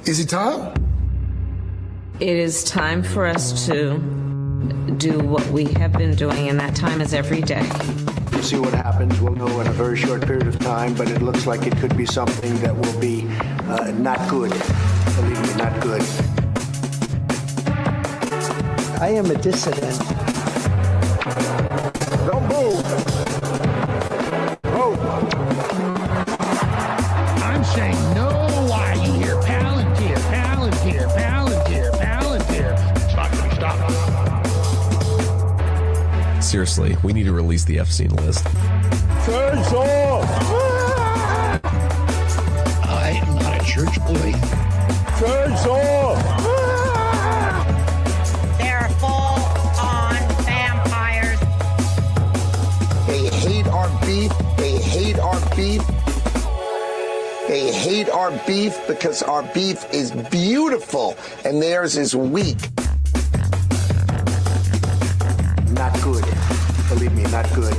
Is it time? It is time for us to do what we have been doing, and that time is every day. We'll see what happens. We'll know in a very short period of time, but it looks like it could be something that will be not good. Believe me, not good. I am a dissident. Don't move. Move. I'm saying no. Why you hear Palantir, Palantir, Palantir, Palantir? It's not going to be stopped. Seriously, we need to release the F-scene list. Turns off. I am not a church boy. Turns off. They're full-on vampires. They hate our beef. They hate our beef. They hate our beef because our beef is beautiful and theirs is weak. Not good. Believe me, not good.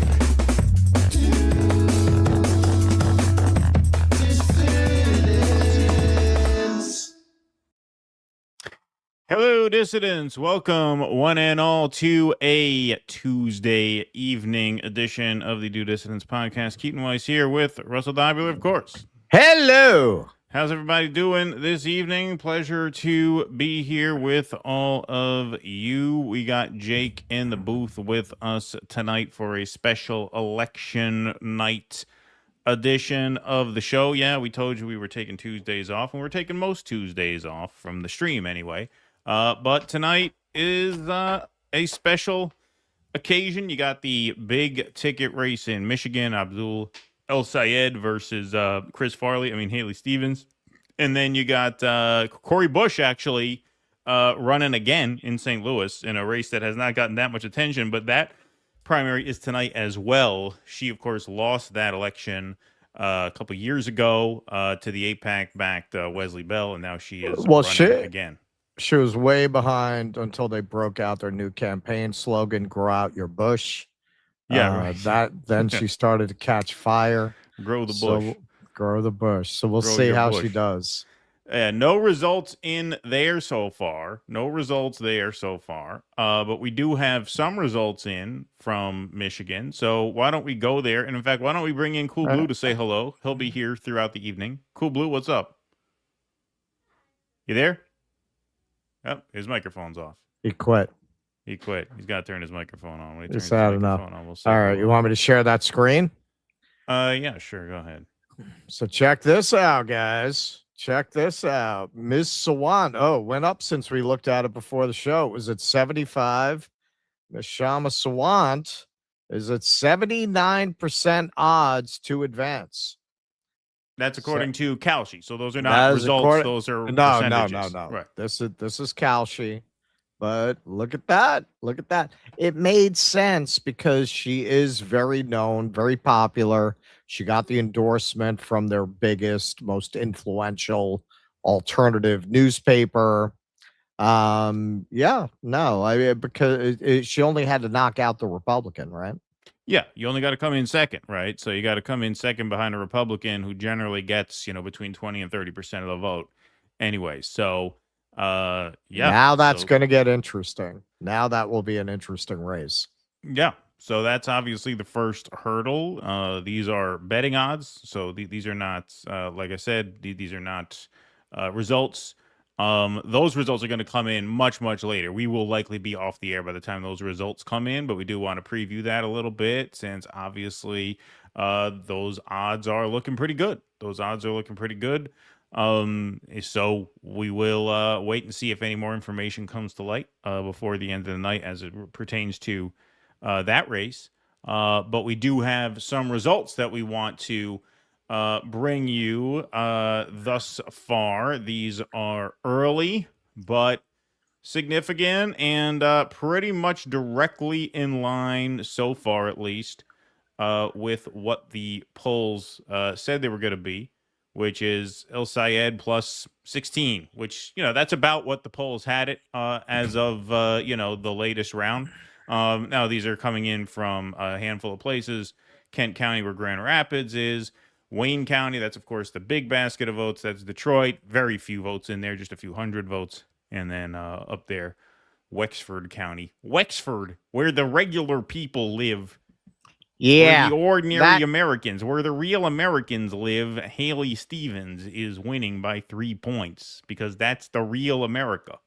Hello, dissidents. Welcome, one and all, to a Tuesday evening edition of the Do Dissidents podcast. Keaton Weiss here with Russell Dobler, of course. Hello. How's everybody doing this evening? Pleasure to be here with all of you. We got Jake in the booth with us tonight for a special election night edition of the show. Yeah, we told you we were taking Tuesdays off, and we're taking most Tuesdays off from the stream anyway. But tonight is a special occasion. You got the big ticket race in Michigan, Abdul El Sayed versus Chris Farley. Haley Stevens. And then you got Cori Bush actually running again in St. Louis in a race that has not gotten that much attention, but that primary is tonight as well. She, of course, lost that election a couple years ago to the AIPAC-backed Wesley Bell, and now she is running again. She was way behind until they broke out their new campaign slogan, "Grow out your bush." Yeah, right. Then she started to catch fire. Grow the bush. Grow the bush. So we'll see how she does. No results in there so far. But we do have some results in from Michigan. So why don't we go there? And in fact, why don't we bring in CoolBlue to say hello? He'll be here throughout the evening. CoolBlue, what's up? You there? Oh, his microphone's off. He quit. He's got to turn his microphone on. When he turns It's his out microphone enough. on, we'll All right, you want me to share that screen? Yeah, sure. Go ahead. So check this out, guys. Check this out. Ms. Sawant, went up since we looked at it before the show. It was at 75. Ms. Kshama Sawant is at 79% odds to advance. That's according to Kalshi. So those are not results. Those are percentages. No. Right. This is Kalshi. But look at that. Look at that. It made sense because she is very known, very popular. She got the endorsement from their biggest, most influential alternative newspaper. Because she only had to knock out the Republican, right? Yeah, you only got to come in second, right? So you got to come in second behind a Republican who generally gets, between 20 and 30% of the vote anyway. So, yeah. Now that's going to get interesting. Now that will be an interesting race. Yeah. So that's obviously the first hurdle. These are betting odds. So these are not, like I said, these are not results. Those results are going to come in much, much later. We will likely be off the air by the time those results come in, but we do want to preview that a little bit since obviously those odds are looking pretty good. So we will wait and see if any more information comes to light before the end of the night as it pertains to that race. But we do have some results that we want to bring you thus far. These are early, but significant and pretty much directly in line so far, at least, with what the polls said they were going to be, which is El Sayed plus 16, which, that's about what the polls had it as of, the latest round. Now, these are coming in from a handful of places. Kent County, where Grand Rapids is, Wayne County, that's, of course, the big basket of votes. That's Detroit. Very few votes in there, just a few hundred votes. And then up there, Wexford County. Wexford, where the regular people live. Yeah. Where the ordinary Americans, where the real Americans live, Haley Stevens is winning by 3 points because that's the real America.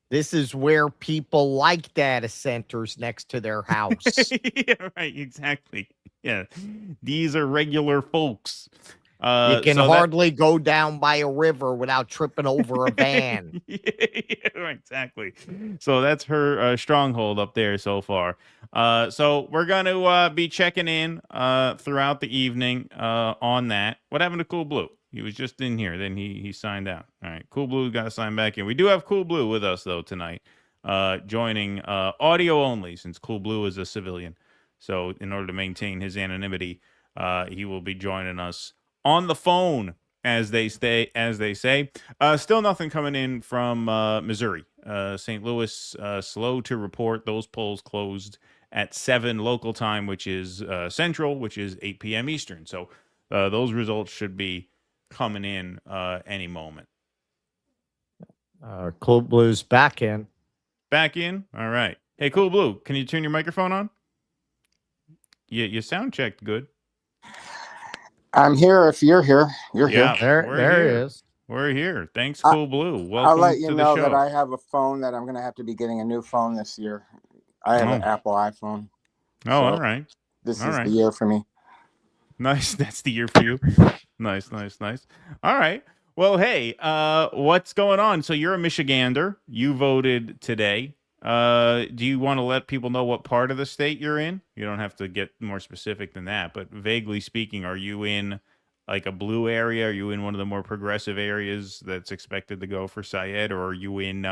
This is where people like data centers next to their house. Yeah, right, exactly. Yeah, these are regular folks. You can hardly go down by a river without tripping over a van. Yeah, exactly. So that's her stronghold up there so far. So we're going to be checking in throughout the evening on that. What happened to CoolBlue? He was just in here. Then he signed out. All right. CoolBlue got to sign back in. We do have CoolBlue with us, though, tonight, joining audio only since CoolBlue is a civilian. So in order to maintain his anonymity, he will be joining us on the phone, as they say. Still nothing coming in from Missouri. St. Louis, slow to report. Those polls closed at 7 local time, which is Central, which is 8 p.m. Eastern. So those results should be coming in any moment. CoolBlue's back in. Back in? All right. Hey, CoolBlue, can you turn your microphone on? You sound checked good. I'm here. If you're here, you're here. There he is. We're here. Thanks, CoolBlue. Welcome I'll let you to the know show. that I have a phone that I'm going to have to be getting a new phone this year. I have an Apple iPhone. Oh, all right. This is the year for me. Nice. That's the year for you. Nice. All right. Well, hey, what's going on? So you're a Michigander. You voted today. Do you want to let people know what part of the state you're in? You don't have to get more specific than that, but vaguely speaking, are you in like a blue area? Are you in one of the more progressive areas that's expected to go for Syed, or are you in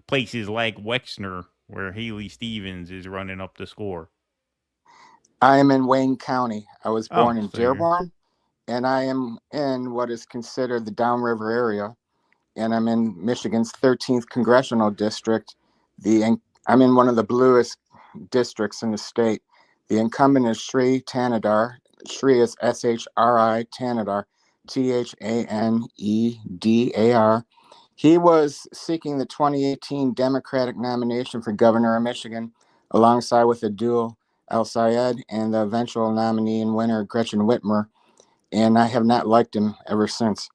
places like Wexner where Haley Stevens is running up the score? I am in Wayne County. I was born in so Dearborn, and I am in what is considered the Downriver area, and I'm in Michigan's 13th congressional district. I'm in one of the bluest districts in the state. The incumbent is Shri Tanadar. Shri is SHRI Tanadar, THANEDAR. He was seeking the 2018 Democratic nomination for governor of Michigan, alongside with Abdul El-Sayed and the eventual nominee and winner, Gretchen Whitmer, and I have not liked him ever since.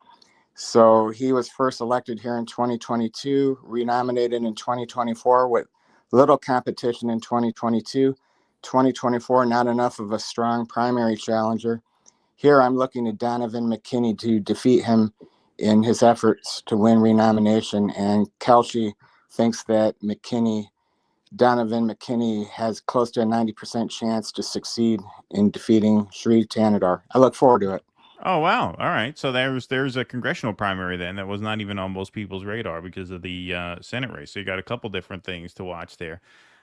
So he was first elected here in 2022, renominated in 2024 with little competition in 2022. 2024, not enough of a strong primary challenger. Here I'm looking at Donovan McKinney to defeat him in his efforts to win renomination, and Kelshi thinks that Donovan McKinney has close to a 90% chance to succeed in defeating Shri Tanadar. I look forward to it. Oh, wow. All right. So there's a congressional primary then that was not even on most people's radar because of the Senate race. So you got a couple different things to watch there.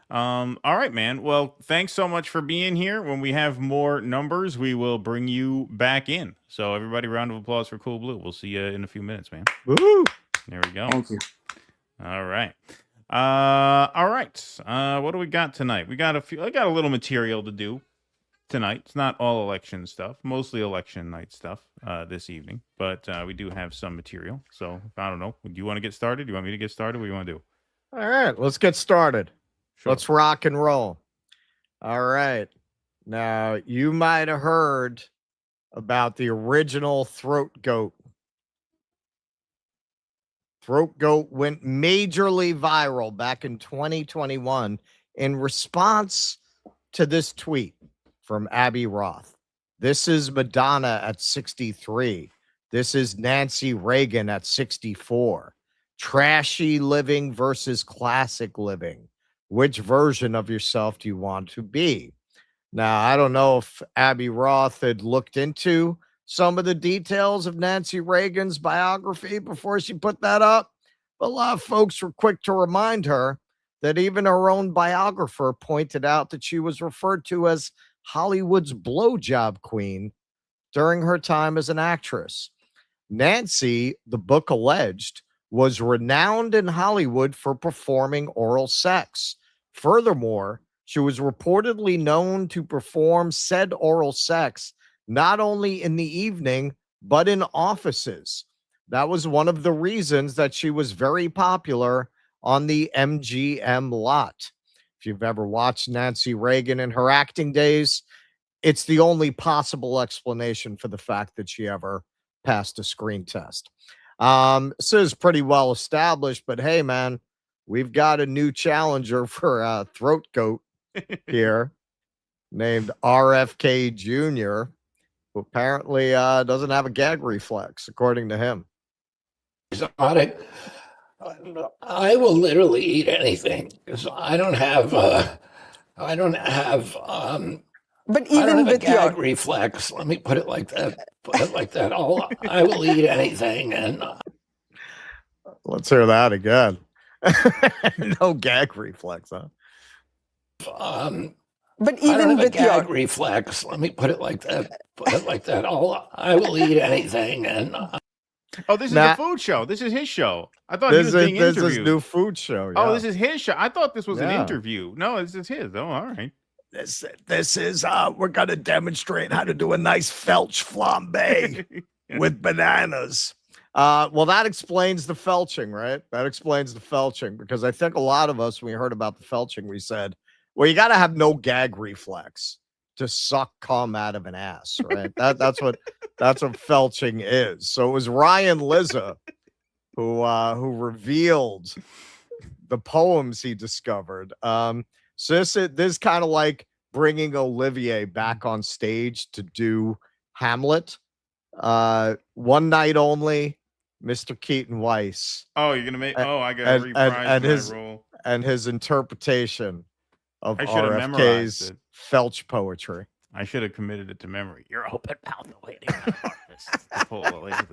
All right, man. Well, thanks so much for being here. When we have more numbers, we will bring you back in. So everybody, round of applause for CoolBlue. We'll see you in a few minutes, man. Woo! There we go. Thank you. All right. All right. What do we got tonight? I got a little material to do tonight. It's not all election stuff, mostly election night stuff this evening, but we do have some material. So I don't know. Do you want to get started? Do you want me to get started? What do you want to do? All right, let's get started. Sure. Let's rock and roll. All right. Now, you might have heard about the original throat goat. Throat goat went majorly viral back in 2021 in response to this tweet from Abby Roth. This is Madonna at 63. This is Nancy Reagan at 64. Trashy living versus classic living. Which version of yourself do you want to be? Now, I don't know if Abby Roth had looked into some of the details of Nancy Reagan's biography before she put that up, but a lot of folks were quick to remind her that even her own biographer pointed out that she was referred to as Hollywood's blowjob queen during her time as an actress. Nancy, the book alleged, was renowned in Hollywood for performing oral sex. Furthermore, she was reportedly known to perform said oral sex not only in the evening, but in offices. That was one of the reasons that she was very popular on the MGM lot. If you've ever watched Nancy Reagan in her acting days, it's the only possible explanation for the fact that she ever passed a screen test. This is pretty well established, but hey, man, we've got a new challenger for throat goat here named RFK Jr., who apparently doesn't have a gag reflex, according to him. Exotic. I will literally eat anything because I don't have But even with your gag reflex. Let me put it like that. I will eat anything, and let's hear that again. No gag reflex, huh? But even with gag reflex. Let me put it like that. I will eat anything, and Oh, this is the food show. This is his show. I thought he was being interviewed. This is new food show. Yeah. Oh, this is his show. I thought this was an interview. No, this is his. Oh, all right. This is we're gonna demonstrate how to do a nice felch flambe with bananas. Well, that explains the felching, right? That explains the felching, because I think a lot of us, when we heard about the felching, we said, well, you got to have no gag reflex to suck cum out of an ass, right? That's what felching is. So it was Ryan Lizza who revealed the poems he discovered. So this is kind of like bringing Olivier back on stage to do Hamlet. One night only, Mr. Keaton Weiss. Oh, you're gonna make? I gotta reprise my role. And his interpretation of RFK's felch poetry. I should have committed it to memory. You're open mouth lady.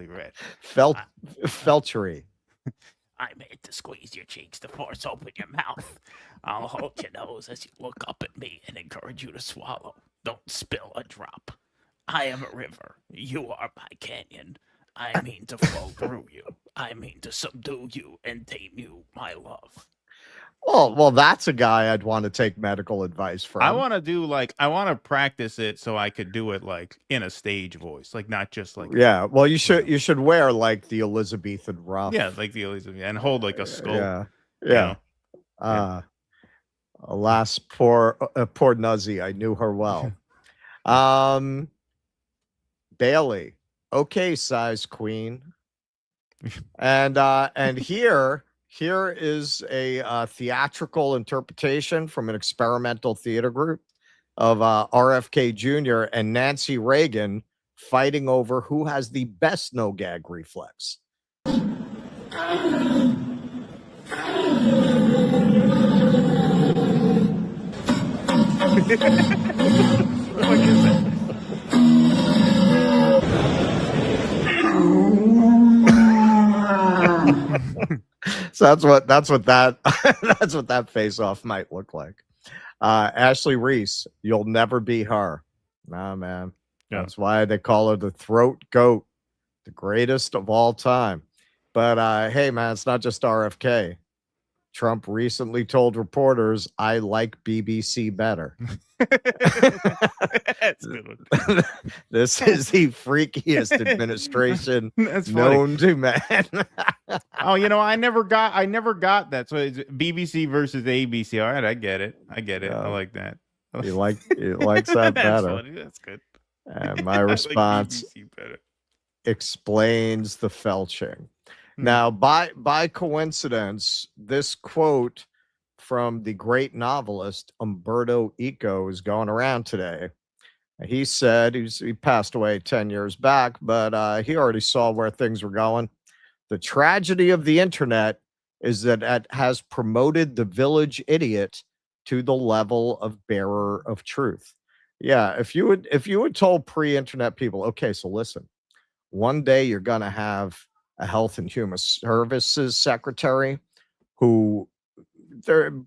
Read. Felchery. I made to squeeze your cheeks to force open your mouth. I'll hold your nose as you look up at me and encourage you to swallow. Don't spill a drop. I am a river. You are my canyon. I mean to flow through you. I mean to subdue you and tame you, my love. Well, that's a guy I'd want to take medical advice from. I want to practice it so I could do it like in a stage voice, like not just like. Yeah, well, you should wear like the Elizabethan ruff. Yeah, like the Elizabethan, and hold like a skull. Yeah. Alas, poor Nuzzy. I knew her well. Bailey, okay, size queen, and here is a theatrical interpretation from an experimental theater group of RFK Jr. and Nancy Reagan fighting over who has the best no gag reflex. What is it? So that's what that face off might look like. Ashley Reese, you'll never be her. Nah, man. Yeah. That's why they call her the throat goat, the greatest of all time. But hey, man, it's not just RFK. Trump recently told reporters, I like BBC better. That's a good one. This is the freakiest administration known to man. Oh, I never got that. So it's BBC versus ABC. All right, I get it. I like that. He likes that better. Funny. That's good. And my response explains the felching. Now, by coincidence, this quote from the great novelist Umberto Eco is going around today. He said he passed away 10 years back, but he already saw where things were going. The tragedy of the internet is that it has promoted the village idiot to the level of bearer of truth. Yeah, if you had told pre-internet people, okay, so listen, one day you're gonna have a Health and Human Services secretary who,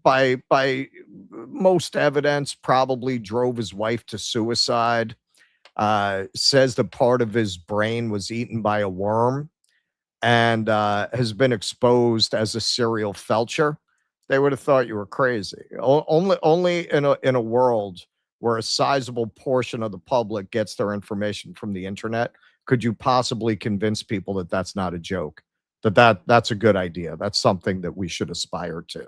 by most evidence, probably drove his wife to suicide, says that part of his brain was eaten by a worm, and has been exposed as a serial felcher. They would have thought you were crazy. Only in a world where a sizable portion of the public gets their information from the internet, could you possibly convince people that that's not a joke? That's a good idea. That's something that we should aspire to.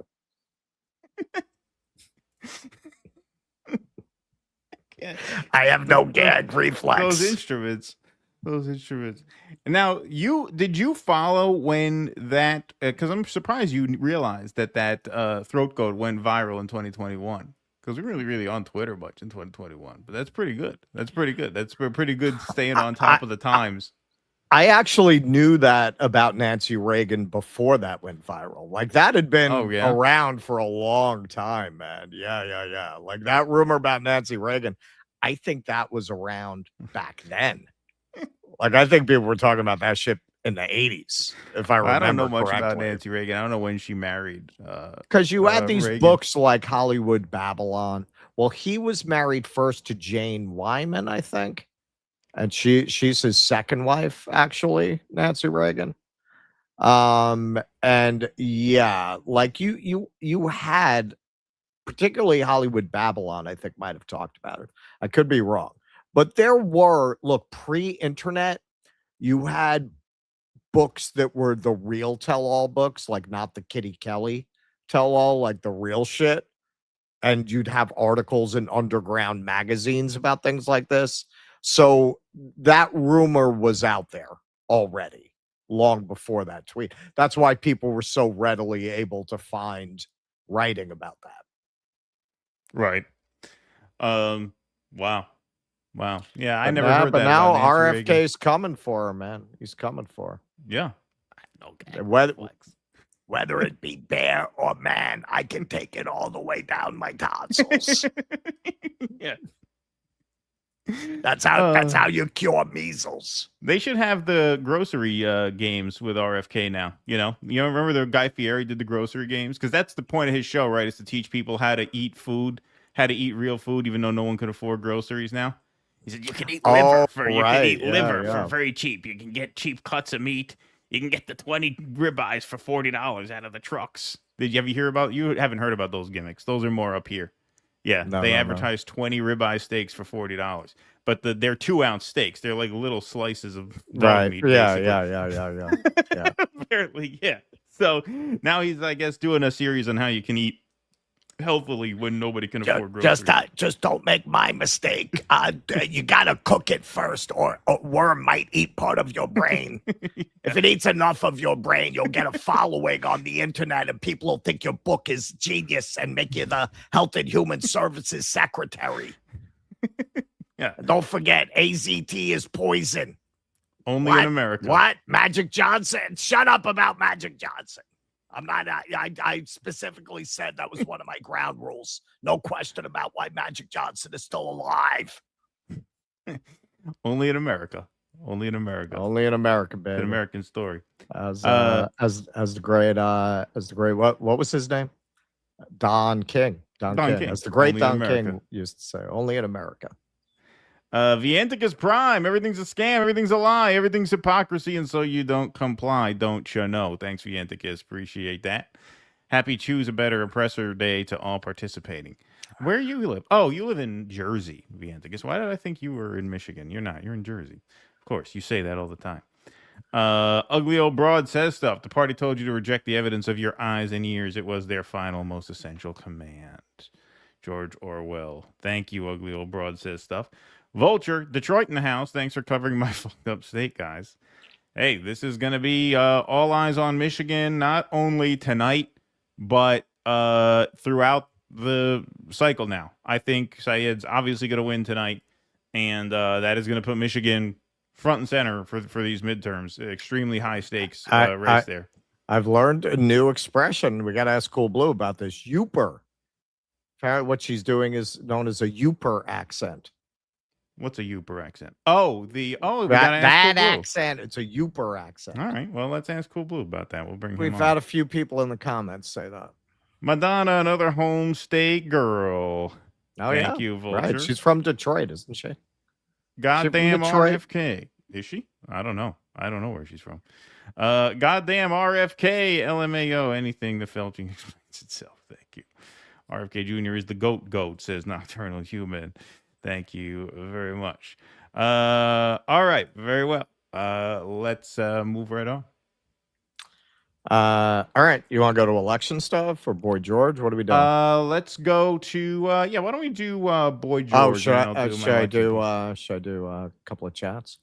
I have no gag reflex. Those instruments. Now, did you follow when that? Because I'm surprised you realized that throat goat went viral in 2021. Because we weren't really on Twitter much in 2021, but that's pretty good. That's pretty good staying on top of the times. I actually knew that about Nancy Reagan before that went viral. Like that had been around for a long time, man. Yeah. Like that rumor about Nancy Reagan, I think that was around back then. Like I think people were talking about that shit in the 80s, if I remember. I don't know much correctly. about Nancy Reagan. I don't know when she married. Because you had these books like Hollywood Babylon. Well, he was married first to Jane Wyman, I think. And she's his second wife, actually, Nancy Reagan. And yeah, like you had, particularly Hollywood Babylon, I think might have talked about it. I could be wrong. But there were, pre-internet, you had books that were the real tell-all books, like not the Kitty Kelly tell-all, like the real shit. And you'd have articles in underground magazines about things like this. So that rumor was out there already long before that tweet. That's why people were so readily able to find writing about that. Right. Wow. Yeah, I But never now, heard but that. now about Nancy Reagan. RFK's coming for her, man. He's coming for her. Yeah. Okay. Whether it be bear or man, I can take it all the way down my tonsils. Yeah. That's how you cure measles. They should have the grocery games with RFK now. You remember the Guy Fieri did the grocery games? Because that's the point of his show, right? Is to teach people how to eat food, how to eat real food, even though no one can afford groceries now. He said you can eat liver for liver for very cheap. You can get cheap cuts of meat. You can get the 20 ribeyes for $40 out of the trucks. You haven't heard about those gimmicks? Those are more up here. Yeah, they advertise 20 ribeye steaks for $40, but they're 2-ounce steaks. They're like little slices of dog meat. Yeah. Apparently, yeah. So now he's, I guess, doing a series on how you can eat healthily when nobody can afford groceries. Just don't make my mistake. You gotta cook it first, or a worm might eat part of your brain. If it eats enough of your brain, you'll get a following on the internet, and people will think your book is genius and make you the Health and Human Services secretary. Yeah. And don't forget, AZT is poison. Only in America. What? Magic Johnson? Shut up about Magic Johnson. I'm not. I specifically said that was one of my ground rules. No question about why Magic Johnson is still alive. Only in America. Only in America. Only in America, baby. It's an American story. As the great what was his name? Don King. Don King. As the great Don King used to say, only in America. Vianticus Prime, everything's a scam, everything's a lie, everything's hypocrisy, and so you don't comply, don't you know? Thanks, Vianticus. Appreciate that. Happy Choose a Better Oppressor Day to all participating. Where you live? Oh, you live in Jersey, Vianticus. Why did I think you were in Michigan? You're not. You're in Jersey. Of course, you say that all the time. Ugly Old Broad says stuff. The party told you to reject the evidence of your eyes and ears. It was their final, most essential command. George Orwell. Thank you, Ugly Old Broad says stuff. Vulture, Detroit in the house. Thanks for covering my fucked up state, guys. Hey, this is going to be all eyes on Michigan, not only tonight, but throughout the cycle now. I think Syed's obviously going to win tonight, and that is going to put Michigan front and center for these midterms. Extremely high stakes race there. I've learned a new expression. We got to ask CoolBlue about this. Youper. Apparently what she's doing is known as a Youper accent. What's a Youper accent? Oh, that accent. It's a Youper accent. All right. Well, let's ask CoolBlue about that. We'll bring him on. We've had a few people in the comments say that. Madonna, another home state girl. Oh, Thank you, Vulture. Right. She's from Detroit, isn't she? Goddamn RFK. Is she? I don't know. I don't know where she's from. Goddamn RFK, LMAO, anything the felching explains itself. Thank you. RFK Jr. is the goat, says Nocturnal Human. Thank you very much. All right, very well. Let's move right on. All right, you want to go to election stuff or Boy George? What are we doing? Let's go to why don't we do Boy George? Oh, should and I'll should I do a couple of chats?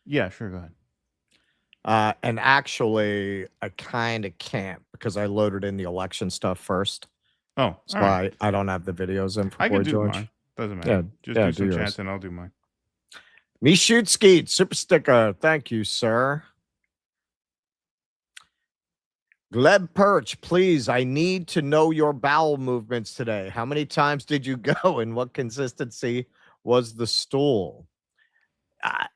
Yeah, sure, go ahead. And actually, I kind of can't because I loaded in the election stuff first. Oh, so right. I don't have the videos in for I Boy can do George. mine. Doesn't matter. Just do some chats and I'll do mine. Me shoot Skeet, super sticker. Thank you, sir. Gleb Perch, please. I need to know your bowel movements today. How many times did you go and what consistency was the stool?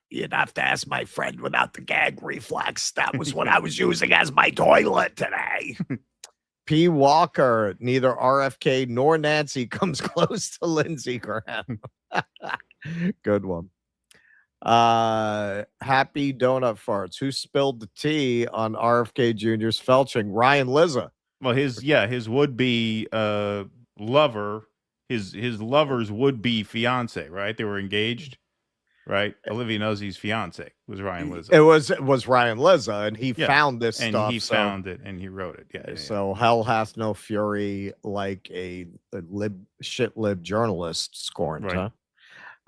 You'd have to ask my friend without the gag reflex. That was what I was using as my toilet today. P. Walker, neither RFK nor Nancy comes close to Lindsey Graham. Good one. Happy donut farts. Who spilled the tea on RFK Jr.'s felching? Ryan Lizza. Well, his would-be lover, his lover's would-be fiance, right? They were engaged, right? Olivia Nuzzi's fiance was Ryan Lizza. It was Ryan Lizza, and he found this and stuff. He found it, and he wrote it. Yeah. So hell hath no fury like a lib journalist scorned. Right.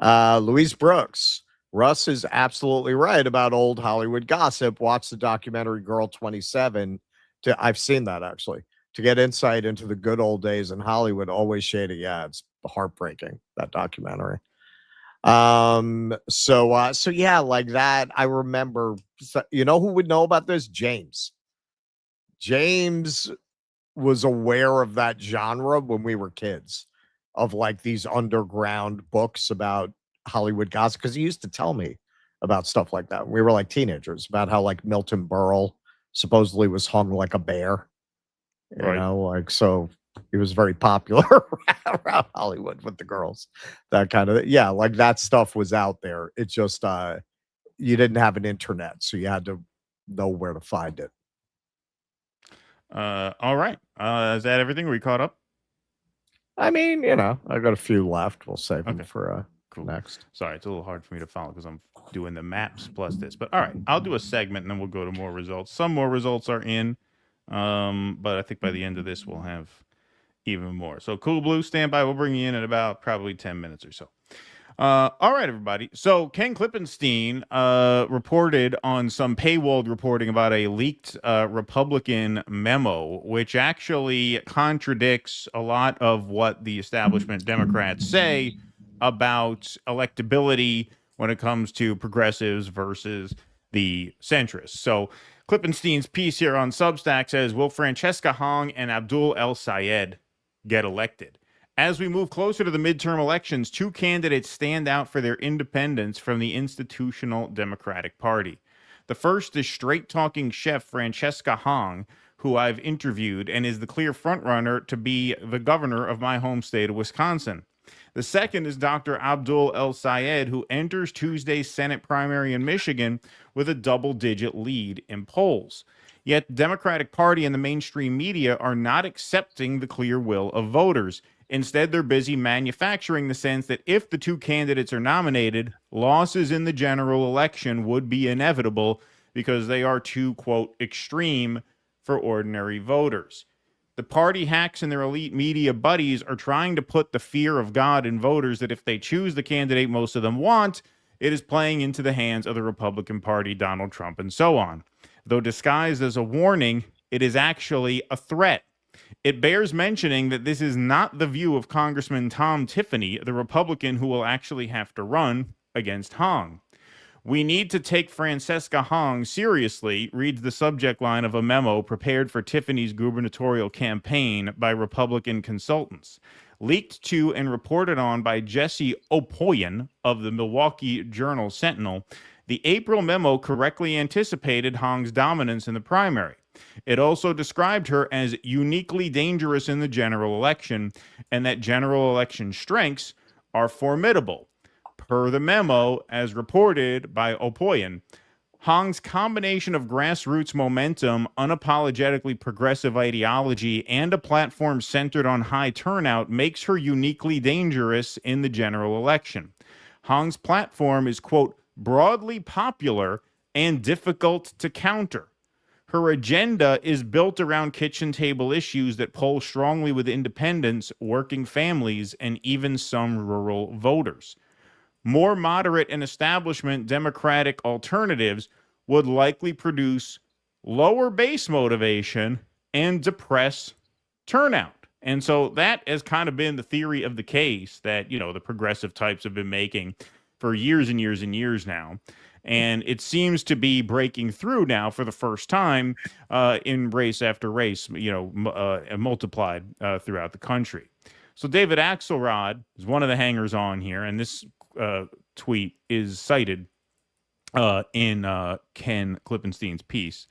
Huh? Louise Brooks. Russ is absolutely right about old Hollywood gossip. Watch the documentary Girl 27. I've seen that actually to get insight into the good old days in Hollywood. Always shady. Yeah, it's heartbreaking, that documentary. So yeah, like that. I remember. You know who would know about this? James was aware of that genre when we were kids, of like these underground books about Hollywood gossip, because he used to tell me about stuff like that. We were like teenagers, about how like Milton Berle supposedly was hung like a bear. You know, like, so he was very popular around Hollywood with the girls. That kind of, yeah, like that stuff was out there. It just you didn't have an internet, so you had to know where to find it. All right. Is that everything? We caught up? I mean, you know, I've got a few left. We'll save them for next. Sorry, it's a little hard for me to follow because I'm doing the maps plus this. But all right, I'll do a segment and then we'll go to more results. Some more results are in, but I think by the end of this we'll have even more. So CoolBlue, stand by. We'll bring you in about probably 10 minutes or so. All right, everybody. So Ken Klippenstein reported on some paywalled reporting about a leaked Republican memo, which actually contradicts a lot of what the establishment Democrats say about electability when it comes to progressives versus the centrists. So Klippenstein's piece here on Substack says, will Francesca Hong and Abdul El Sayed get elected? As we move closer to the midterm elections, two candidates stand out for their independence from the institutional Democratic Party. The first is straight-talking chef Francesca Hong, who I've interviewed and is the clear frontrunner to be the governor of my home state of Wisconsin. The second is Dr. Abdul El Sayed, who enters Tuesday's Senate primary in Michigan with a double-digit lead in polls. Yet the Democratic Party and the mainstream media are not accepting the clear will of voters. Instead, they're busy manufacturing the sense that if the two candidates are nominated, losses in the general election would be inevitable because they are too, quote, extreme for ordinary voters. The party hacks and their elite media buddies are trying to put the fear of God in voters that if they choose the candidate most of them want, it is playing into the hands of the Republican Party, Donald Trump, and so on. Though disguised as a warning, it is actually a threat. It bears mentioning that this is not the view of Congressman Tom Tiffany, the Republican who will actually have to run against Hong. We need to take Francesca Hong seriously, reads the subject line of a memo prepared for Tiffany's gubernatorial campaign by Republican consultants. Leaked to and reported on by Jesse Opoyan of the Milwaukee Journal Sentinel, the April memo correctly anticipated Hong's dominance in the primary. It also described her as uniquely dangerous in the general election and that general election strengths are formidable. Per the memo, as reported by Opoyan, Hong's combination of grassroots momentum, unapologetically progressive ideology, and a platform centered on high turnout makes her uniquely dangerous in the general election. Hong's platform is, quote, broadly popular and difficult to counter. Her agenda is built around kitchen table issues that poll strongly with independents, working families, and even some rural voters. More moderate and establishment Democratic alternatives would likely produce lower base motivation and depress turnout. And so that has kind of been the theory of the case that, the progressive types have been making for years and years and years now. And it seems to be breaking through now for the first time in race after race, multiplied throughout the country. So David Axelrod is one of the hangers on here, and this tweet is cited in Ken Klippenstein's piece.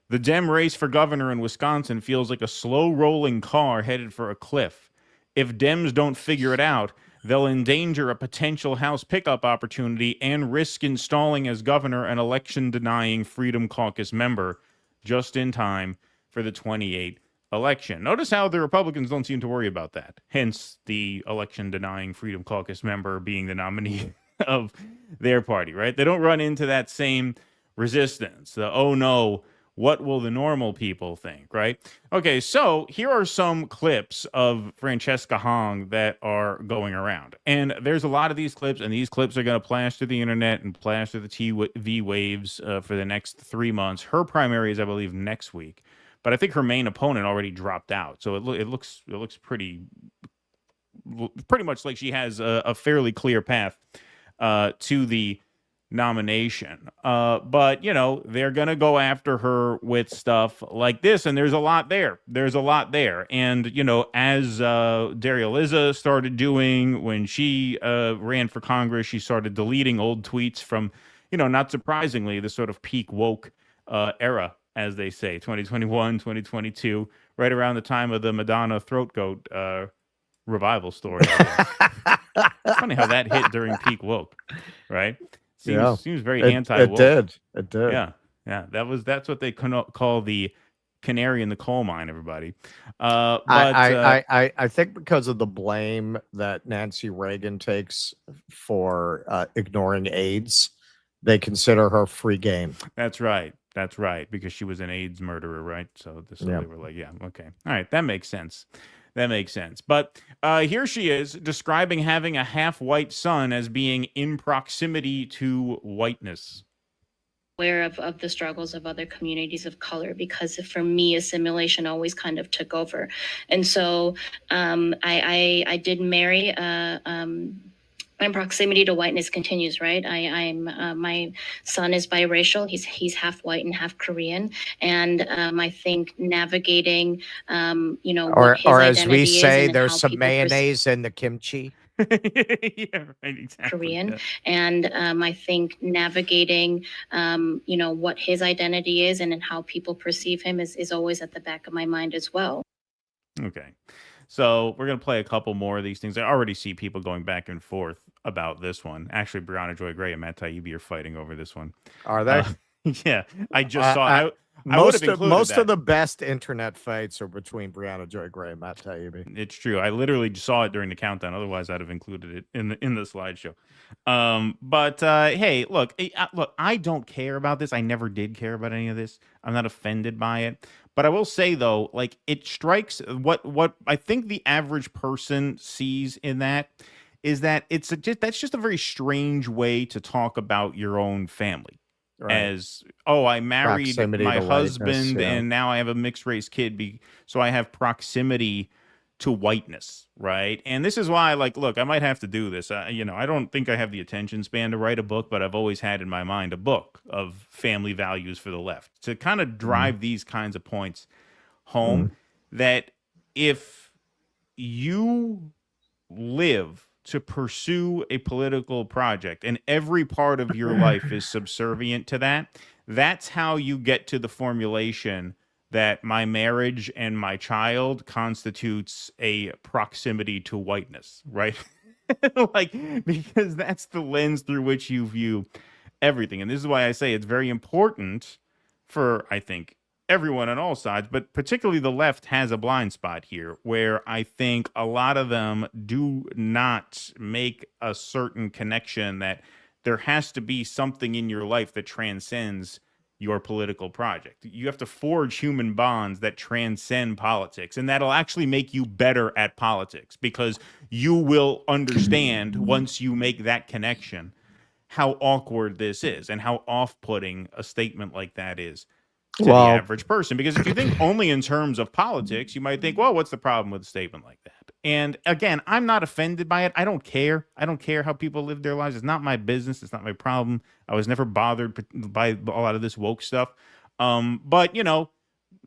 The Dem race for governor in Wisconsin feels like a slow-rolling car headed for a cliff. If Dems don't figure it out, they'll endanger a potential House pickup opportunity and risk installing as governor an election-denying Freedom Caucus member just in time for the 28 election. Notice how the Republicans don't seem to worry about that. Hence, the election-denying Freedom Caucus member being the nominee of their party, right? They don't run into that same resistance. Oh no, what will the normal people think, right? Okay, so here are some clips of Francesca Hong that are going around. And there's a lot of these clips, and these clips are going to plaster the internet and plaster the TV waves for the next 3 months. Her primary is, I believe, next week. But I think her main opponent already dropped out. So it looks pretty much like she has a fairly clear path to the nomination. But, they're going to go after her with stuff like this. And there's a lot there. And, as Daria Liza started doing when she ran for Congress, she started deleting old tweets from, not surprisingly, the sort of peak woke era, as they say, 2021, 2022, right around the time of the Madonna throat goat revival story. It's funny how that hit during peak woke, right? Seems very anti-woke. It did. Yeah. That's what they call the canary in the coal mine, everybody. But I think because of the blame that Nancy Reagan takes for ignoring AIDS, they consider her free game. That's right, because she was an AIDS murderer, right? So they were like, yeah, okay. All right, that makes sense. But here she is describing having a half-white son as being in proximity to whiteness. Aware of the struggles of other communities of color, because for me, assimilation always kind of took over. And so I did marry my proximity to whiteness continues, right? I'm my son is biracial. He's half white and half Korean, and I think navigating, or as we say, there's some mayonnaise in the kimchi. Yeah, right, exactly. Korean, yeah. And I think navigating, what his identity is and how people perceive him is always at the back of my mind as well. Okay. So we're going to play a couple more of these things. I already see people going back and forth about this one. Actually, Brianna Joy Gray and Matt Taibbi are fighting over this one. Are they? Yeah. I just saw most of the best internet fights are between Brianna Joy Gray and Matt Taibbi. It's true. I literally saw it during the countdown. Otherwise, I'd have included it in the slideshow. But hey, look, I don't care about this. I never did care about any of this. I'm not offended by it. But I will say, though, like, it strikes what I think the average person sees in that is that that's just a very strange way to talk about your own family. Right. As, I married Proximity my to husband whiteness, yeah. and now I have a mixed race kid, so I have proximity to whiteness, right? And this is why, look, I might have to do this. I don't think I have the attention span to write a book, but I've always had in my mind a book of family values for the left to kind of drive these kinds of points home. That if you live to pursue a political project and every part of your life is subservient to that, that's how you get to the formulation that my marriage and my child constitutes a proximity to whiteness, right? Because that's the lens through which you view everything. And this is why I say it's very important for, I think, everyone on all sides, but particularly the left has a blind spot here where I think a lot of them do not make a certain connection that there has to be something in your life that transcends your political project. You have to forge human bonds that transcend politics, and that'll actually make you better at politics because you will understand once you make that connection how awkward this is and how off-putting a statement like that is to the average person. Because if you think only in terms of politics, you might think, well, what's the problem with a statement like that? And again, I'm not offended by it. I don't care. I don't care how people live their lives. It's not my business. It's not my problem. I was never bothered by a lot of this woke stuff. But, you know,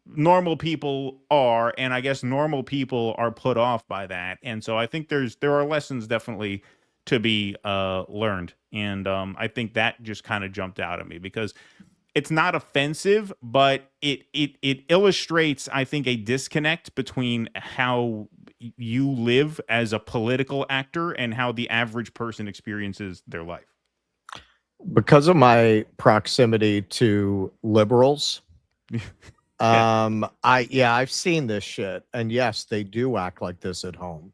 normal people are, and I guess normal people are put off by that. And so I think there are lessons definitely to be learned. And I think that just kind of jumped out at me because it's not offensive, but it illustrates, I think, a disconnect between how you live as a political actor and how the average person experiences their life. Because of my proximity to liberals, I've seen this shit, and yes, they do act like this at home.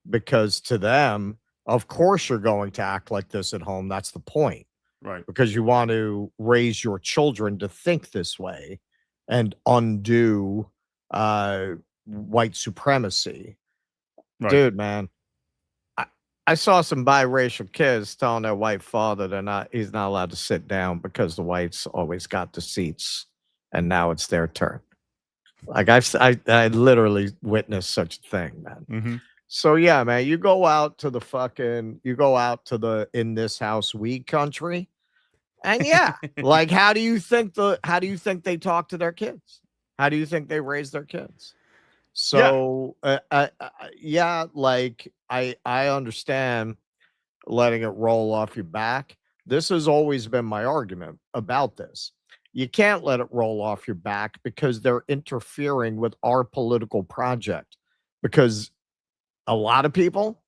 Because to them, of course, you're going to act like this at home. That's the point. Right. Because you want to raise your children to think this way and undo white supremacy. Right. Dude, man, I saw some biracial kids telling their white father he's not allowed to sit down because the whites always got the seats and now it's their turn. Like I literally witnessed such a thing, man. Mm-hmm. So yeah, man, you go out to the in this house we country. And yeah, like how do you think they talk to their kids? How do you think they raise their kids? So like I understand letting it roll off your back. This has always been my argument about this. You can't let it roll off your back because they're interfering with our political project. Because a lot of people,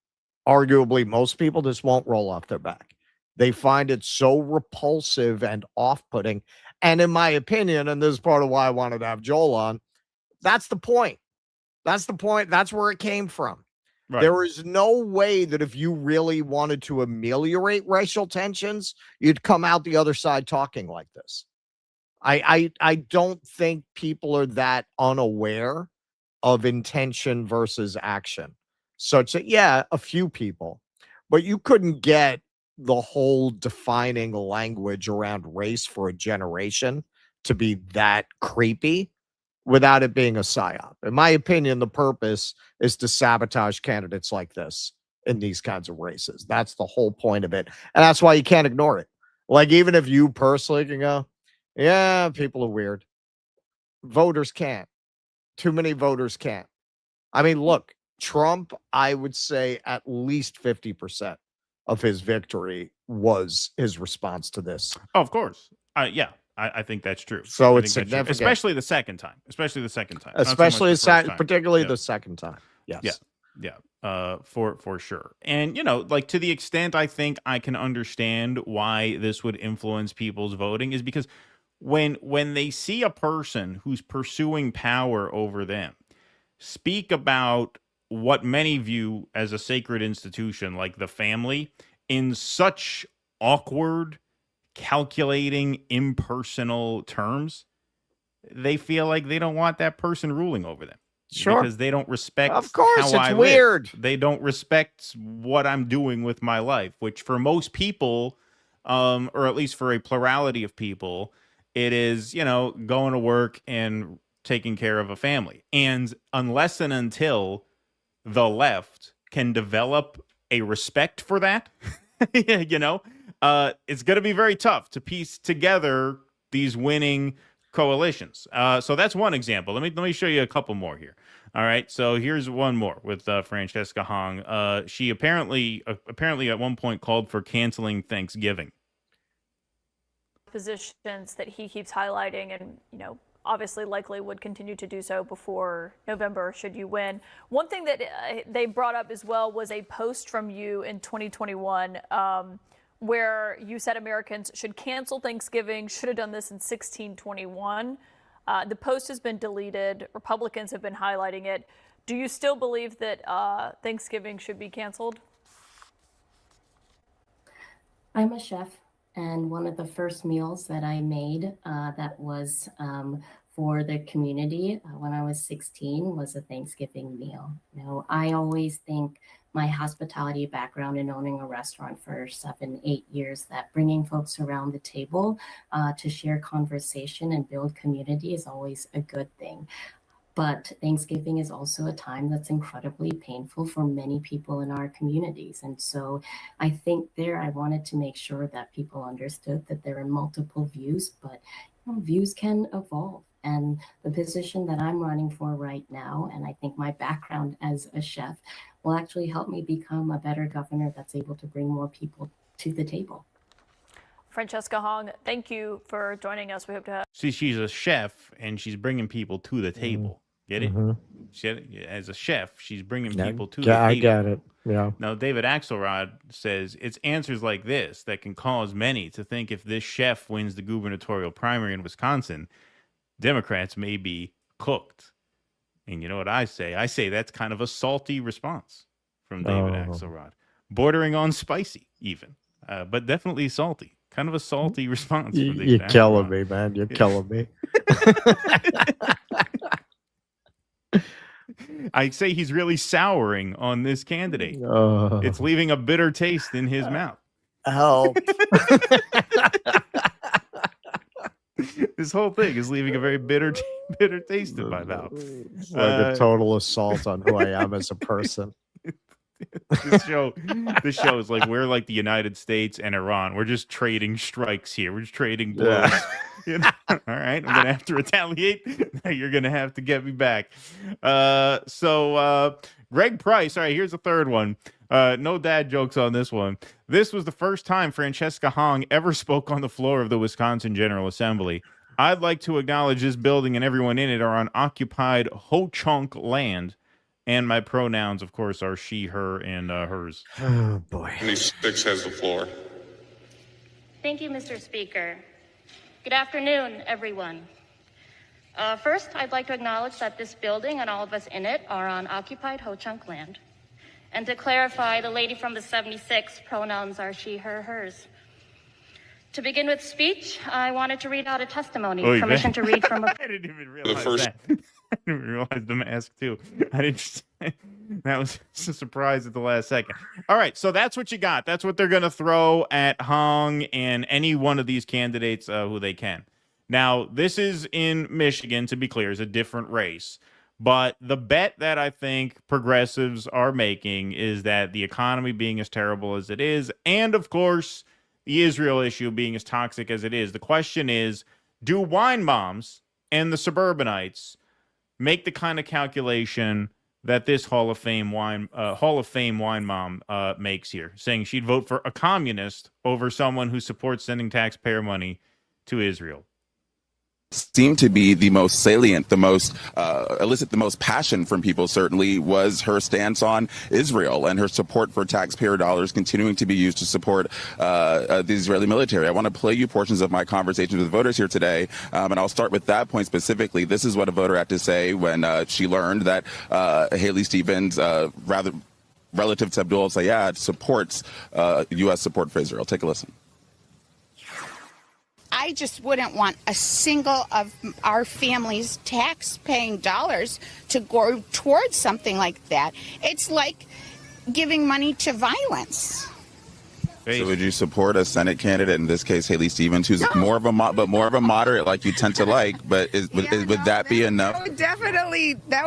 arguably most people, this won't roll off their back. They find it so repulsive and off-putting. And in my opinion, and this is part of why I wanted to have Joel on, that's the point. That's the point. That's where it came from. Right. There is no way that if you really wanted to ameliorate racial tensions, you'd come out the other side talking like this. I don't think people are that unaware of intention versus action. Such that, yeah, a few people, but you couldn't get the whole defining language around race for a generation to be that creepy without it being a psyop. In my opinion, the purpose is to sabotage candidates like this in these kinds of races. That's the whole point of it. And that's why you can't ignore it. Like, even if you personally can go, yeah, people are weird. Voters can't. Too many voters can't. I mean, look, Trump, I would say at least 50% of his victory was his response to this. Oh, of course. Yeah, I think that's true. So it's significant. Especially the second time. Particularly the second time. Yes. Yeah. For sure. And, you know, like to the extent I think I can understand why this would influence people's voting is because when they see a person who's pursuing power over them speak about what many view as a sacred institution like the family in such awkward, calculating, impersonal terms, they feel like they don't want that person ruling over them. Sure. Because they don't respect of course, how it's I weird. live. They don't respect what I'm doing with my life, which for most people, or at least for a plurality of people, it is, you know, going to work and taking care of a family. And unless and until the left can develop a respect for that, you know, it's going to be very tough to piece together these winning coalitions. So that's one example. Let me show you a couple more here. All right. So here's one more with Francesca Hong. She apparently at one point called for canceling Thanksgiving. Positions that he keeps highlighting and, you know, obviously likely would continue to do so before November should you win. One thing that they brought up as well was a post from you in 2021 where you said Americans should cancel Thanksgiving, should have done this in 1621. The post has been deleted. Republicans have been highlighting it. Do you still believe that Thanksgiving should be canceled? I'm a chef, and one of the first meals that I made that was for the community when I was 16 was a Thanksgiving meal. You know, I always think my hospitality background in owning a restaurant for 7-8 years, that bringing folks around the table to share conversation and build community is always a good thing. But Thanksgiving is also a time that's incredibly painful for many people in our communities. And so I think I wanted to make sure that people understood that there are multiple views, but views can evolve. And the position that I'm running for right now, and I think my background as a chef, will actually help me become a better governor that's able to bring more people to the table. Francesca Hong, thank you for joining us. We hope to have. See, she's a chef and she's bringing people to the table. Get it? As a chef, she's bringing people to the table. I get it. Yeah. Now, David Axelrod says it's answers like this that can cause many to think if this chef wins the gubernatorial primary in Wisconsin, Democrats may be cooked. And you know what I say? I say that's kind of a salty response from David Axelrod, bordering on spicy even, but definitely salty. Kind of a salty response from David You're Axelrod. killing me, man. You're killing me. I say he's really souring on this candidate. It's leaving a bitter taste in his mouth. Help. This whole thing is leaving a very bitter taste in my mouth. It's like a total assault on who I am as a person. This show is like we're like the United States and Iran. We're just trading strikes here. We're just trading blows. You know? All right, I'm gonna have to retaliate. You're gonna have to get me back. So Greg Price. All right, here's the third one. No dad jokes on this one. This was the first time Francesca Hong ever spoke on the floor of the Wisconsin General Assembly. I'd like to acknowledge this building and everyone in it are on occupied Ho-Chunk land. And my pronouns, of course, are she, her, and hers. Oh, boy. 26 has the floor. Thank you, Mr. Speaker. Good afternoon, everyone. First, I'd like to acknowledge that this building and all of us in it are on occupied Ho-Chunk land. And to clarify, the lady from the 76 pronouns are she, her, hers. To begin with speech, I wanted to read out a testimony. Permission to read from a... I didn't even realize that. I didn't realize the mask too. That was just a surprise at the last second. All right, so that's what you got. That's what they're going to throw at Hong and any one of these candidates who they can. Now, this is in Michigan, to be clear, is a different race. But the bet that I think progressives are making is that the economy being as terrible as it is, and of course, the Israel issue being as toxic as it is, the question is, do wine moms and the suburbanites make the kind of calculation that this Hall of Fame wine mom makes here, saying she'd vote for a communist over someone who supports sending taxpayer money to Israel? Seemed to be the most salient, the most elicit the most passion from people, certainly, was her stance on Israel and her support for taxpayer dollars continuing to be used to support the Israeli military. I want to play you portions of my conversations with voters here today, and I'll start with that point specifically. This is what a voter had to say when she learned that Haley Stevens, rather relative to Abdul Sayed, supports U.S. support for Israel. Take a listen. I just wouldn't want a single of our family's tax-paying dollars to go towards something like that. It's like giving money to violence. So would you support a Senate candidate, in this case Haley Stevens, who's more of a moderate like you tend to like, but would that be enough? That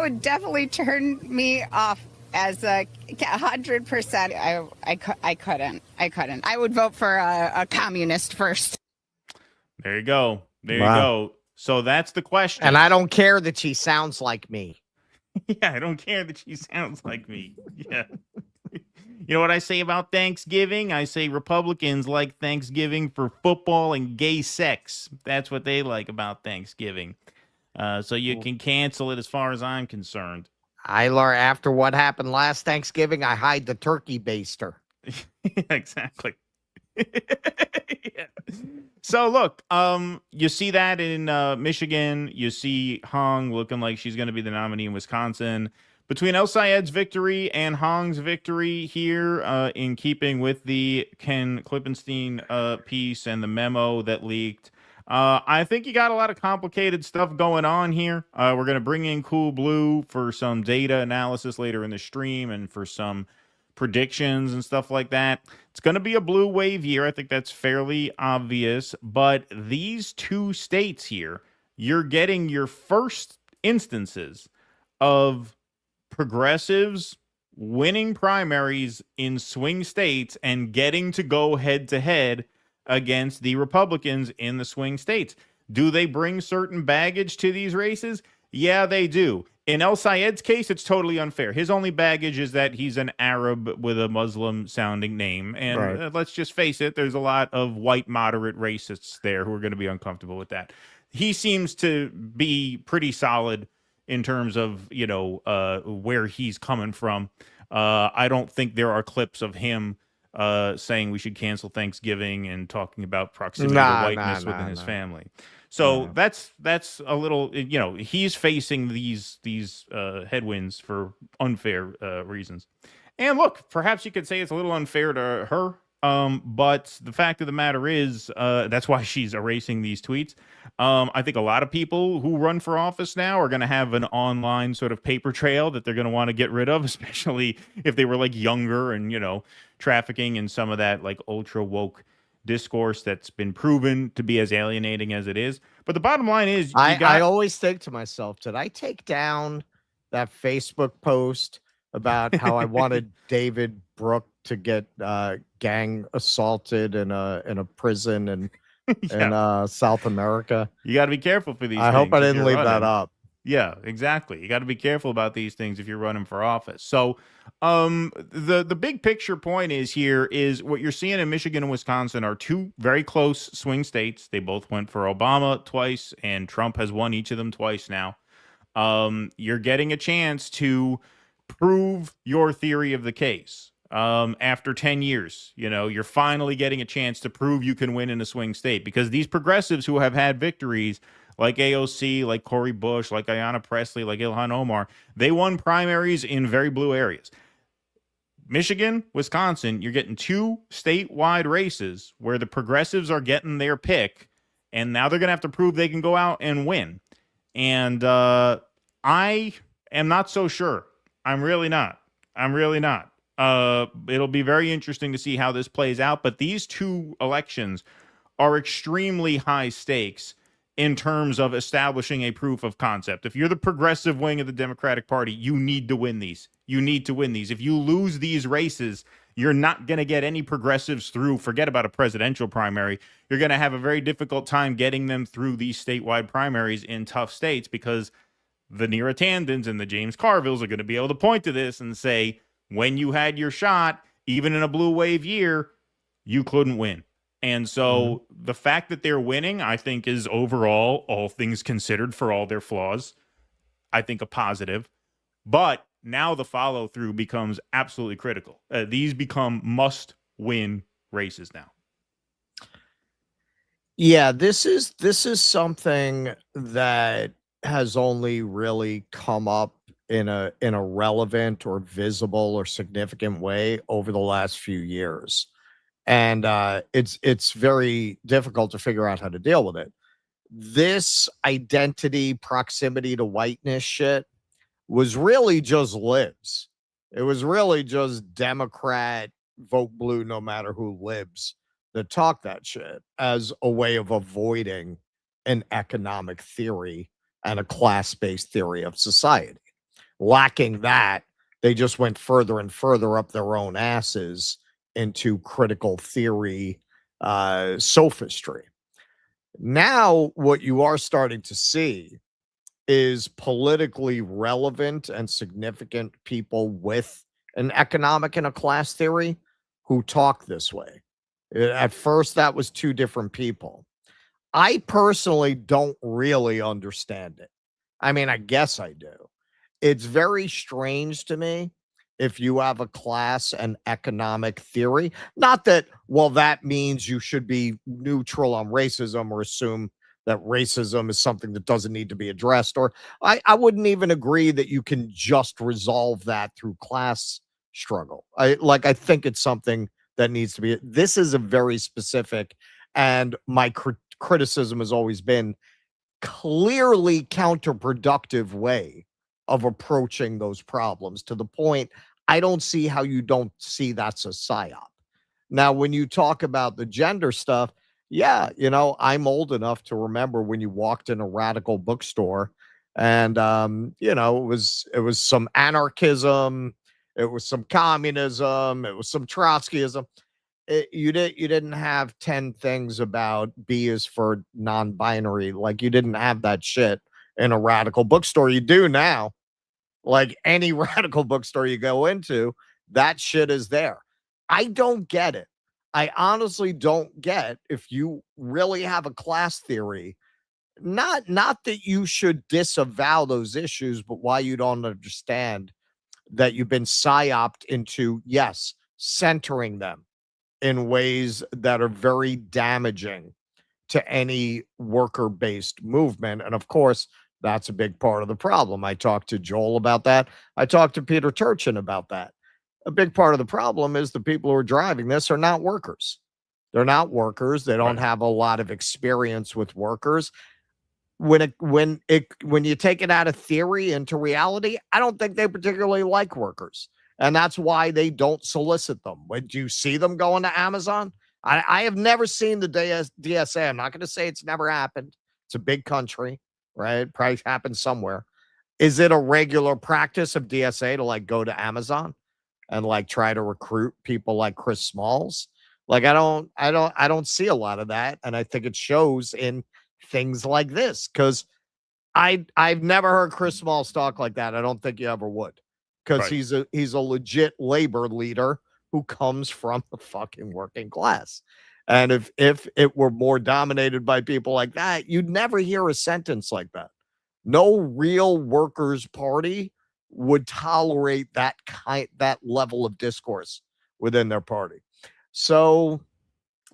would definitely turn me off as 100%. I couldn't. I would vote for a communist first. There you go. There you go. So that's the question. And I don't care that she sounds like me. Yeah, I don't care that she sounds like me. Yeah. You know what I say about Thanksgiving? I say Republicans like Thanksgiving for football and gay sex. That's what they like about Thanksgiving. So you can cancel it as far as I'm concerned. After what happened last Thanksgiving, I hide the turkey baster. Yeah, exactly. Yeah. So look, you see that in Michigan. You see Hong looking like she's going to be the nominee in Wisconsin. Between El Sayed's victory and Hong's victory here, in keeping with the Ken Klippenstein piece and the memo that leaked, I think you got a lot of complicated stuff going on here. We're going to bring in CoolBlue for some data analysis later in the stream and for some predictions and stuff like that. It's going to be a blue wave year. I think that's fairly obvious. But these two states here, you're getting your first instances of progressives winning primaries in swing states and getting to go head to head against the Republicans in the swing states. Do they bring certain baggage to these races? Yeah, they do. In El Sayed's case, it's totally unfair. His only baggage is that he's an Arab with a Muslim-sounding name. And let's just face it, there's a lot of white moderate racists there who are going to be uncomfortable with that. He seems to be pretty solid in terms of, where he's coming from. I don't think there are clips of him saying we should cancel Thanksgiving and talking about proximity to whiteness within his family. So that's a little, he's facing these headwinds for unfair reasons. And look, perhaps you could say it's a little unfair to her. But the fact of the matter is, that's why she's erasing these tweets. I think a lot of people who run for office now are going to have an online sort of paper trail that they're going to want to get rid of, especially if they were like younger and, trafficking in some of that like ultra woke discourse that's been proven to be as alienating as it is. But the bottom line is, I always think to myself, did I take down that Facebook post about how I wanted David Brooke to get gang assaulted in a prison in South America? You got to be careful for these things. I hope I if didn't you're leave running. that up. Yeah, exactly. You got to be careful about these things if you're running for office. So the big picture point is what you're seeing in Michigan and Wisconsin are two very close swing states. They both went for Obama twice, and Trump has won each of them twice now. You're getting a chance to prove your theory of the case. After 10 years, you're finally getting a chance to prove you can win in a swing state, because these progressives who have had victories like AOC, like Cori Bush, like Ayanna Pressley, like Ilhan Omar, they won primaries in very blue areas. Michigan, Wisconsin, you're getting two statewide races where the progressives are getting their pick, and now they're going to have to prove they can go out and win. And I am not so sure. I'm really not. It'll be very interesting to see how this plays out, but these two elections are extremely high stakes in terms of establishing a proof of concept. If you're the progressive wing of the Democratic Party, you need to win these. If you lose these races, you're not going to get any progressives through. Forget about a presidential primary. You're going to have a very difficult time getting them through these statewide primaries in tough states, because the Neera Tandons and the James Carvilles are going to be able to point to this and say, when you had your shot, even in a blue wave year, you couldn't win. And so the fact that they're winning, I think, is overall, all things considered, for all their flaws, I think a positive. But now the follow through becomes absolutely critical. These become must win races now. Yeah, this is something that has only really come up in a relevant or visible or significant way over the last few years. And it's very difficult to figure out how to deal with it. This identity, proximity to whiteness shit was really just libs. It was really just Democrat, vote blue no matter who libs, that talk that shit as a way of avoiding an economic theory and a class-based theory of society. Lacking that, they just went further and further up their own asses into critical theory sophistry. Now, what you are starting to see is politically relevant and significant people with an economic and a class theory who talk this way. At first, that was two different people. I personally don't really understand it. I mean, I guess I do. It's very strange to me if you have a class and economic theory. Not that, well, that means you should be neutral on racism or assume that racism is something that doesn't need to be addressed. Or I wouldn't even agree that you can just resolve that through class struggle. I think it's something that needs to be. This is a very specific, and my criticism has always been clearly counterproductive way of approaching those problems, to the point I don't see how you don't see that's a psyop. Now, when you talk about the gender stuff, yeah, I'm old enough to remember when you walked in a radical bookstore and it was some anarchism, it was some communism, it was some Trotskyism. You didn't have 10 things about B is for non-binary. Like, you didn't have that shit in a radical bookstore. You do now. Like, any radical bookstore you go into, that shit is there. I don't get it. I honestly don't get, if you really have a class theory, not that you should disavow those issues, but why you don't understand that you've been psyoped into, yes, centering them in ways that are very damaging to any worker-based movement. And of course, that's a big part of the problem. I talked to Joel about that. I talked to Peter Turchin about that. A big part of the problem is the people who are driving this are not workers. They're not workers. They don't have a lot of experience with workers. When you take it out of theory into reality, I don't think they particularly like workers. And that's why they don't solicit them. When do you see them going to Amazon? I have never seen the DSA. I'm not going to say it's never happened. It's a big country, right? Probably happens somewhere. Is it a regular practice of DSA to like go to Amazon and like try to recruit people like Chris Smalls? Like, I don't see a lot of that. And I think it shows in things like this, because I've never heard Chris Smalls talk like that. I don't think you ever would. Because he's a legit labor leader who comes from the fucking working class. And if it were more dominated by people like that, you'd never hear a sentence like that. No real workers' party would tolerate that level of discourse within their party. So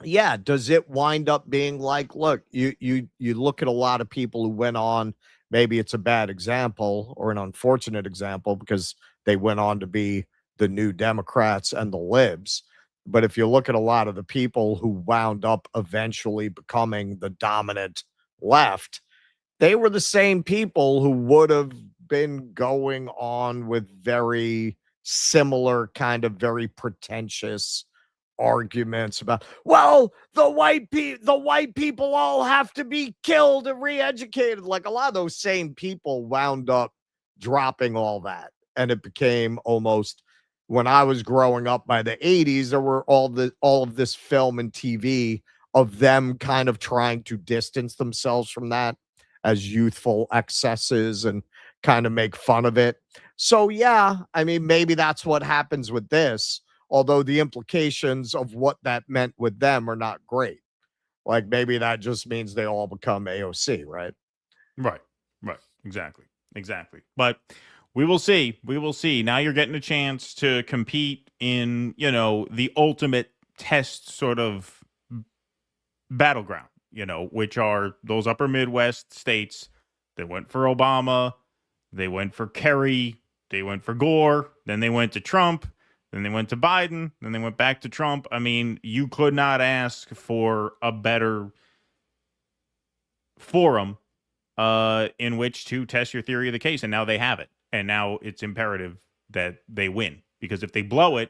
yeah, does it wind up being like, look, you look at a lot of people who went on, maybe it's a bad example or an unfortunate example because they went on to be the new Democrats and the libs. But if you look at a lot of the people who wound up eventually becoming the dominant left, they were the same people who would have been going on with very similar kind of very pretentious arguments about, well, the white people all have to be killed and re-educated. Like, a lot of those same people wound up dropping all that. And it became almost, when I was growing up by the 80s, there were all of this film and TV of them kind of trying to distance themselves from that as youthful excesses and kind of make fun of it. So yeah, I mean, maybe that's what happens with this, although the implications of what that meant with them are not great. Like, maybe that just means they all become AOC, right? Right. Exactly. But we will see. Now you're getting a chance to compete in, the ultimate test sort of battleground, which are those upper Midwest states that went for Obama, they went for Kerry, they went for Gore, then they went to Trump, then they went to Biden, then they went back to Trump. I mean, you could not ask for a better forum in which to test your theory of the case, and now they have it. And now it's imperative that they win, because if they blow it,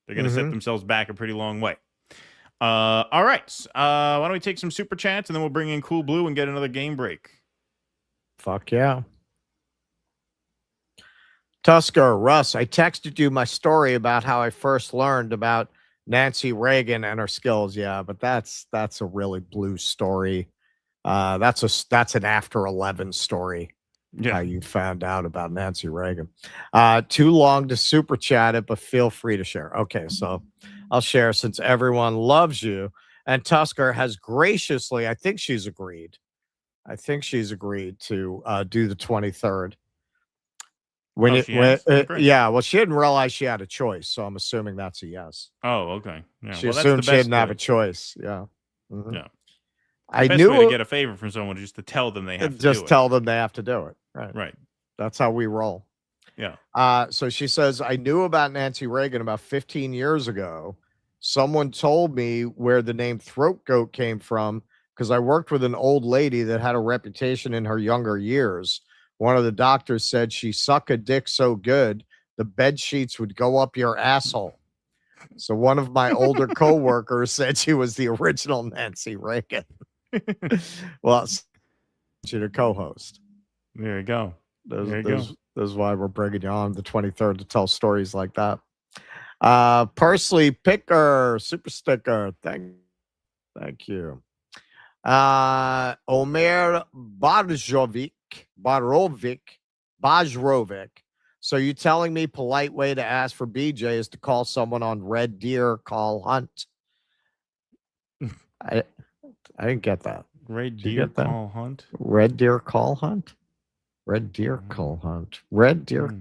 they're going to set themselves back a pretty long way. All right. Why don't we take some super chats, and then we'll bring in CoolBlue and get another game break. Fuck yeah. Tusker, Russ, I texted you my story about how I first learned about Nancy Reagan and her skills. Yeah, but that's a really blue story. That's an after 11 story. Yeah. How you found out about Nancy Reagan. Too long to super chat it, but feel free to share. Okay, so I'll share since everyone loves you. And Tusker has graciously, I think she's agreed to do the 23rd. When Oh, it, she has? Great. yeah, well, she didn't realize she had a choice, so I'm assuming that's a yes. Oh, okay. Yeah. She Well, that's assumed the she best didn't have way. a choice. Yeah. Mhm. Yeah. I The best way to knew get a favor from someone is just to tell them they have to just do it. tell them they have to do it. Right. Right. That's how we roll. Yeah. So she says, I knew about Nancy Reagan about 15 years ago. Someone told me where the name throat goat came from because I worked with an old lady that had a reputation in her younger years. One of the doctors said she sucked a dick so good, the bed sheets would go up your asshole. So one of my older coworkers said she was the original Nancy Reagan. Well, she's a co-host. There you go. There you go. This is why we're bringing you on the 23rd to tell stories like that. Parsley Picker, super sticker. Thank you. Omer Bajrovic. So you telling me polite way to ask for BJ is to call someone on Red Deer Call Hunt? I didn't get that. Red Deer Call Hunt? Red Deer Call Hunt? Red Deer Call Hunt. Red Deer.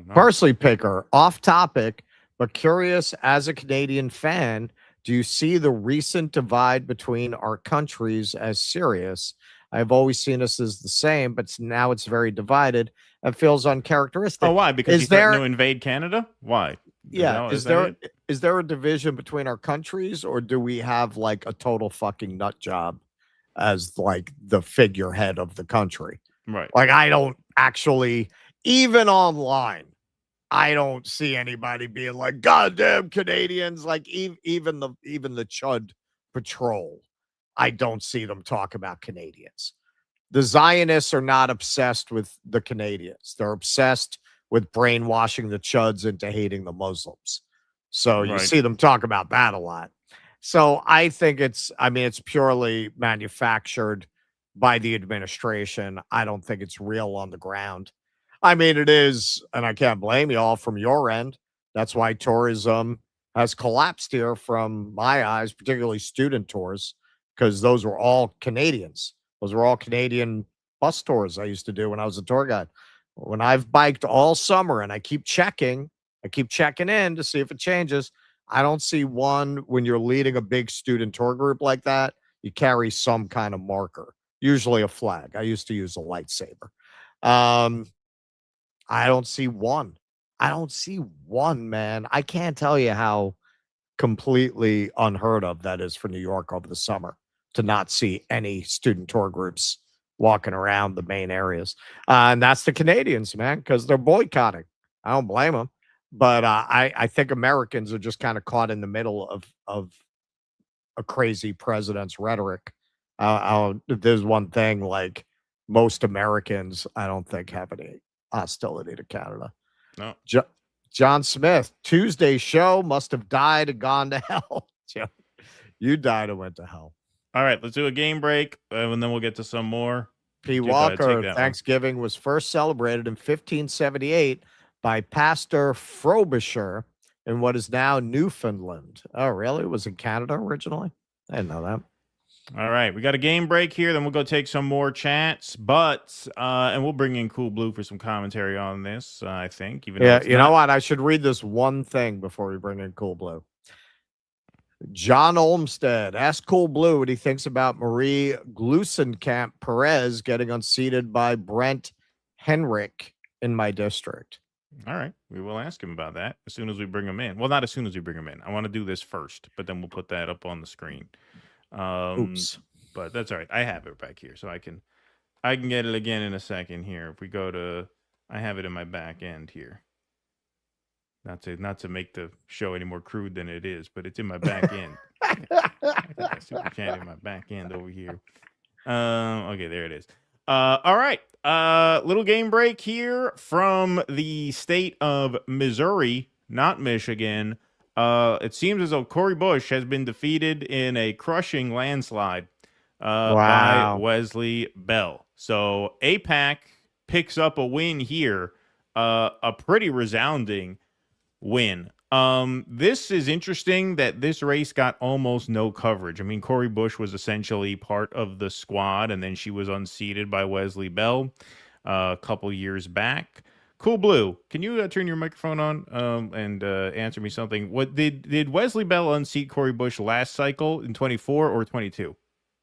Parsley Picker, off topic, but curious as a Canadian fan, do you see the recent divide between our countries as serious? I've always seen us as the same, but now it's very divided and feels uncharacteristic. Oh, why? Because you threatened to invade Canada? Why? Is there a division between our countries, or do we have like a total fucking nut job as like the figurehead of the country? Right. Like I don't actually, even online, I don't see anybody being like, goddamn Canadians, like even the Chud Patrol. I don't see them talk about Canadians. The Zionists are not obsessed with the Canadians. They're obsessed with brainwashing the Chuds into hating the Muslims. So you see them talk about that a lot. So I think it's purely manufactured by the administration. I don't think it's real on the ground. I mean, it is, and I can't blame you all from your end. That's why tourism has collapsed here from my eyes, particularly student tours, because those were all Canadians. Those were all Canadian bus tours I used to do when I was a tour guide. When I've biked all summer and I keep checking in to see if it changes. I don't see one when you're leading a big student tour group like that. You carry some kind of marker, usually a flag. I used to use a lightsaber. I don't see one. Man. I can't tell you how completely unheard of that is for New York over the summer to not see any student tour groups walking around the main areas. And that's the Canadians, man, because they're boycotting. I don't blame them. But I think Americans are just kind of caught in the middle of a crazy president's rhetoric. There's one thing, like most Americans, I don't think have any hostility to Canada. No. John Smith, Tuesday show must have died and gone to hell. You died and went to hell. All right, let's do a game break, and then we'll get to some more. P. Walker, Thanksgiving was first celebrated in 1578 by Pastor Frobisher in what is now Newfoundland. Oh, really? It was in Canada originally? I didn't know that. All right, we got a game break here. Then we'll go take some more chats, and we'll bring in CoolBlue for some commentary on this. I think. You know what? I should read this one thing before we bring in CoolBlue. John Olmsted asked CoolBlue what he thinks about Marie Gluesenkamp Perez getting unseated by Brent Henrik in my district. All right, we will ask him about that as soon as we bring him in. Well, not as soon as we bring him in. I want to do this first, but then we'll put that up on the screen. Oops. But that's all right. I have it back here, so I can get it again in a second here. If we go to, I have it in my back end here. Not to make the show any more crude than it is, but it's in my back end. I got a super chat in my back end over here. Okay, there it is. All right. Little game break here from the state of Missouri, not Michigan. It seems as though Cori Bush has been defeated in a crushing landslide by Wesley Bell. So AIPAC picks up a win here, a pretty resounding win. This is interesting that this race got almost no coverage. I mean, Cori Bush was essentially part of the squad, and then she was unseated by Wesley Bell. a couple years back. CoolBlue, can you turn your microphone on and answer me something? What did Wesley Bell unseat Cori Bush last cycle in 24 or 22?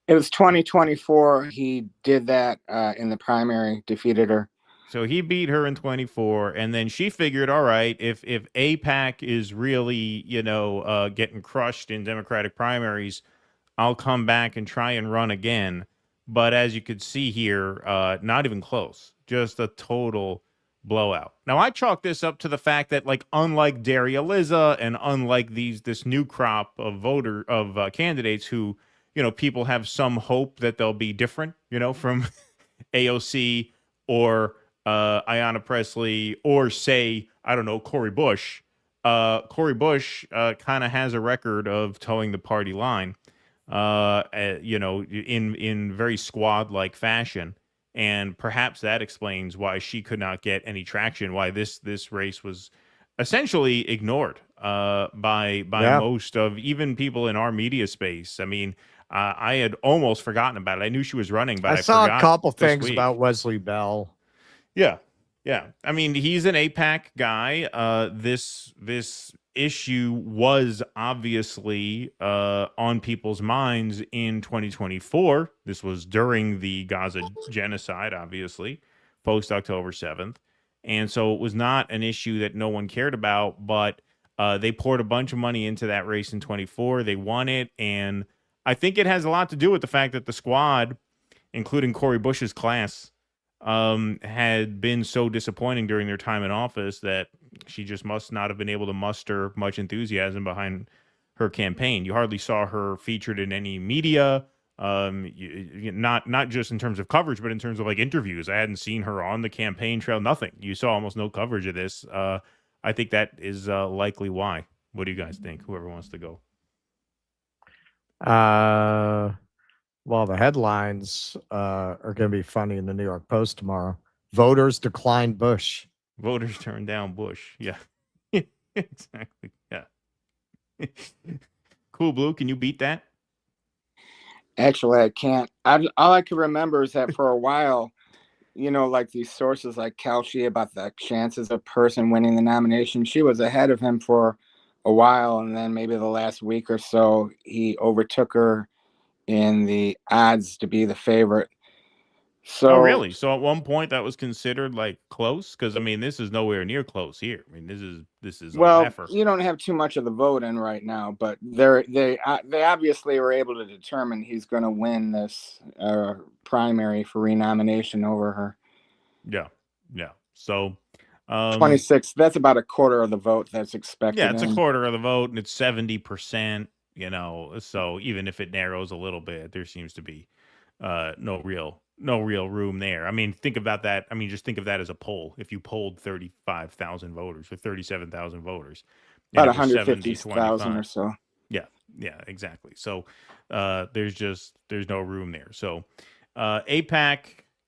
It was 2024. He did that in the primary, defeated her. So he beat her in 24, and then she figured, all right, if AIPAC is really, getting crushed in Democratic primaries, I'll come back and try and run again. But as you could see here, not even close. Just a total blowout. Now, I chalk this up to the fact that, like, unlike Daria Liza and unlike this new crop of candidates who, people have some hope that they'll be different, from AOC or Ayanna Pressley, or say, I don't know, Cori Bush. Cori Bush kind of has a record of towing the party line, in very squad-like fashion, and perhaps that explains why she could not get any traction. Why this race was essentially ignored by most of even people in our media space. I mean, I had almost forgotten about it. I knew she was running, but I saw forgot a couple this things week. about Wesley Bell. Yeah. I mean, he's an AIPAC guy. This issue was obviously on people's minds in 2024. This was during the Gaza genocide, obviously, post October 7th. And so it was not an issue that no one cared about, but they poured a bunch of money into that race in 24. They won it. And I think it has a lot to do with the fact that the squad, including Cori Bush's class, had been so disappointing during their time in office that she just must not have been able to muster much enthusiasm behind her campaign. You hardly saw her featured in any media, not just in terms of coverage, but in terms of like interviews. I hadn't seen her on the campaign trail, nothing. You saw almost no coverage of this. I think that is likely why. What do you guys think? Whoever wants to go. Well, the headlines are going to be funny in the New York Post tomorrow. Voters decline Bush. Voters turn down Bush. Yeah, exactly. Yeah. CoolBlue, can you beat that? Actually, I can't. All I can remember is that for a while, like these sources like Kalshi about the chances of a person winning the nomination, she was ahead of him for a while, and then maybe the last week or so, he overtook her in the odds to be the favorite. So, oh, really? So at one point that was considered like close? Because I mean, this is nowhere near close here. I mean, this is a heifer. You don't have too much of the vote in right now, but they obviously were able to determine he's going to win this primary for renomination over her. Yeah. So 26. That's about a quarter of the vote that's expected. Yeah, it's a quarter of the vote, and it's 70%. So even if it narrows a little bit, there seems to be no real room there. I mean, think about that. I mean, just think of that as a poll. If you polled 35,000 voters or 37,000 voters, about 150,000 or so. Yeah, exactly. So there's no room there. So AIPAC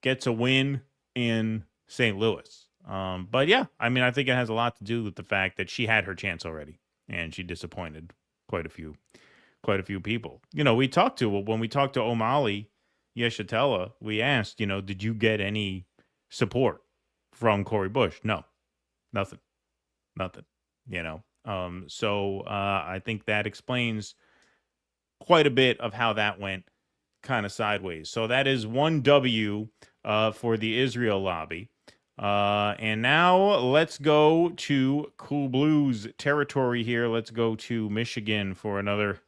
gets a win in St. Louis. But yeah, I mean, I think it has a lot to do with the fact that she had her chance already, and she disappointed quite a few people. When we talked to Omali Yeshitela, we asked, did you get any support from Cori Bush? No, nothing. So I think that explains quite a bit of how that went kind of sideways. So that is one W for the Israel lobby. And now let's go to CoolBlue's territory here. Let's go to Michigan for another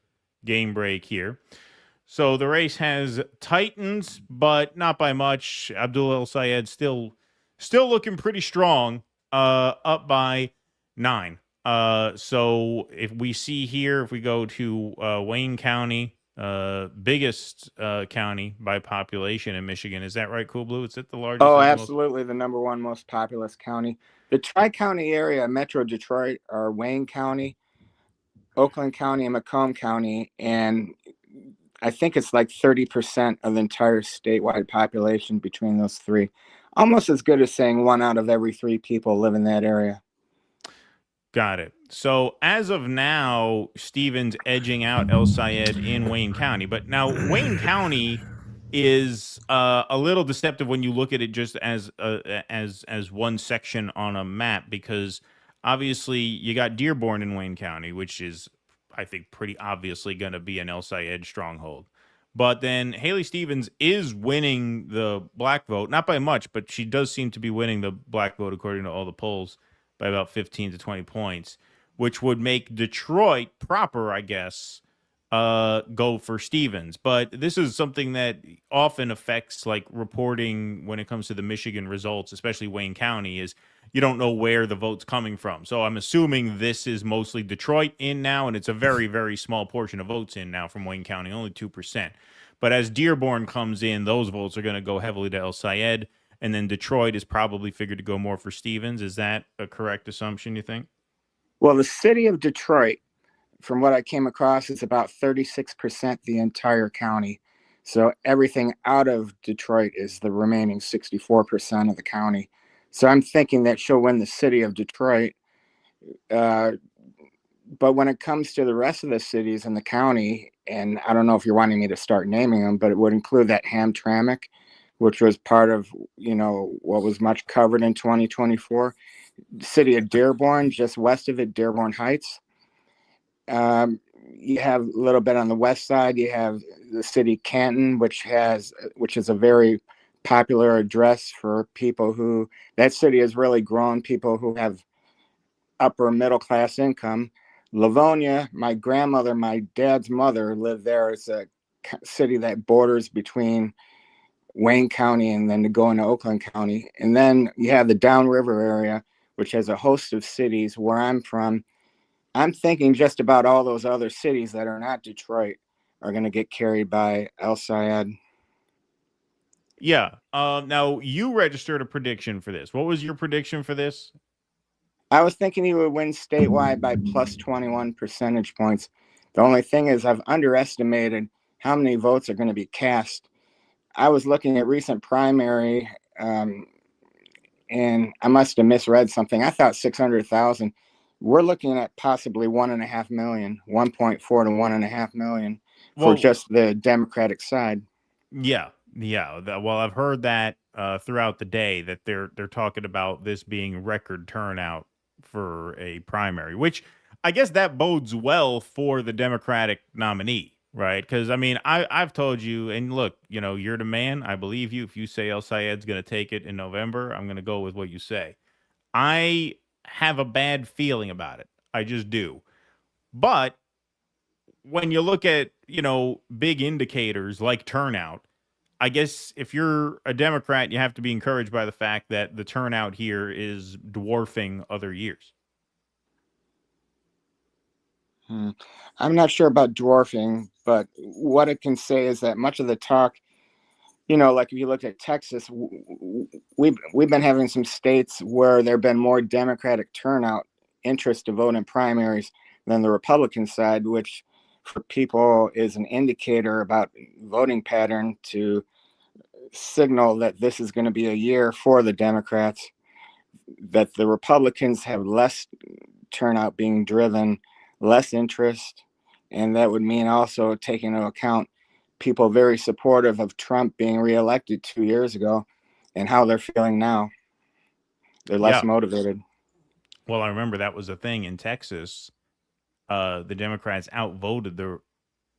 game break here. So the race has Titans, but not by much. Abdul El Sayed still looking pretty strong, up by 9. So if we see here, if we go to Wayne County, biggest county by population in Michigan. Is that right, CoolBlue? Is it the largest? Oh, absolutely. The number one most populous county. The Tri-County area, Metro Detroit, are Wayne County, Oakland County, and Macomb County. And I think it's like 30% of the entire statewide population between those three. Almost as good as saying 1 out of every 3 people live in that area. Got it. So as of now, Stevens edging out El Sayed in Wayne County. But now Wayne County is a little deceptive when you look at it just as one section on a map, because obviously you got Dearborn in Wayne County, which is, I think, pretty obviously going to be an El Sayed stronghold. But then Haley Stevens is winning the black vote, not by much, but she does seem to be winning the black vote according to all the polls by about 15 to 20 points, which would make Detroit proper, I guess, go for Stevens. But this is something that often affects like reporting when it comes to the Michigan results, especially Wayne County, is you don't know where the vote's coming from. So I'm assuming this is mostly Detroit in now, and it's a very, very small portion of votes in now from Wayne County, only 2%. But as Dearborn comes in, those votes are going to go heavily to El Sayed, and then Detroit is probably figured to go more for Stevens. Is that a correct assumption, you think? Well, the city of Detroit, from what I came across, is about 36% the entire county. So everything out of Detroit is the remaining 64% of the county. So I'm thinking that she'll win the city of Detroit. But when it comes to the rest of the cities in the county, and I don't know if you're wanting me to start naming them, but it would include that Hamtramck, which was part of, what was much covered in 2024. The city of Dearborn, just west of it, Dearborn Heights. You have a little bit on the west side. You have the city Canton, which is a very popular address for people who, that city has really grown, people who have upper middle class income. Livonia, my grandmother, my dad's mother lived there. It's a city that borders between Wayne County and then to go into Oakland County. And then you have the downriver area, which has a host of cities. Where I'm from, I'm thinking just about all those other cities that are not Detroit are going to get carried by El Sayed. Yeah. Now, you registered a prediction for this. What was your prediction for this? I was thinking he would win statewide by plus 21 percentage points. The only thing is I've underestimated how many votes are going to be cast. I was looking at recent primary, and I must have misread something. I thought 600,000. We're looking at possibly 1.5 million, 1.4 to 1.5 million for just the Democratic side. Yeah. Well, I've heard that throughout the day that they're talking about this being record turnout for a primary, which I guess that bodes well for the Democratic nominee, right? Because I mean, I've told you, and look, you're the man. I believe you. If you say El Sayed's going to take it in November, I'm going to go with what you say. I have a bad feeling about it. I just do. But when you look at, big indicators like turnout, I guess if you're a Democrat, you have to be encouraged by the fact that the turnout here is dwarfing other years. I'm not sure about dwarfing, but what it can say is that much of the talk, like if you look at Texas, we've been having some states where there have been more Democratic turnout, interest to vote in primaries than the Republican side, which for people is an indicator about voting pattern to signal that this is going to be a year for the Democrats, that the Republicans have less turnout being driven, less interest, and that would mean also taking into account people very supportive of Trump being reelected 2 years ago and how they're feeling now. They're less motivated. Well, I remember that was a thing in Texas. The Democrats outvoted the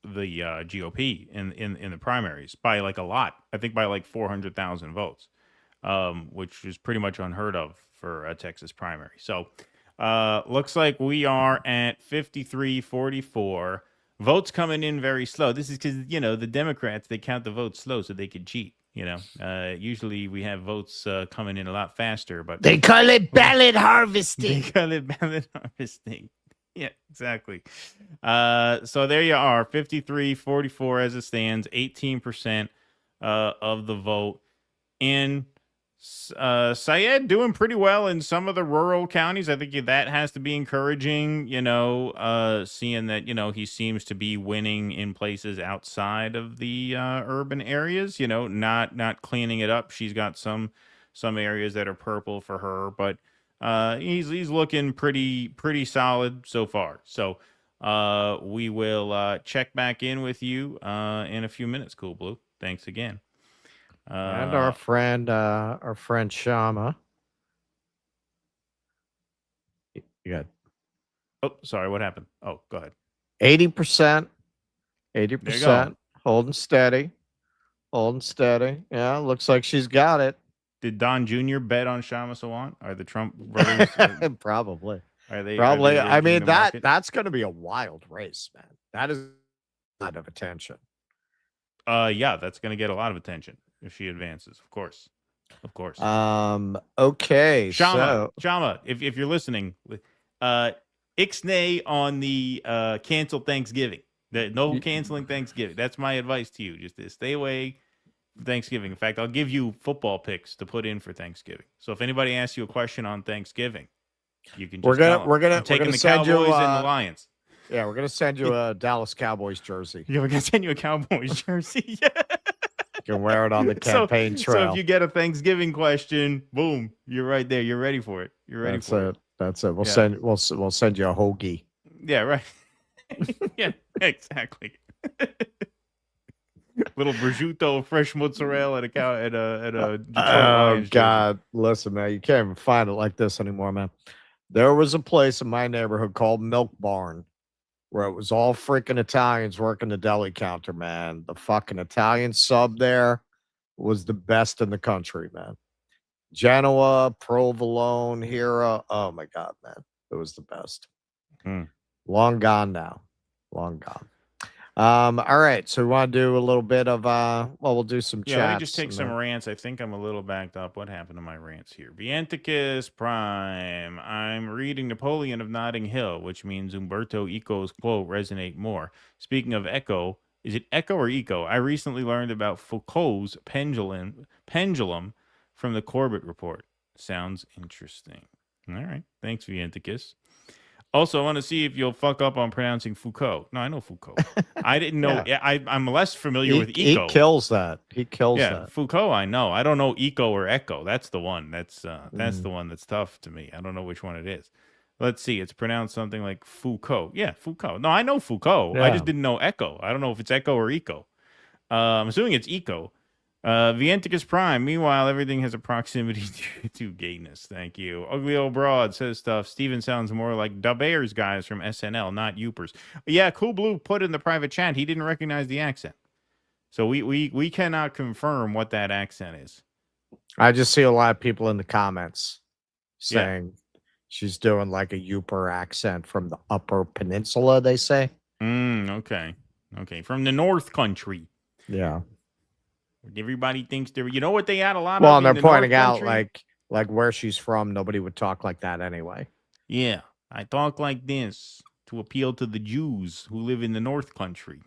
GOP in the primaries by like a lot. I think by like 400,000 votes, which is pretty much unheard of for a Texas primary. So looks like we are at 53-44. Votes coming in very slow. This is because, the Democrats, they count the votes slow so they could cheat. Usually we have votes coming in a lot faster, but they call it ballot harvesting. They call it ballot harvesting. Yeah, exactly. So there you are, 53-44 as it stands, 18% of the vote. And Sayed doing pretty well in some of the rural counties. I think that has to be encouraging, seeing that, he seems to be winning in places outside of the urban areas, not cleaning it up. She's got some areas that are purple for her, but he's looking pretty solid so far. So We will check back in with you in a few minutes. Cool Blue. Thanks again. And our friend Kshama. You got. Oh, sorry. What happened? Oh, go ahead. 80%. There you 80%. Holding steady. Holding steady. Yeah, looks like she's got it. Did Don Jr. bet on Kshama Sawant? Are the Trump brothers? Probably. Are they? Probably. Are they I mean, rigging the market? that's going to be a wild race, man. That is a lot of attention. Yeah, that's going to get a lot of attention if she advances. Of course. Okay. Kshama, if you're listening, ixnay on the cancel Thanksgiving. No canceling Thanksgiving. That's my advice to you. Just to stay away from Thanksgiving. In fact, I'll give you football picks to put in for Thanksgiving. So if anybody asks you a question on Thanksgiving, you can just tell them. I'm taking the Cowboys and the Lions. Yeah, we're gonna send you a Dallas Cowboys jersey. Yeah, we're gonna send you a Cowboys jersey. Yeah. You can wear it on the campaign trail. So if you get a Thanksgiving question, boom, you're right there. You're ready for it. That's it. We'll send you a hoagie. Yeah, right. Yeah, exactly. Little prosciutto, fresh mozzarella at a Detroit Lions God, listen, man, you can't even find it like this anymore, man. There was a place in my neighborhood called Milk Barn where it was all freaking Italians working the deli counter, man. The fucking Italian sub there was the best in the country, man. Genoa, Provolone, Hero. Oh my God, man. It was the best. Long gone now. Long gone. All right. So we want to do a little bit of we'll do some chats. Yeah, let me just take some rants. I think I'm a little backed up. What happened to my rants here? Vienticus Prime. I'm reading Napoleon of Notting Hill, which means Umberto Eco's quote resonate more. Speaking of echo, is it echo or eco? I recently learned about Foucault's pendulum from the Corbett report. Sounds interesting. All right. Thanks, Vienticus. Also, I want to see if you'll fuck up on pronouncing Foucault. No, I know Foucault. I didn't know. Yeah. I'm less familiar with eco. He kills that. He kills that. Foucault, I know. I don't know eco or echo. That's the one. That's the one that's tough to me. I don't know which one it is. Let's see. It's pronounced something like Foucault. Yeah, Foucault. No, I know Foucault. Yeah. I just didn't know echo. I don't know if it's echo or eco. I'm assuming it's eco. Vienticus Prime. Meanwhile, everything has a proximity to gayness. Thank you. Ugly Old Broad says stuff. Steven sounds more like Da Bears guys from SNL, not Youpers. Yeah, Cool Blue put in the private chat. He didn't recognize the accent. So we cannot confirm what that accent is. I just see a lot of people in the comments saying she's doing like a Youper accent from the Upper Peninsula, they say. Okay. From the North Country. Yeah. Everybody thinks they're, you know what they had a lot of. Well, and they're pointing out like where she's from, nobody would talk like that anyway. Yeah, I talk like this to appeal to the Jews who live in the North Country.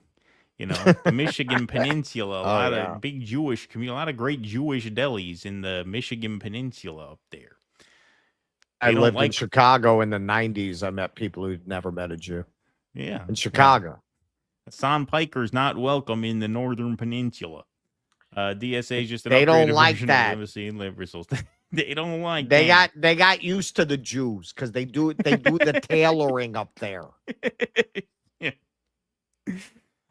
You know, the Michigan Peninsula, a lot of big Jewish community, a lot of great Jewish delis in the Michigan Peninsula up there. I lived in Chicago in the 90s. I met people who'd never met a Jew. Yeah. In Chicago. Hassan Piker's not welcome in the Northern Peninsula. DSA is just an they don't upgraded like version that. of Limousine Liberals. They don't like they that. they got used to the Jews because they do the tailoring up there. Yeah.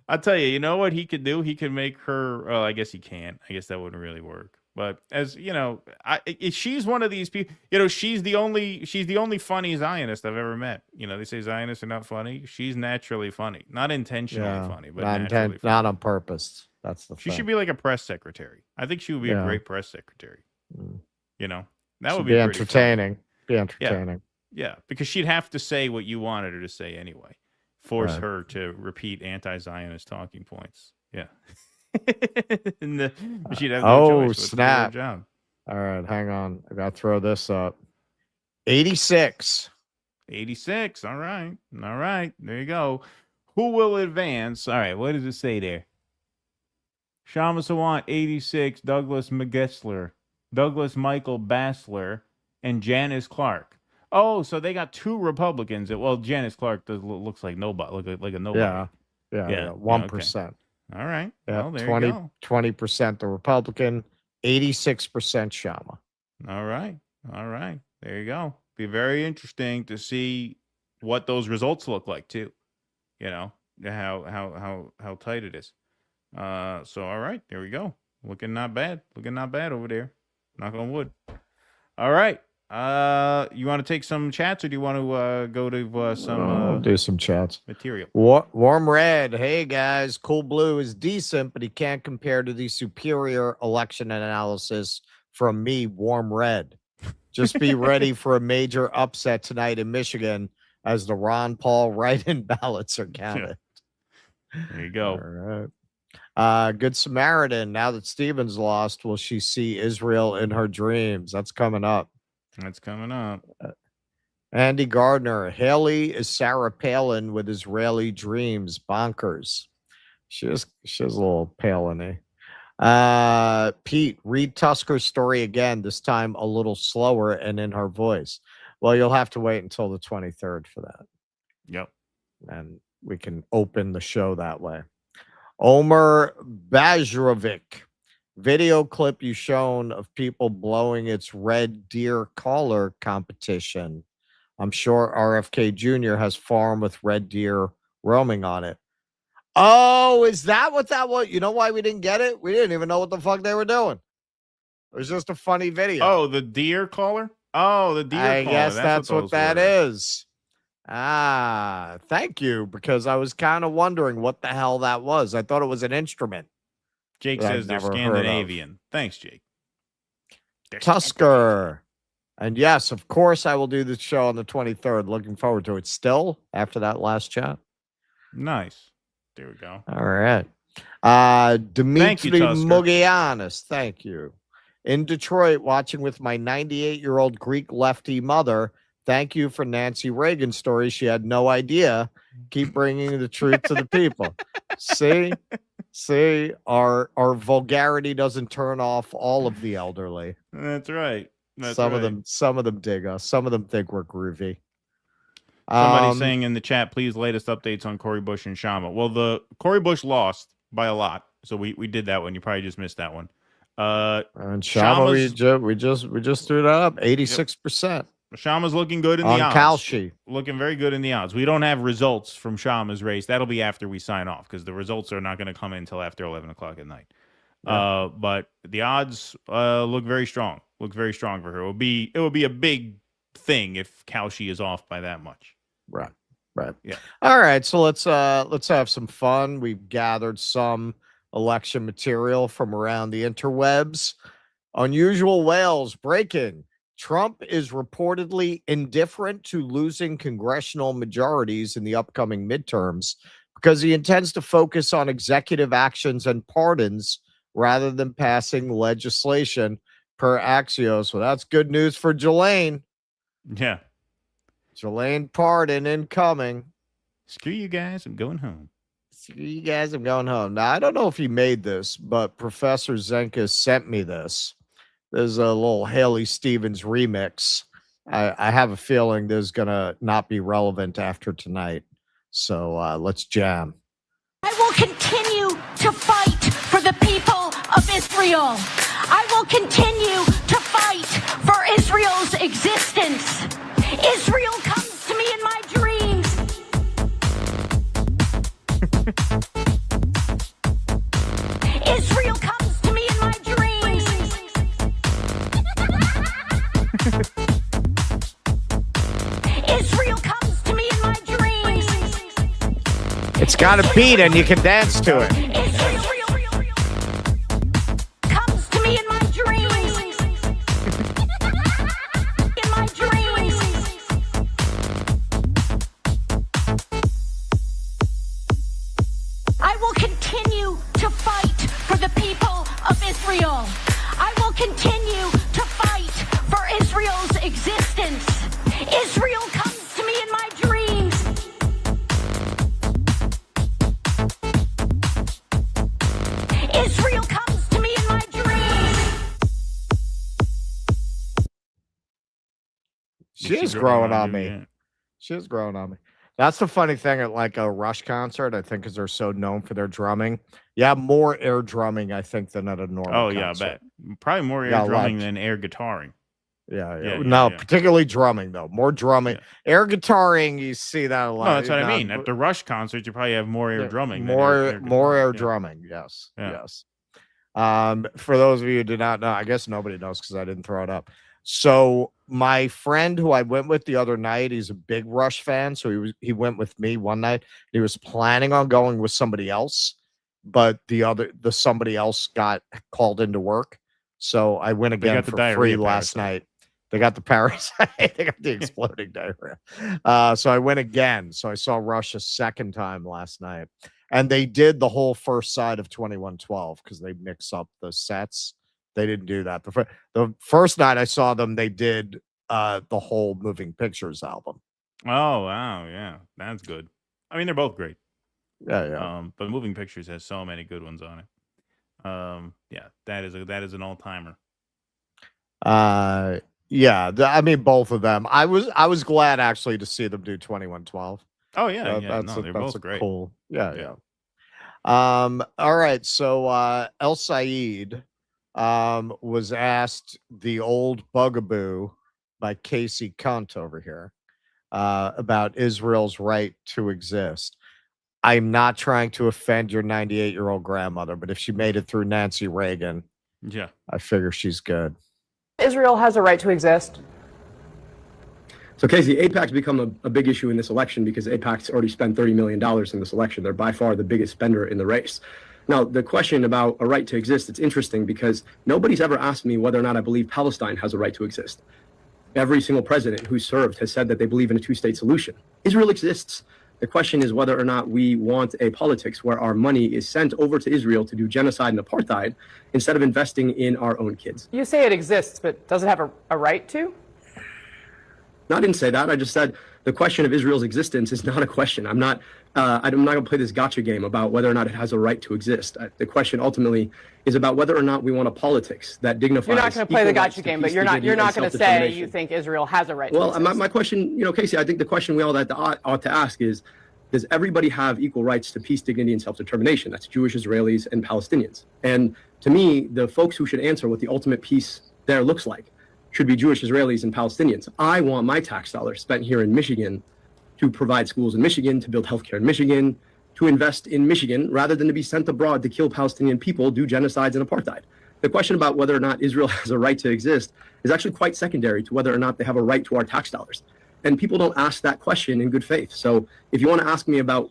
I'll tell you, you know what he could do? He could make her. Well, I guess he can't. I guess that wouldn't really work. But as you know, she's one of these people. You know, she's the only funny Zionist I've ever met. You know, they say Zionists are not funny. She's naturally funny, not intentionally funny, but naturally funny. Not on purpose. That's the. She should be like a press secretary. I think she would be a great press secretary. You know, that should would be entertaining. Funny. Be entertaining. Yeah, because she'd have to say what you wanted her to say anyway. Force her to repeat anti-Zionist talking points. Yeah. She'd have no choice. Snap. All right, hang on. I got to throw this up. 86. 86. All right. There you go. Who will advance? All right. What does it say there? Kshama Sawant, 86. Douglas McGessler. Douglas Michael Bassler. And Janice Clark. Oh, so they got two Republicans. Well, Janice Clark looks like nobody. Like a nobody. Yeah. 1%. Okay. All right. Yeah, well, there you go. 20% the Republican, 86% Kshama. All right. There you go. Be very interesting to see what those results look like too. You know how tight it is. So all right, there we go. Looking not bad. Looking not bad over there. Knock on wood. All right. You want to take some chats, or do you want to go to some? I'll do some chats. Material. Warm Red. Hey guys, CoolBlue is decent, but he can't compare to the superior election analysis from me, Warm Red. Just be ready for a major upset tonight in Michigan as the Ron Paul write-in ballots are counted. There you go. All right. Good Samaritan. Now that Stevens lost, will she see Israel in her dreams? That's coming up. That's coming up. Andy Gardner. Haley is Sarah Palin with Israeli dreams. Bonkers. She is a little Palin-y. Pete, read Tusker's story again, this time a little slower and in her voice. Well, you'll have to wait until the 23rd for that. Yep. And we can open the show that way. Omer Bajrovic. Video clip you shown of people blowing its red deer collar competition. I'm sure RFK Jr. has farm with red deer roaming on it. Oh, is that what that was? You know why we didn't get it? We didn't even know what the fuck they were doing. It was just a funny video. Oh, the deer collar? Oh, the deer collar. I guess that's what that is. Ah, thank you, because I was kind of wondering what the hell that was. I thought it was an instrument. Jake says they're Scandinavian. Thanks, Jake. Tusker. And yes, of course, I will do the show on the 23rd. Looking forward to it still after that last chat. Nice. There we go. All right. Dimitri Mogianis. Thank you. In Detroit, watching with my 98-year-old Greek lefty mother. Thank you for Nancy Reagan's story. She had no idea. Keep bringing the truth to the people. See, our vulgarity doesn't turn off all of the elderly. That's right. Some of them dig us. Some of them think we're groovy. Somebody saying in the chat, please latest updates on Cori Bush and Kshama. Well, the Cori Bush lost by a lot, so we did that one. You probably just missed that one. And Kshama, we just threw that up 86%. Shama's looking good in the odds. Kalshi. Looking very good in the odds. We don't have results from Shama's race. That'll be after we sign off, because the results are not going to come in until after 11 o'clock at night. Yeah. But the odds look very strong. Look very strong for her. It will be a big thing if Kalshi is off by that much. Right. Yeah. All right. So let's have some fun. We've gathered some election material from around the interwebs. Unusual Whales breaking. Trump is reportedly indifferent to losing congressional majorities in the upcoming midterms because he intends to focus on executive actions and pardons rather than passing legislation per Axios. Well, that's good news for Jelaine. Yeah. Jelaine pardon incoming. Screw you guys, I'm going home. Now, I don't know if he made this, but Professor Zenkus sent me this. There's a little Haley Stevens remix. I have a feeling this is going to not be relevant after tonight. So let's jam. I will continue to fight for the people of Israel. I will continue to fight for Israel's existence. Israel comes to me in my dreams. Israel comes to me in my dreams. Israel comes to me in my dreams. It's got a beat and you can dance to it. Israel comes to me in my dreams. In my dreams. I will continue to fight for the people of Israel. I will continue to fight for Israel's existence. Israel comes to me in my dreams. Israel comes to me in my dreams. She is growing on me. She is growing on me. That's the funny thing at like a Rush concert, I think, because they're so known for their drumming. Yeah, more air drumming, I think, than at a normal concert. Yeah, I bet. Probably more air drumming than air guitaring. Yeah. No, particularly drumming though. More drumming. Air guitaring, you see that a lot. No, that's what I mean. At the Rush concerts, you probably have more air drumming. More air drumming. Yes. Yes. For those of you who do not know, I guess nobody knows because I didn't throw it up. So my friend who I went with the other night, he's a big Rush fan. So he went with me one night. He was planning on going with somebody else, but the somebody else got called into work. So I went again for free last night. They got the parasite. They got the exploding diarrhea. So I went again. So I saw Rush a second time last night. And they did the whole first side of 2112 because they mix up the sets. They didn't do that. The first night I saw them, they did the whole Moving Pictures album. Oh, wow. Yeah, that's good. I mean, they're both great. Yeah. But Moving Pictures has so many good ones on it. Yeah, that is an all-timer. Yeah, I mean both of them. I was glad actually to see them do 2112. Oh yeah, they're both great. Cool. Yeah. All right, so El Sayed was asked the old bugaboo by Casey Cunt over here about Israel's right to exist. I'm not trying to offend your 98-year-old grandmother, but if she made it through Nancy Reagan, yeah, I figure she's good. Israel has a right to exist. So, Casey, AIPAC's become a big issue in this election because AIPAC's already spent $30 million in this election. They're by far the biggest spender in the race. Now, the question about a right to exist, it's interesting because nobody's ever asked me whether or not I believe Palestine has a right to exist. Every single president who served has said that they believe in a two-state solution. Israel exists. The question is whether or not we want a politics where our money is sent over to Israel to do genocide and apartheid instead of investing in our own kids. You say it exists, but does it have a right to? No, I didn't say that. I just said the question of Israel's existence is not a question. I'm not going to play this gotcha game about whether or not it has a right to exist. The question ultimately is about whether or not we want a politics that dignifies. You're not going to play the gotcha game, but you're not going to say you think Israel has a right to exist. Well, my question, Casey, I think the question we all ought to ask is, does everybody have equal rights to peace, dignity, and self-determination? That's Jewish, Israelis, and Palestinians. And to me, the folks who should answer what the ultimate peace there looks like should be Jewish, Israelis, and Palestinians. I want my tax dollars spent here in Michigan to provide schools in Michigan, to build healthcare in Michigan, to invest in Michigan, rather than to be sent abroad to kill Palestinian people, do genocides and apartheid. The question about whether or not Israel has a right to exist is actually quite secondary to whether or not they have a right to our tax dollars. And people don't ask that question in good faith. So if you want to ask me about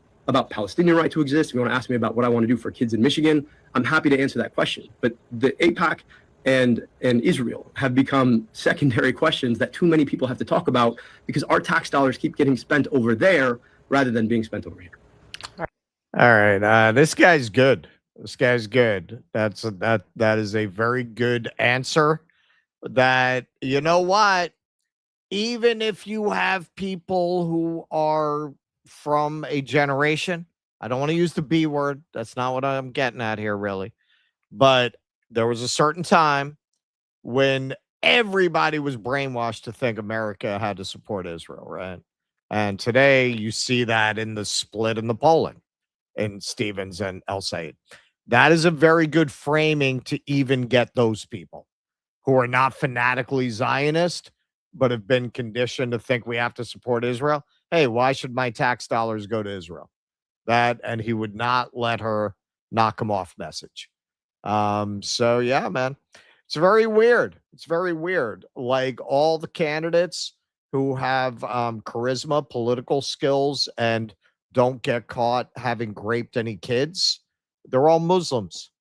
Palestinian right to exist, if you want to ask me about what I want to do for kids in Michigan, I'm happy to answer that question. But the AIPAC and Israel have become secondary questions that too many people have to talk about because our tax dollars keep getting spent over there rather than being spent over here. All right, this guy's good. This guy's good. That is a very good answer. That, you know what? Even if you have people who are from a generation, I don't want to use the B word. That's not what I'm getting at here, really. But there was a certain time when everybody was brainwashed to think America had to support Israel, right? And today you see that in the split in the polling in Stevens and El Sayed. That is a very good framing to even get those people who are not fanatically Zionist, but have been conditioned to think we have to support Israel. Hey, why should my tax dollars go to Israel? That, and he would not let her knock him off message. So yeah, man, it's very weird. It's very weird. Like all the candidates who have charisma, political skills, and don't get caught having raped any kids, they're all Muslims.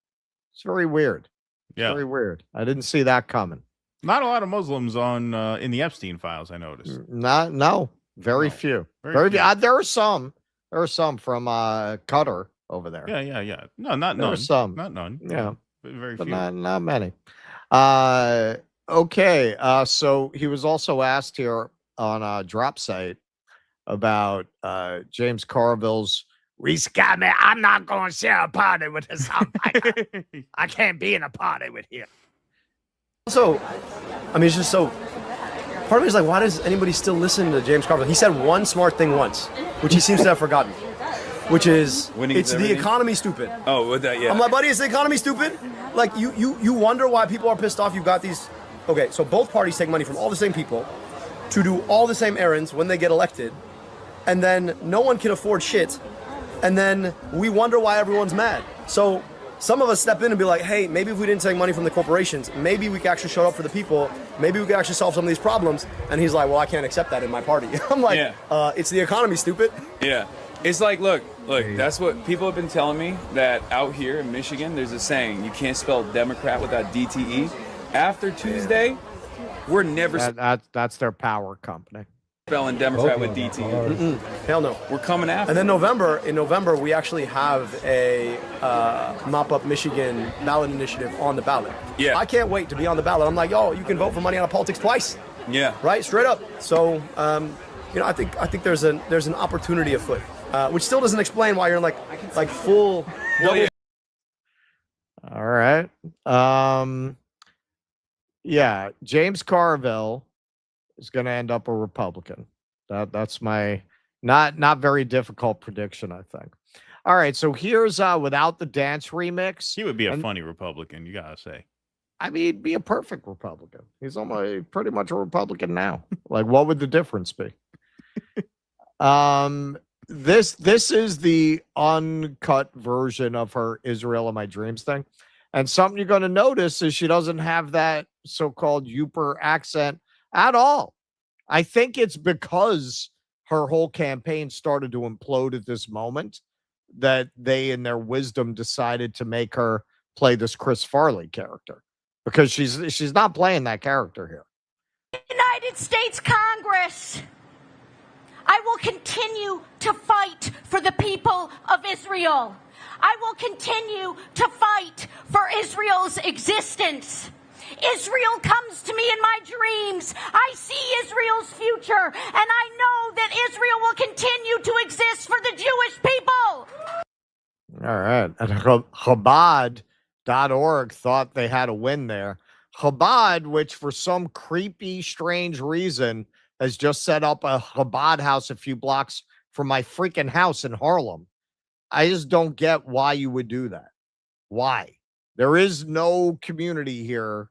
It's very weird. It's very weird. I didn't see that coming. Not a lot of Muslims on in the Epstein files, I noticed. Very few. Very few. There are some. There are some from Qatar over there. Yeah. No, not there none. Are some. Not none. Yeah. Very but few. Not many. Okay. So he was also asked here on a drop site about James Carville's Reese got me. I'm not going to share a party with his son. I can't be in a party with him. Also, I mean, it's just so. Part of me is like, why does anybody still listen to James Carville? He said one smart thing once, which he seems to have forgotten, which is it's the economy stupid. Oh, with that, yeah. I'm like, buddy, is the economy stupid? Like, you wonder why people are pissed off. You've got these okay, so both parties take money from all the same people to do all the same errands when they get elected, and then no one can afford shit, and then we wonder why everyone's mad. So some of us step in and be like, hey, maybe if we didn't take money from the corporations, maybe we could actually show up for the people, maybe we could actually solve some of these problems. And he's like, well, I can't accept that in my party. I'm like, it's the economy, stupid. Yeah. It's like, look, that's what people have been telling me, that out here in Michigan, there's a saying, you can't spell Democrat without DTE. After Tuesday, we're never that's their power company. spelling Democrat with DTE. Hell no. We're coming after. And then in November, we actually have a Mop Up Michigan ballot initiative on the ballot. Yeah. I can't wait to be on the ballot. I'm like, yo, you can vote for money out of politics twice. Yeah. Right? Straight up. So, I think there's an opportunity afoot, which still doesn't explain why you're in like full. Well, yeah. All right. Yeah, James Carville is going to end up a Republican. That's my not very difficult prediction, I think. All right, so here's Without the Dance remix. He would be a funny Republican, you gotta say. I mean, he'd be a perfect Republican. He's almost pretty much a Republican now. Like, what would the difference be? This is the uncut version of her Israel in My Dreams thing. And something you're going to notice is she doesn't have that so-called Yooper accent at all. I think it's because her whole campaign started to implode at this moment that they, in their wisdom, decided to make her play this Chris Farley character, because she's not playing that character here. United States Congress, I will continue to fight for the people of Israel. I will continue to fight for Israel's existence. Israel comes to me in my dreams. I see Israel's future, and I know that Israel will continue to exist for the Jewish people. All right. And Chabad.org thought they had a win there. Chabad, which for some creepy, strange reason has just set up a Chabad house a few blocks from my freaking house in Harlem. I just don't get why you would do that. Why? There is no community here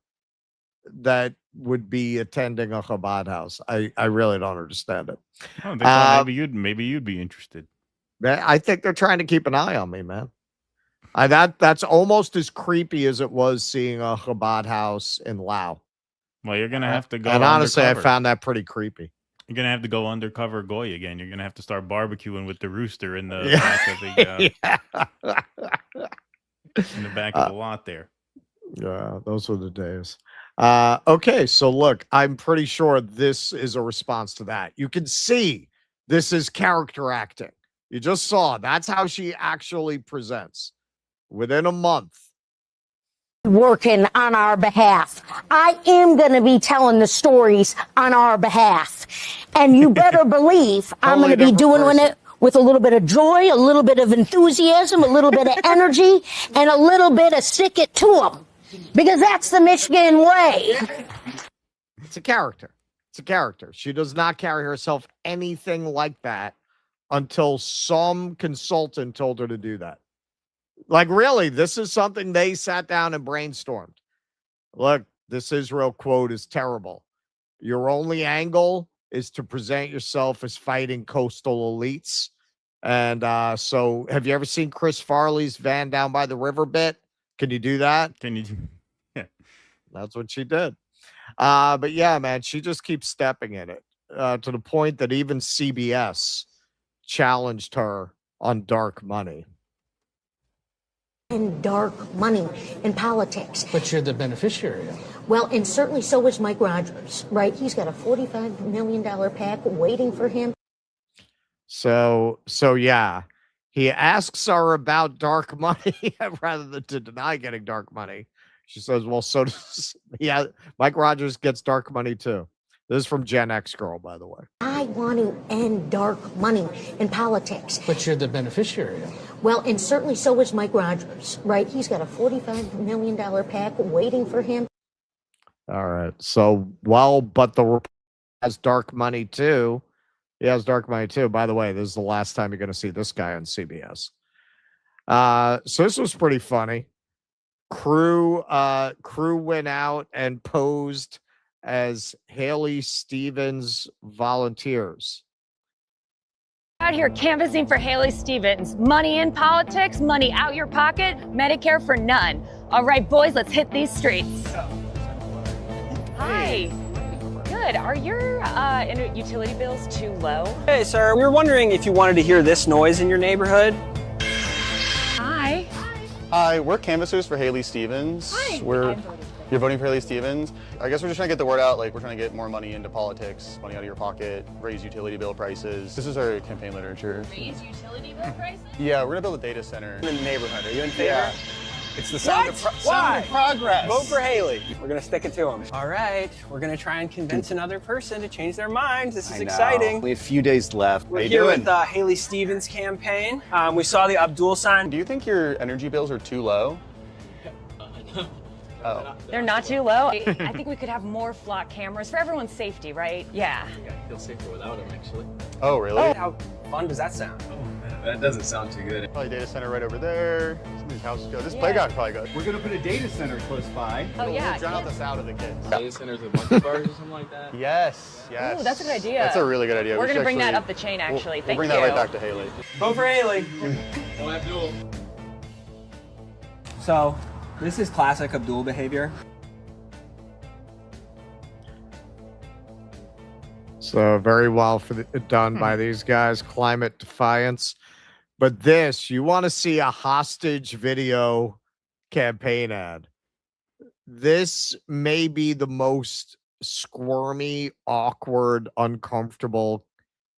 that would be attending a Chabad house. I really don't understand it. Oh, they thought maybe you'd be interested. I think they're trying to keep an eye on me, man. That's almost as creepy as it was seeing a Chabad house in Lao. Well, you're gonna have to go. And honestly, undercover. I found that pretty creepy. You're gonna have to go undercover goy again. You're gonna have to start barbecuing with the rooster in the back of the in the back of the lot there. Yeah, those were the days. Okay, so look, I'm pretty sure this is a response to that. You can see this is character acting. You just saw that's how she actually presents within a month. Working on our behalf. I am going to be telling the stories on our behalf. And you better believe I'm going to be doing it with a little bit of joy, a little bit of enthusiasm, a little bit of energy, and a little bit of stick it to them. Because that's the Michigan way. It's a character. It's a character. She does not carry herself anything like that until some consultant told her to do that. Like, really, this is something they sat down and brainstormed. Look, this Israel quote is terrible. Your only angle is to present yourself as fighting coastal elites. And so have you ever seen Chris Farley's Van Down by the River bit? Can you do that? Can you? Yeah. That's what she did. But yeah, man, she just keeps stepping in it to the point that even CBS challenged her on dark money. And dark money in politics. But you're the beneficiary. Well, and certainly so is Mike Rogers, right? He's got a $45 million PAC waiting for him. So yeah, he asks her about dark money rather than to deny getting dark money. She says, well, so does, yeah, Mike Rogers gets dark money too. This is from Gen X Girl, by the way. I want to end dark money in politics. But you're the beneficiary. Well, and certainly so is Mike Rogers, right? He's got a $45 million PAC waiting for him. All right. So, well, but the has dark money too. He has dark money too. By the way, this is the last time you're going to see this guy on CBS. So this was pretty funny. Crew went out and posed as Haley Stevens volunteers. Out here canvassing for Haley Stevens. Money in politics, money out your pocket, Medicare for none. All right, boys, let's hit these streets. Hi. Good. Are your utility bills too low? Hey, sir. We were wondering if you wanted to hear this noise in your neighborhood. Hi. Hi, we're canvassers for Haley Stevens. Hi. You're voting for Haley Stevens. I guess we're just trying to get the word out. Like, we're trying to get more money into politics, money out of your pocket, raise utility bill prices. This is our campaign literature. Raise utility bill prices? Yeah, we're gonna build a data center In the neighborhood. Are you in favor? Yeah. It's the sound of progress. Vote for Haley. We're going to stick it to him. All right. We're going to try and convince another person to change their minds. This is exciting. We have a few days left. We're here with the Haley Stevens campaign. We saw the Abdul sign. Do you think your energy bills are too low? Oh. They're not too low. I think we could have more flock cameras for everyone's safety, right? Yeah. I feel safer without him, actually. Oh, really? How fun does that sound? That doesn't sound too good. Probably data center right over there. Some of these houses go. This playground's probably good. We're gonna put a data center close by. Oh, yeah. We'll drown out the sound of the kids. Data centers with monkey bars or something like that? Yes, yes. Ooh, that's a good idea. That's a really good idea. We're We going to should bring that actually- up the chain, actually. We'll Thank bring you. that right back to Haley. Vote for Haley. Oh, Abdul. So, this is classic Abdul behavior. So very well done by these guys. Climate defiance. But this, you want to see a hostage video campaign ad. This may be the most squirmy, awkward, uncomfortable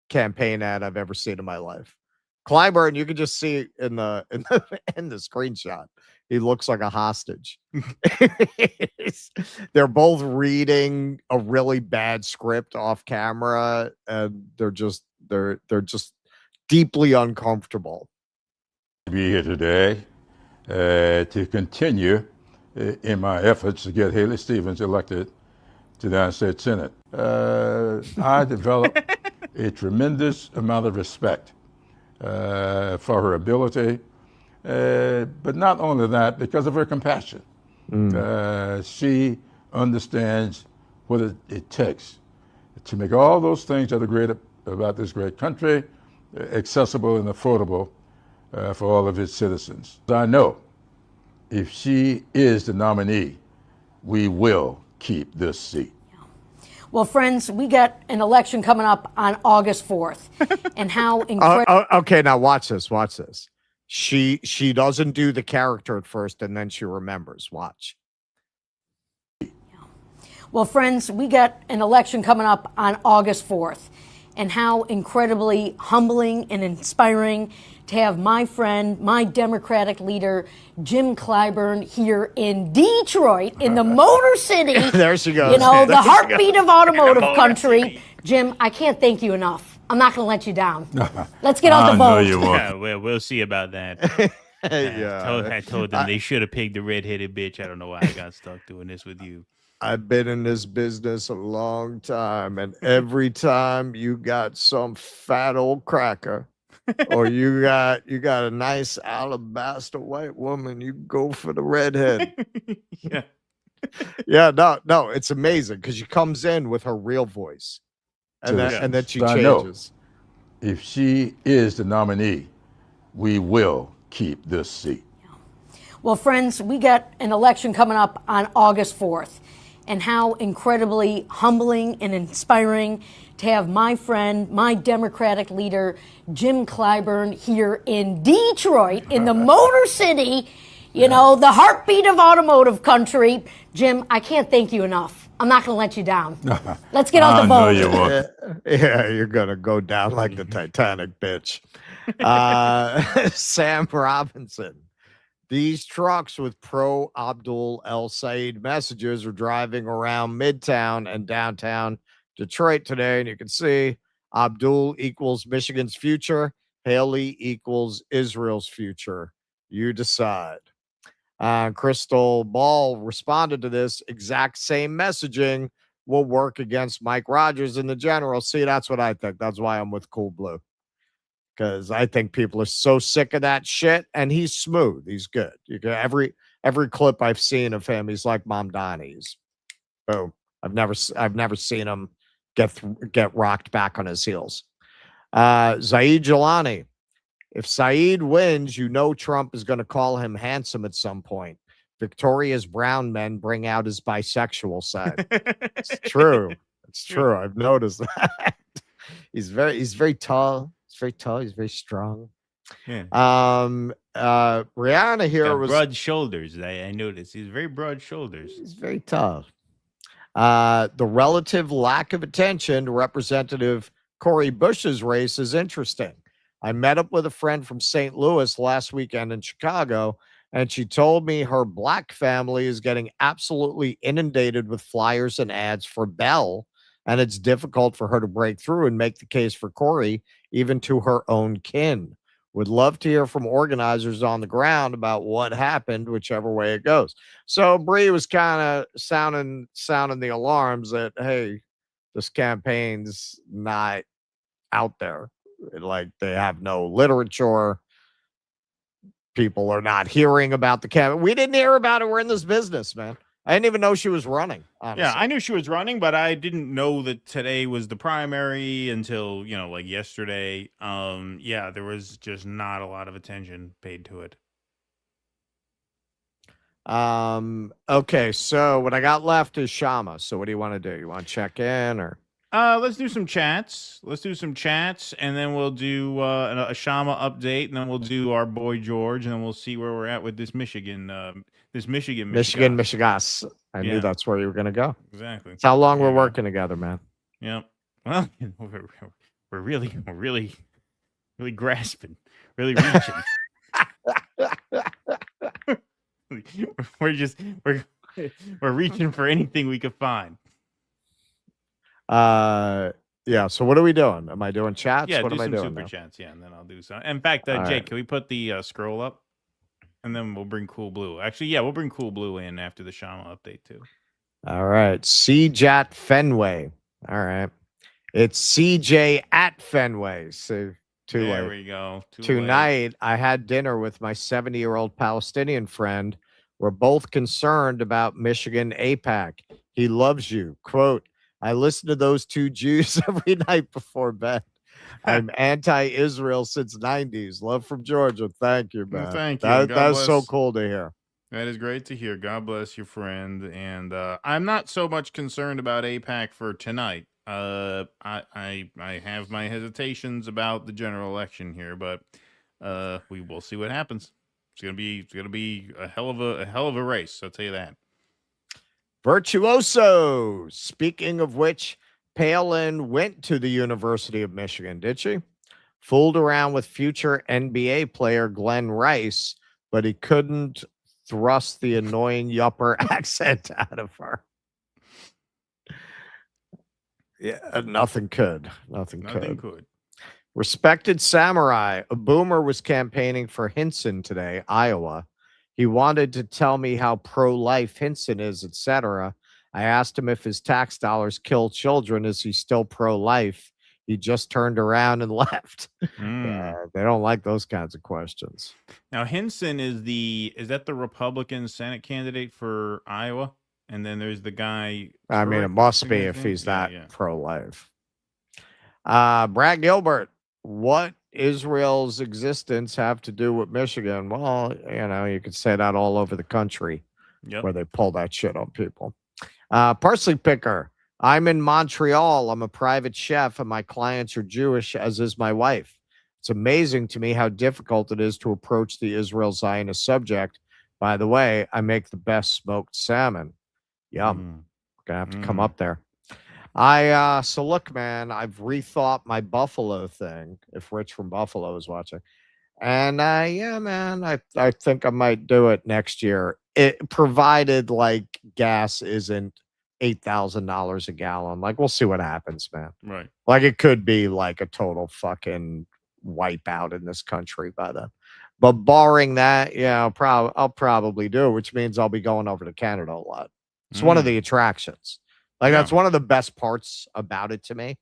campaign ad I've ever seen in my life. Clyburn, you can just see in the screenshot. He looks like a hostage. They're both reading a really bad script off camera, and they're just deeply uncomfortable. Be here today to continue in my efforts to get Haley Stevens elected to the United States Senate. I developed a tremendous amount of respect for her ability, but not only that, because of her compassion. She understands what it takes to make all those things that are great about this great country accessible and affordable for all of its citizens. I know if she is the nominee, we will keep this seat. Well, friends, we got an election coming up on August 4th. And how incredible. Okay, now watch this. Watch this. She doesn't do the character at first, and then she remembers. Watch. Well, friends, we got an election coming up on August 4th. And how incredibly humbling and inspiring to have my friend, my Democratic leader, Jim Clyburn, here in Detroit, in the Motor City. There she goes. You know, the There she heartbeat goes. of automotive Motor country. City. Jim, I can't thank you enough. I'm not going to let you down. Let's get on the No, boat. you won't. Yeah, we'll see about that. I told them I- they should have picked the redheaded bitch. I don't know why I got stuck doing this with you. I've been in this business a long time, and every time you got some fat old cracker, or you got a nice alabaster white woman, you go for the redhead. Yeah, no, it's amazing because she comes in with her real voice, and then she I know changes. if she is the nominee, we will keep this seat. Well, friends, we got an election coming up on August 4th. And how incredibly humbling and inspiring to have my friend, my Democratic leader, Jim Clyburn, here in Detroit, in the Motor City, you know, the heartbeat of automotive country. Jim, I can't thank you enough. I'm not going to let you down. Let's get on the boat. No, you won't. Yeah, you're gonna go down like the Titanic, bitch. Sam Robinson. These trucks with pro Abdul El Sayed messages are driving around Midtown and downtown Detroit today, and you can see Abdul equals Michigan's future, Haley equals Israel's future. You decide. Crystal Ball responded to this exact same messaging will work against Mike Rogers in the general. See, that's what I think. That's why I'm with CoolBlue. Because I think people are so sick of that shit, and he's smooth. He's good. You can every clip I've seen of him, he's like Mom Donnie's. Boom. I've never seen him get rocked back on his heels. Zaid Jelani. If Saeed wins, you know Trump is going to call him handsome at some point. Victoria's brown men bring out his bisexual side. It's true. It's true. I've noticed that. He's very tall. He's very tall. He's very strong. Yeah. Rihanna here Got was broad shoulders. I noticed. He's very broad shoulders. He's very tall. The relative lack of attention to Representative Cori Bush's race is interesting. I met up with a friend from St. Louis last weekend in Chicago, and she told me her black family is getting absolutely inundated with flyers and ads for Bell, and it's difficult for her to break through and make the case for Cori, even to her own kin. Would love to hear from organizers on the ground about what happened, whichever way it goes. So Bree was kind of sounding the alarms that, hey, this campaign's not out there. Like, they have no literature. People are not hearing about the campaign. We didn't hear about it. We're in this business, man. I didn't even know she was running, honestly. Yeah, I knew she was running, but I didn't know that today was the primary until, like yesterday. Yeah, there was just not a lot of attention paid to it. Okay, so what I got left is Kshama. So what do you want to do? You want to check in or? Let's do some chats. And then we'll do a Kshama update, and then we'll do our boy George, and then we'll see where we're at with this Michigan. Michigan. I knew that's where you were going to go. Exactly. It's how long we're working together, man. Yep. Well, we're really grasping, really reaching. we're reaching for anything we could find. Yeah. So what are we doing? Am I doing chats? Yeah, what am I doing? Super chats. Yeah, and then I'll do some. In fact, Jake, right. Can we put the scroll up, and then we'll bring CoolBlue. Actually, yeah, we'll bring CoolBlue in after the Kshama update too. All right, CJ Fenway. All right, it's CJ at Fenway. So There we go. Tonight, I had dinner with my 70-year-old Palestinian friend. We're both concerned about Michigan AIPAC. He loves you. Quote, I listen to those two Jews every night before bed. I'm anti-Israel since 90s. Love from Georgia. Thank you, man. Well, thank you. That's so cool to hear. That is great to hear. God bless your friend. And I'm not so much concerned about AIPAC for tonight. I have my hesitations about the general election here, but we will see what happens. It's gonna be a hell of a race. I'll tell you that. Virtuoso. Speaking of which, Palin went to the University of Michigan, did she? Fooled around with future NBA player Glenn Rice, but he couldn't thrust the annoying yupper accent out of her. Yeah, nothing could. Nothing could. Respected Samurai. A boomer was campaigning for Hinson today, Iowa. He wanted to tell me how pro-life Hinson is, etc. I asked him if his tax dollars kill children. Is he still pro-life? He just turned around and left. They don't like those kinds of questions. Now, Hinson is that the Republican Senate candidate for Iowa? And then there's the guy. I mean, it must be if he's not pro-life. Brad Gilbert, what Israel's existence have to do with Michigan? Well, you could say that all over the country where they pull that shit on people. Parsley Picker, I'm in Montreal. I'm a private chef, and my clients are Jewish, as is my wife. It's amazing to me how difficult it is to approach the Israel Zionist subject. By the way, I make the best smoked salmon. Yum. Gonna have to come up there. So look, man, I've rethought my Buffalo thing, if Rich from Buffalo is watching. And yeah, man, I think I might do it next year. It provided like gas isn't $8,000 a gallon. Like, we'll see what happens, man. Right. Like, it could be like a total fucking wipeout in this country by then. But barring that, yeah, I'll probably do it, which means I'll be going over to Canada a lot. It's one of the attractions. Like, that's one of the best parts about it to me,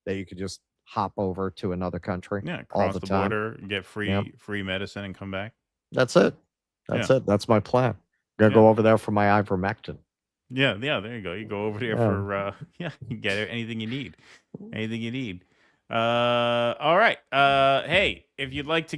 that you could just hop over to another country. Yeah, all cross the time. border, get free medicine, and come back. That's it. That's it. That's my plan. Gonna go over there for my ivermectin. Yeah, there you go. You go over there for you get anything you need. Anything you need. All right. Hey, if you'd like to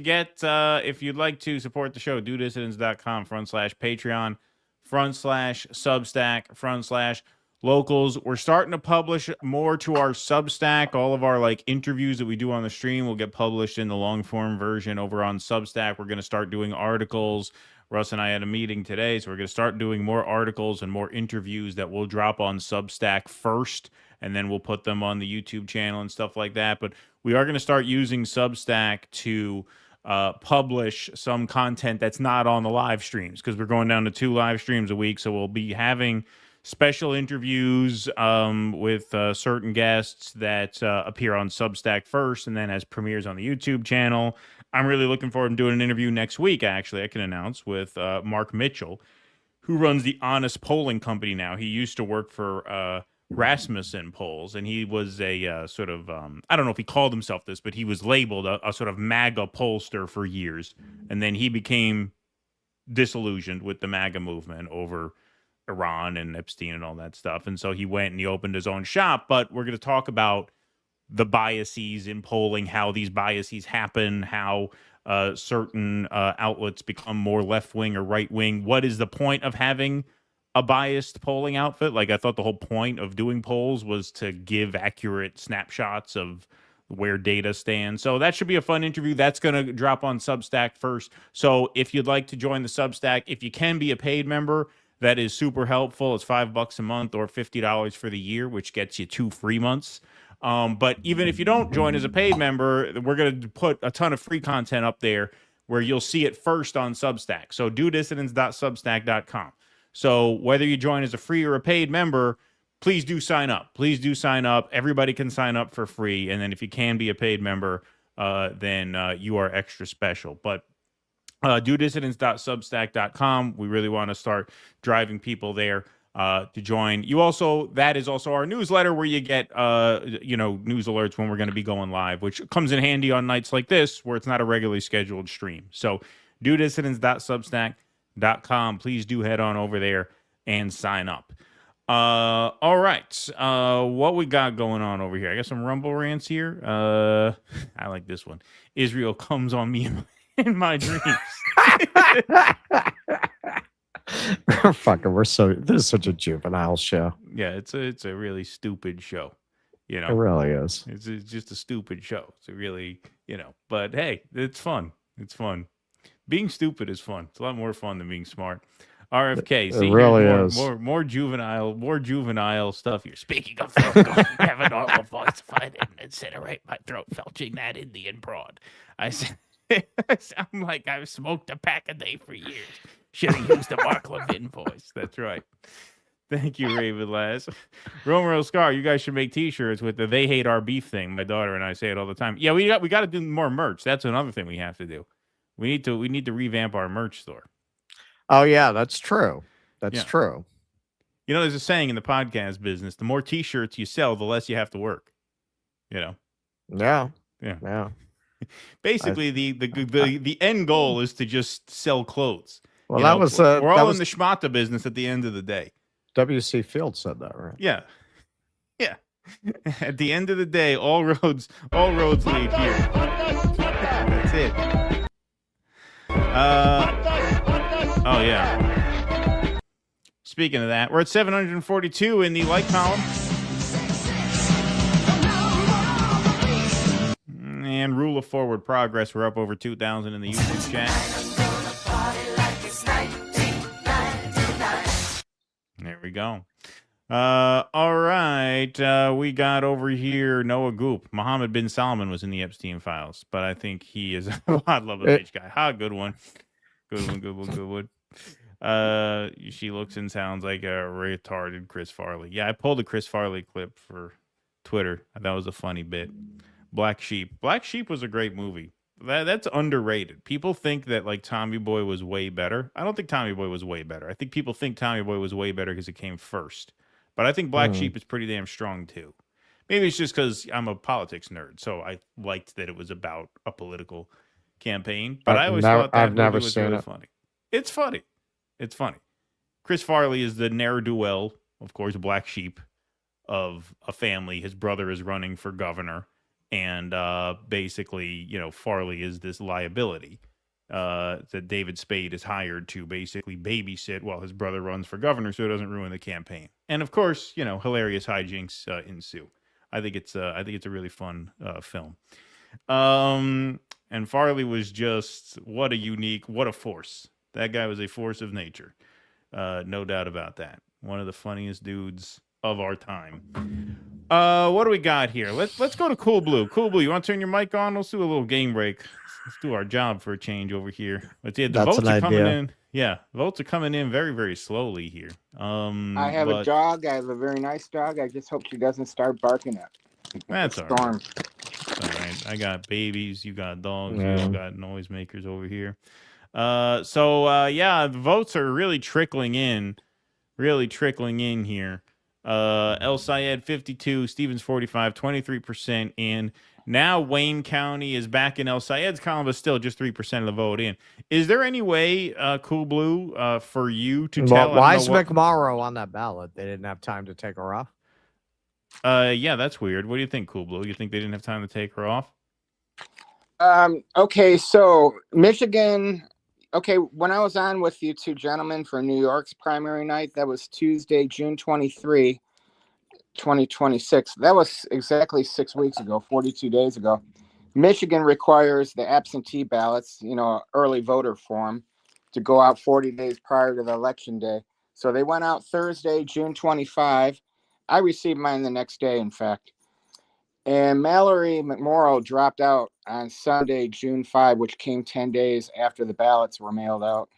support the show, dudissidents.com/Patreon/Substack/locals. We're starting to publish more to our Substack. All of our like interviews that we do on the stream will get published in the long form version over on Substack. We're going to start doing articles. Russ and I had a meeting today, so we're going to start doing more articles and more interviews that we'll drop on Substack first, and then we'll put them on the YouTube channel and stuff like that. But we are going to start using Substack to publish some content that's not on the live streams, because we're going down to 2 live streams a week. So we'll be having special interviews with certain guests that appear on Substack first, and then as premieres on the YouTube channel. I'm really looking forward to doing an interview next week, actually, I can announce, with Mark Mitchell, who runs the Honest Polling Company now. He used to work for Rasmussen Polls, and he was a sort of, I don't know if he called himself this, but he was labeled a sort of MAGA pollster for years. And then he became disillusioned with the MAGA movement over Iran and Epstein and all that stuff. And so he went and he opened his own shop. But we're going to talk about the biases in polling, how these biases happen, how certain outlets become more left-wing or right-wing. What is the point of having a biased polling outfit? Like, I thought the whole point of doing polls was to give accurate snapshots of where data stands. So that should be a fun interview. That's going to drop on Substack first. So if you'd like to join the Substack, if you can be a paid member, that is super helpful. It's $5 a month or $50 for the year, which gets you 2 free months. But even if you don't join as a paid member, we're going to put a ton of free content up there where you'll see it first on Substack. So dudissidents.substack.com. So whether you join as a free or a paid member, please do sign up. Please do sign up. Everybody can sign up for free. And then if you can be a paid member, then you are extra special. But dudissidents.substack.com. We really want to start driving people there to join. That is also our newsletter where you get news alerts when we're going to be going live, which comes in handy on nights like this where it's not a regularly scheduled stream. So dudissidents.substack.com. Please do head on over there and sign up. All right. What we got going on over here? I got some Rumble rants here. I like this one. Israel comes on me in my dreams. Fucking, this is such a juvenile show. Yeah, it's a really stupid show. You know, it really is. It's just a stupid show. It's a really, but hey, it's fun. It's fun. Being stupid is fun. It's a lot more fun than being smart. RFK, it really is. More juvenile stuff here. Speaking of throat going, have a normal voice if I didn't incinerate my throat, felching that Indian broad. I said, I sound like I've smoked a pack a day for years. Should have used the Mark Levin voice. That's right. Thank you, Raven Lass. Romero Scar, you guys should make T-shirts with the "They Hate Our Beef" thing. My daughter and I say it all the time. Yeah, we got to do more merch. That's another thing we have to do. We need to revamp our merch store. Oh yeah, that's true. That's true. You know, there's a saying in the podcast business: the more T-shirts you sell, the less you have to work. Yeah. Basically, the end goal is to just sell clothes. Well, we're all in the schmata business at the end of the day. W.C. Field said that, right? Yeah. At the end of the day, all roads lead here. That's it. Oh yeah. Speaking of that, we're at 742 in the like column. And rule of forward progress, we're up over 2,000 in the YouTube chat. There we go. All right. We got over here Noah Goop. Mohammed bin Salman was in the Epstein files, but I think he is I love a bitch guy. Good one. Good one. She looks and sounds like a retarded Chris Farley. Yeah, I pulled a Chris Farley clip for Twitter. That was a funny bit. Black Sheep. Black Sheep was a great movie. That's underrated. People think that like Tommy Boy was way better. I don't think Tommy Boy was way better. I think people think Tommy Boy was way better because it came first. But I think Black Sheep is pretty damn strong too. Maybe it's just because I'm a politics nerd, so I liked that it was about a political campaign. But I always thought that movie was really funny. It's funny. Chris Farley is the ne'er-do-well, of course, black sheep of a family. His brother is running for governor, and basically, Farley is this liability that David Spade is hired to basically babysit while his brother runs for governor, so it doesn't ruin the campaign. And of course, hilarious hijinks ensue. I think it's a really fun film. And Farley was just what a force. That guy was a force of nature. No doubt about that. One of the funniest dudes of our time. What do we got here? Let's go to CoolBlue. CoolBlue, you want to turn your mic on? Let's do a little game break. Let's do our job for a change over here. But yeah, the votes are coming in. Yeah, votes are coming in very, very slowly here. I have a dog. I have a very nice dog. I just hope she doesn't start barking at me. That's all right. All right. I got babies. You got dogs. You all got noisemakers over here. The votes are really trickling in here. El Sayed 52, Stevens 45, 23%. And now Wayne County is back in El Sayed's column, but still just 3% of the vote in. Is there any way, CoolBlue, for you to tell? Why is McMorrow on that ballot? They didn't have time to take her off? Yeah, that's weird. What do you think, CoolBlue? You think they didn't have time to take her off? Okay, so Michigan. Okay, when I was on with you two gentlemen for New York's primary night, that was Tuesday, June 23, 2026. That was exactly 6 weeks ago, 42 days ago. Michigan requires the absentee ballots, early voter form, to go out 40 days prior to the election day. So they went out Thursday, June 25. I received mine the next day, in fact. And Mallory McMorrow dropped out on Sunday, June 5, which came 10 days after the ballots were mailed out.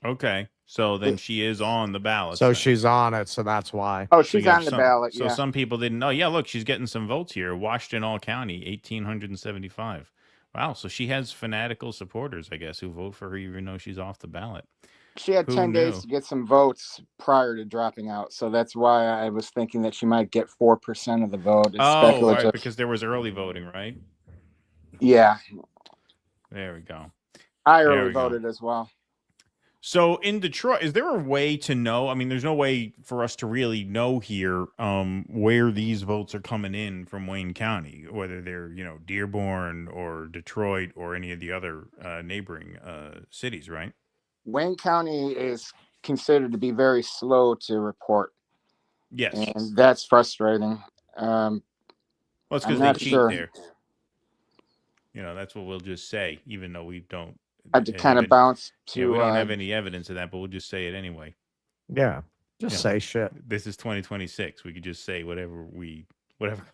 Okay. So then she is on the ballot. So she's on it, so that's why. Oh, she's on the ballot, So some people didn't know. Yeah, look, she's getting some votes here. Washington County, 1,875. Wow, so she has fanatical supporters, I guess, who vote for her even though she's off the ballot. She had 10 days to get some votes prior to dropping out, so that's why I was thinking that she might get 4% of the vote. It's right, because there was early voting, right? Yeah. There we go. I early voted as well. So in Detroit, is there a way to know? I mean, there's no way for us to really know here where these votes are coming in from Wayne County, whether they're, Dearborn or Detroit or any of the other neighboring cities, right? Wayne County is considered to be very slow to report. Yes. And that's frustrating. Well, it's because they cheat there. That's what we'll just say, even though we don't. I had to kind of bounce to. Yeah, we don't have any evidence of that, but we'll just say it anyway. Yeah, say shit. This is 2026. We could just say whatever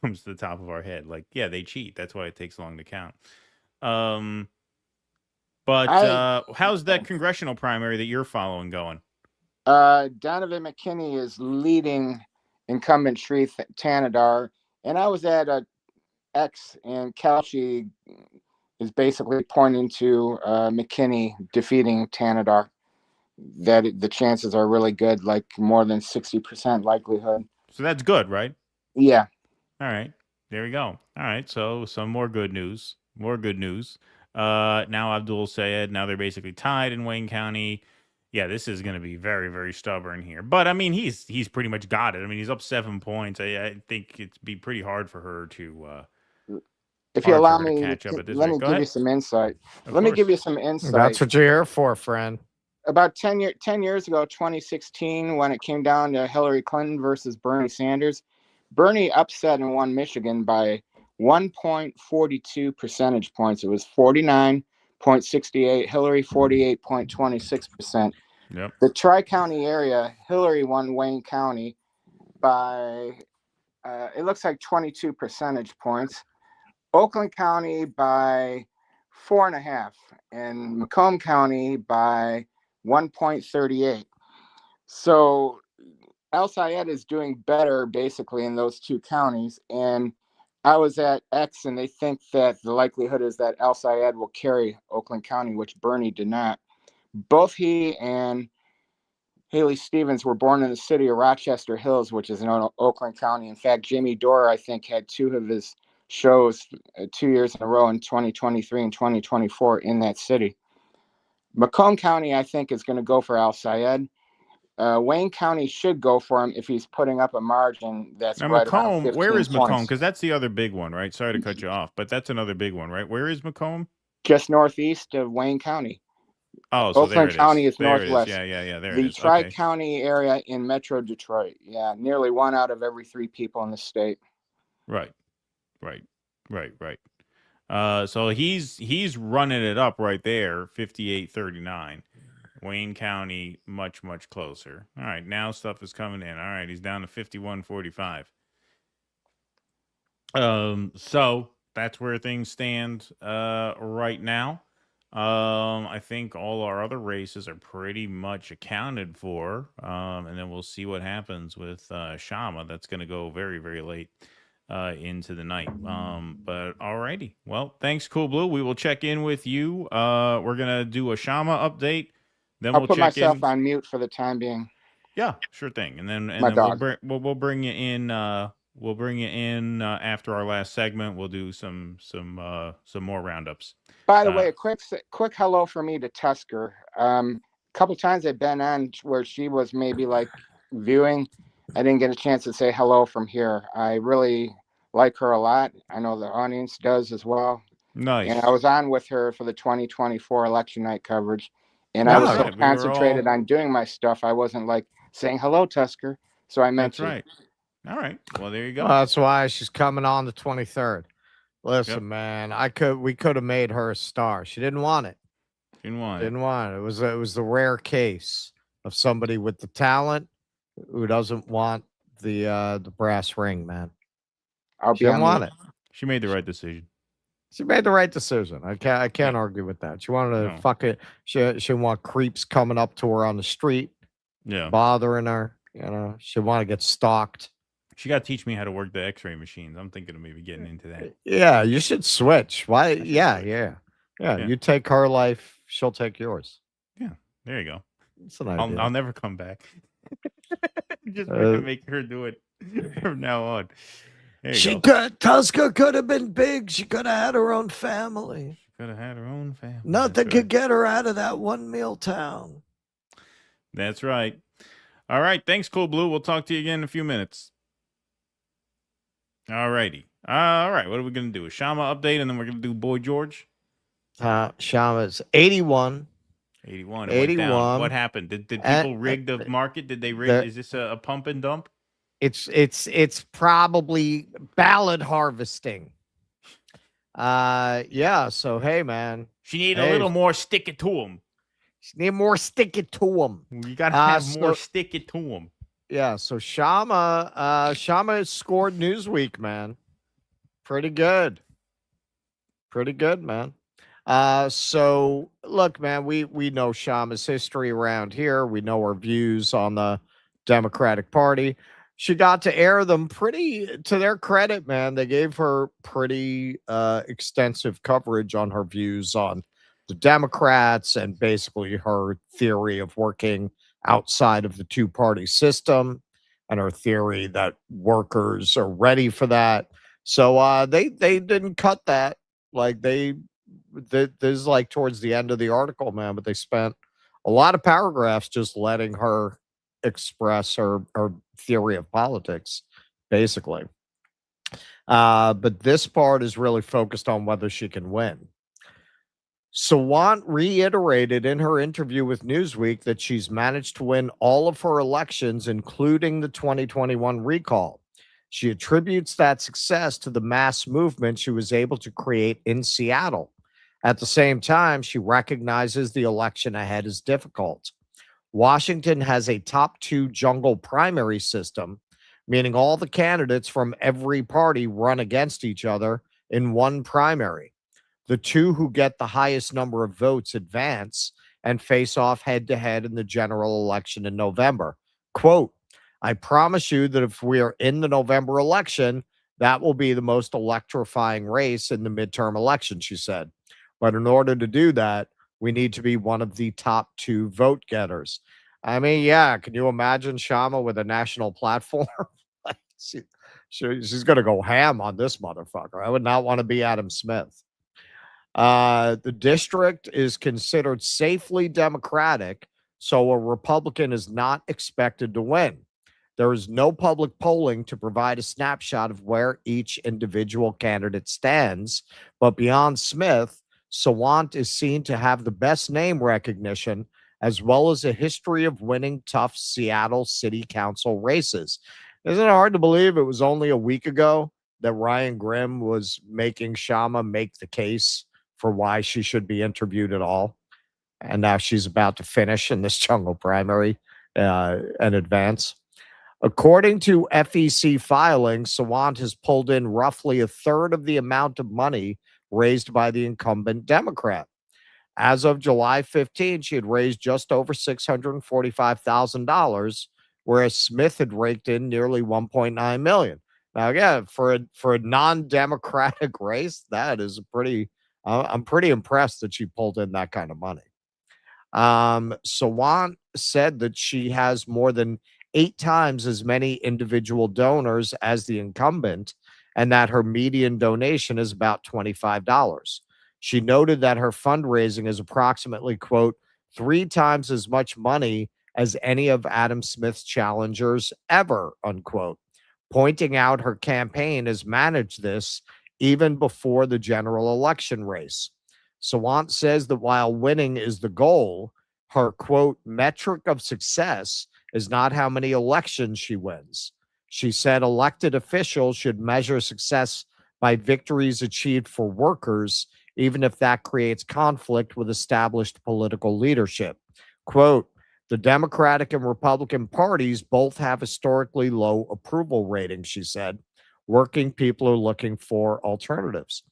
comes to the top of our head. Like, yeah, they cheat. That's why it takes long to count. But how's that congressional primary that you're following going? Donovan McKinney is leading incumbent Shreve Tanadar, and I was at X, and Kelchi is basically pointing to McKinney defeating Tanadar. That the chances are really good, like more than 60% likelihood. So that's good, right? Yeah. All right. There we go. All right. So some more good news. Now Abdul Sayed, now they're basically tied in Wayne County. Yeah, this is going to be very, very stubborn here. But I mean, he's pretty much got it. I mean, he's up 7 points. I think it'd be pretty hard for her to. If you allow me, catch up at this let me give you some insight. Let me give you some insight. That's what you're here for, friend. About 10 years ago, 2016, when it came down to Hillary Clinton versus Bernie Sanders, Bernie upset and won Michigan by 1.42 percentage points. It was 49.68, Hillary 48.26%. Yep. The Tri-County area, Hillary won Wayne County by, it looks like 22 percentage points. Oakland County by 4.5, and Macomb County by 1.38. So El Sayed is doing better basically in those two counties. And I was at X, and they think that the likelihood is that El Sayed will carry Oakland County, which Bernie did not. Both he and Haley Stevens were born in the city of Rochester Hills, which is in Oakland County. In fact, Jamie Dore, I think, had two of his shows 2 years in a row in 2023 and 2024 in that city. Macomb County, I think, is going to go for Al Sayed. Wayne County should go for him if he's putting up a margin that's Now, right around Macomb, 15 where is Macomb? points. Because that's the other big one, right? Sorry to cut you off, but that's another big one, right? Where is Macomb? Just northeast of Wayne County. Oh, so there Oakland it is. County is There it is. northwest. Yeah. There it The is. Okay. Tri-County area in Metro Detroit. Yeah, nearly 1 out of every 3 people in the state. Right. So he's running it up right there, 58-39. Wayne County, much closer. All right, now stuff is coming in. All right, he's down to 51-45. So that's where things stand right now. I think all our other races are pretty much accounted for. And then we'll see what happens with Kshama. That's going to go very, very late into the night. But alrighty. Well, thanks, CoolBlue. We will check in with you. We're going to do a Kshama update. Then I'll we'll put check myself in. on mute for the time being. Yeah, sure thing. And then My dog. we'll bring you in. We'll bring you in after our last segment. We'll do some more roundups. By the way, a quick hello for me to Tusker. A couple times I've been on where she was maybe like viewing. I didn't get a chance to say hello from here. I really like her a lot. I know the audience does as well. Nice. And I was on with her for the 2024 election night coverage. And I was so concentrated on doing my stuff, I wasn't like saying hello, Tusker. So I meant to. That's right. All right. Well, there you go. Well, that's why she's coming on the 23rd. Listen, man, we could have made her a star. She didn't want it. Didn't want it. It was the rare case of somebody with the talent who doesn't want the brass ring, man. She didn't want it. She made the right decision. She made the right decision. I can't argue with that. She wanted to fuck it. She didn't want creeps coming up to her on the street, bothering her. You know, she want to get stalked. She got to teach me how to work the X-ray machines. I'm thinking of maybe getting into that. Yeah, you should switch. Why? Yeah. You take her life, she'll take yours. Yeah, there you go. It's an idea. I'll never come back. Just make her do it from now on. Tusker could have been big. She could have had her own family. Nothing could get her out of that one meal town. That's right. All right. Thanks, CoolBlue. We'll talk to you again in a few minutes. All righty. All right. What are we going to do? A Kshama update, and then we're going to do Boy George? Kshama's 81. 81. 81. What happened? Did people rig the market? Did they rig? Is this a pump and dump? It's probably ballot harvesting. So hey, man, she need a little more stick it to him. She need more stick it to him. You gotta have more stick it to him. Yeah. So Kshama scored Newsweek, man. Pretty good, man. So look, man, we know Kshama's history around here. We know her views on the Democratic Party. She got to air them pretty, to their credit, man. They gave her pretty extensive coverage on her views on the Democrats and basically her theory of working outside of the two-party system and her theory that workers are ready for that. So they didn't cut that. Like this is like towards the end of the article, man, but they spent a lot of paragraphs just letting her express her theory of politics, basically. But this part is really focused on whether she can win. Sawant reiterated in her interview with Newsweek that she's managed to win all of her elections, including the 2021 recall. She attributes that success to the mass movement she was able to create in Seattle. At the same time, she recognizes the election ahead is difficult. Washington has a top 2 jungle primary system, meaning all the candidates from every party run against each other in one primary. The 2 who get the highest number of votes advance and face off head-to-head in the general election in November. Quote, I promise you that if we are in the November election, that will be the most electrifying race in the midterm election, she said. But in order to do that, we need to be one of the top 2 vote getters. I mean, yeah, can you imagine Kshama with a national platform? She's going to go ham on this motherfucker. I would not want to be Adam Smith. The district is considered safely Democratic, so a Republican is not expected to win. There is no public polling to provide a snapshot of where each individual candidate stands, but beyond Smith, Sawant is seen to have the best name recognition as well as a history of winning tough Seattle City Council races. Isn't it hard to believe it was only a week ago that Ryan Grimm was making Kshama make the case for why she should be interviewed at all? And now she's about to finish in this jungle primary and advance. According to FEC filings, Sawant has pulled in roughly a third of the amount of money raised by the incumbent Democrat. As of July 15, she had raised just over $645,000, whereas Smith had raked in nearly $1.9 million. Now, again, for a non-democratic race, that is I'm pretty impressed that she pulled in that kind of money. Sawant said that she has more than 8 times as many individual donors as the incumbent, and that her median donation is about $25. She noted that her fundraising is approximately, quote, 3 times as much money as any of Adam Smith's challengers ever, unquote, pointing out her campaign has managed this even before the general election race. Sawant says that while winning is the goal, her, quote, metric of success is not how many elections she wins. She said elected officials should measure success by victories achieved for workers, even if that creates conflict with established political leadership. Quote, the Democratic and Republican parties both have historically low approval ratings, she said. Working people are looking for alternatives.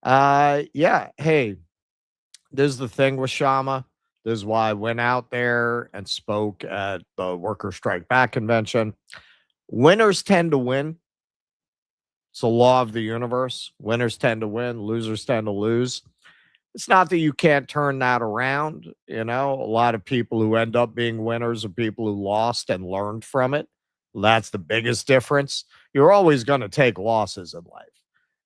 Hey, this is the thing with Kshama. This is why I went out there and spoke at the Worker Strike Back convention. Winners tend to win. It's a law of the universe. Winners tend to win, losers tend to lose. It's not that you can't turn that around. You know, a lot of people who end up being winners are people who lost and learned from it. That's the biggest difference. You're always going to take losses in life.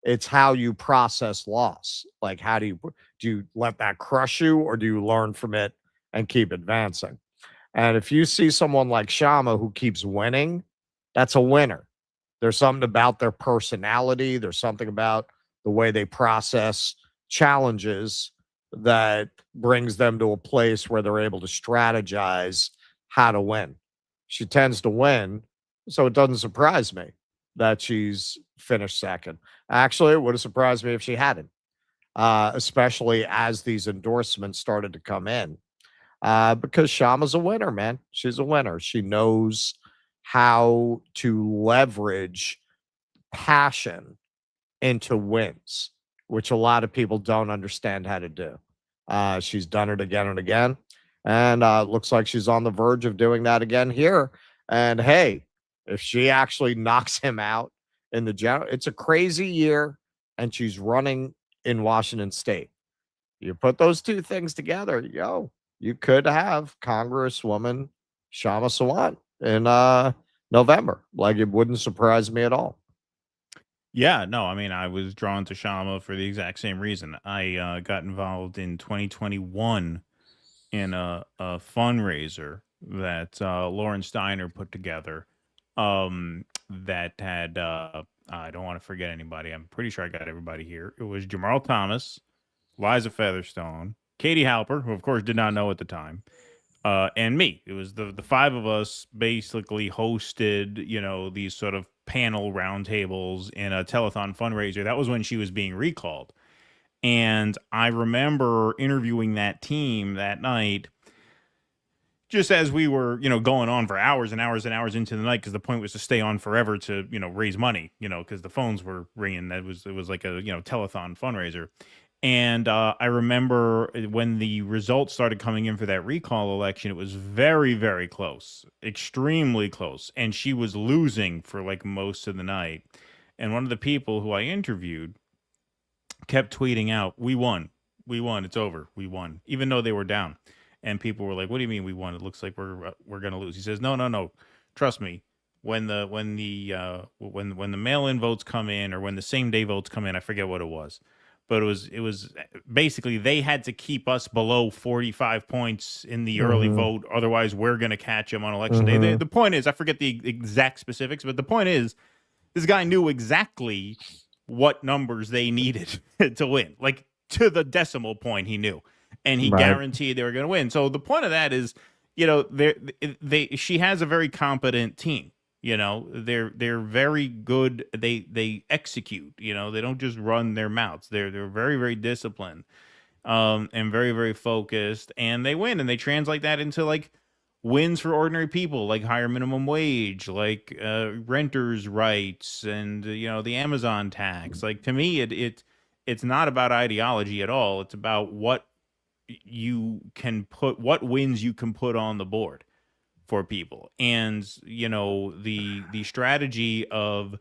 It's how you process loss. Like, how do you let that crush you, or do you learn from it and keep advancing? And if you see someone like Kshama who keeps winning, that's a winner. There's something about their personality. There's something about the way they process challenges that brings them to a place where they're able to strategize how to win. She tends to win, so it doesn't surprise me that she's finished second. Actually, it would have surprised me if she hadn't, especially as these endorsements started to come in, because Shama's a winner, man. She's a winner. She knows how to leverage passion into wins, which a lot of people don't understand how to do. She's done it again and again, and looks like she's on the verge of doing that again here. And hey, if she actually knocks him out in the general, it's a crazy year, and she's running in Washington State. You put those two things together, you could have Congresswoman Kshama Sawant in November. Like, it wouldn't surprise me at all. Yeah, no, I mean, I was drawn to Kshama for the exact same reason. I got involved in 2021 in a fundraiser that Lauren Steiner put together that had, I don't want to forget anybody. I'm pretty sure I got everybody here. It was Jamarl Thomas, Liza Featherstone, Katie Halper, who of course did not know at the time, and me. It was the 5 of us basically hosted, these sort of panel roundtables in a telethon fundraiser. That was when she was being recalled. And I remember interviewing that team that night, just as we were, going on for hours and hours and hours into the night, because the point was to stay on forever to, raise money, because the phones were ringing. It was like a, telethon fundraiser. And I remember when the results started coming in for that recall election, it was very, very close, extremely close. And she was losing for like most of the night. And one of the people who I interviewed kept tweeting out, "We won. We won. It's over. We won," even though they were down. And people were like, "What do you mean we won? It looks like we're going to lose." He says, No. Trust me. When the mail-in votes come in, or when the same day votes come in, I forget what it was. but it was basically they had to keep us below 45 points in the early vote. Otherwise, we're going to catch them on election day. The point is, I forget the exact specifics, but the point is, this guy knew exactly what numbers they needed to win, like to the decimal point. He knew, and he guaranteed they were going to win. So the point of that is, she has a very competent team. They're very good. They execute. They don't just run their mouths. They're very, very disciplined, and very, very focused. And they win, and they translate that into like wins for ordinary people, like higher minimum wage, like renters' rights, and the Amazon tax. Like, to me, it's not about ideology at all. It's about what wins you can put on the board for people. And the strategy of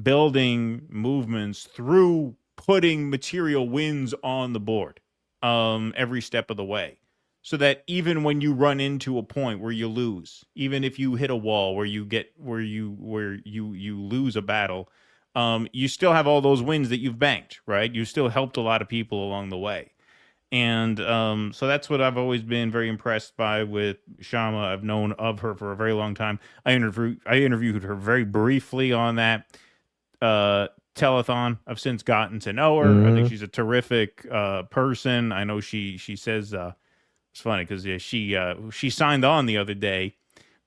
building movements through putting material wins on the board every step of the way, so that even when you run into a point where you lose, even if you hit a wall where you lose a battle, you still have all those wins that you've banked, right? You still helped a lot of people along the way. And so that's what I've always been very impressed by with Kshama. I've known of her for a very long time. I interviewed her very briefly on that telethon. I've since gotten to know her. I think she's a terrific person. I know she says it's funny because she signed on the other day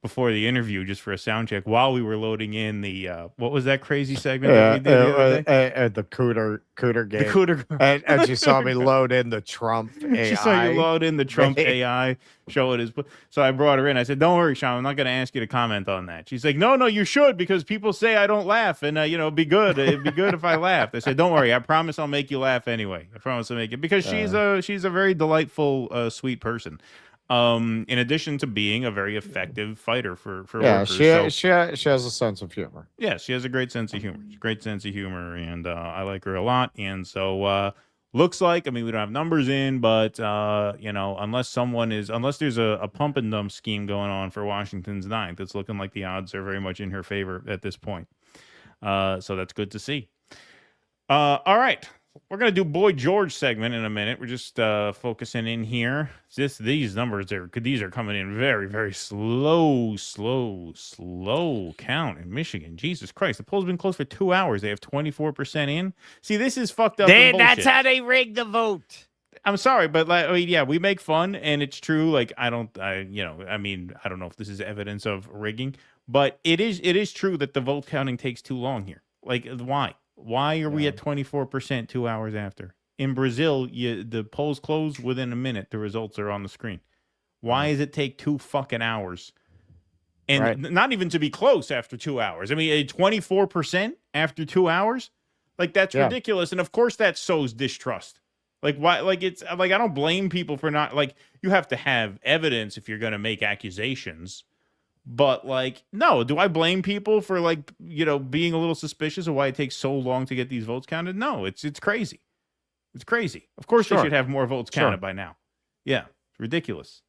before the interview just for a sound check while we were loading in the what was that crazy segment that we did the other day? The cooter game. The cooter. And she saw me load in the Trump AI. She saw you load in the Trump AI, show it. So I brought her in. I said, "Don't worry, Sean. I'm not going to ask you to comment on that." She's like, "No, you should, because people say I don't laugh, and it'd be good. It'd be good if I laughed." I said, "Don't worry. I promise I'll make you laugh anyway. I promise I'll make it," because she's a very delightful, sweet person. In addition to being a very effective fighter for workers. She has a sense of humor. Yeah, she has a great sense of humor. And I like her a lot. And so looks like, we don't have numbers in, but unless there's a pump and dump scheme going on for Washington's 9th, it's looking like the odds are very much in her favor at this point. So that's good to see. All right. We're going to do Boy George segment in a minute. We're just focusing in here. These numbers these are coming in very, very slow count in Michigan. Jesus Christ. The poll's been closed for 2 hours. They have 24% in. See, this is fucked up. That's how they rigged the vote. I'm sorry, but we make fun, and it's true. Like, I don't know if this is evidence of rigging, but it is true that the vote counting takes too long here. Like, why? Why are we at 24% 2 hours after? In Brazil, the polls close within a minute. The results are on the screen. Why does it take 2 fucking hours? And not even to be close after 2 hours. 24% after 2 hours? Like, that's ridiculous. And of course that sows distrust. Like, why? Like, it's like, I don't blame people for not, like, you have to have evidence if you're going to make accusations. But, like, no, do I blame people for, like, being a little suspicious of why it takes so long to get these votes counted? No, it's crazy. It's crazy. Of course they should have more votes counted by now. Yeah, it's ridiculous.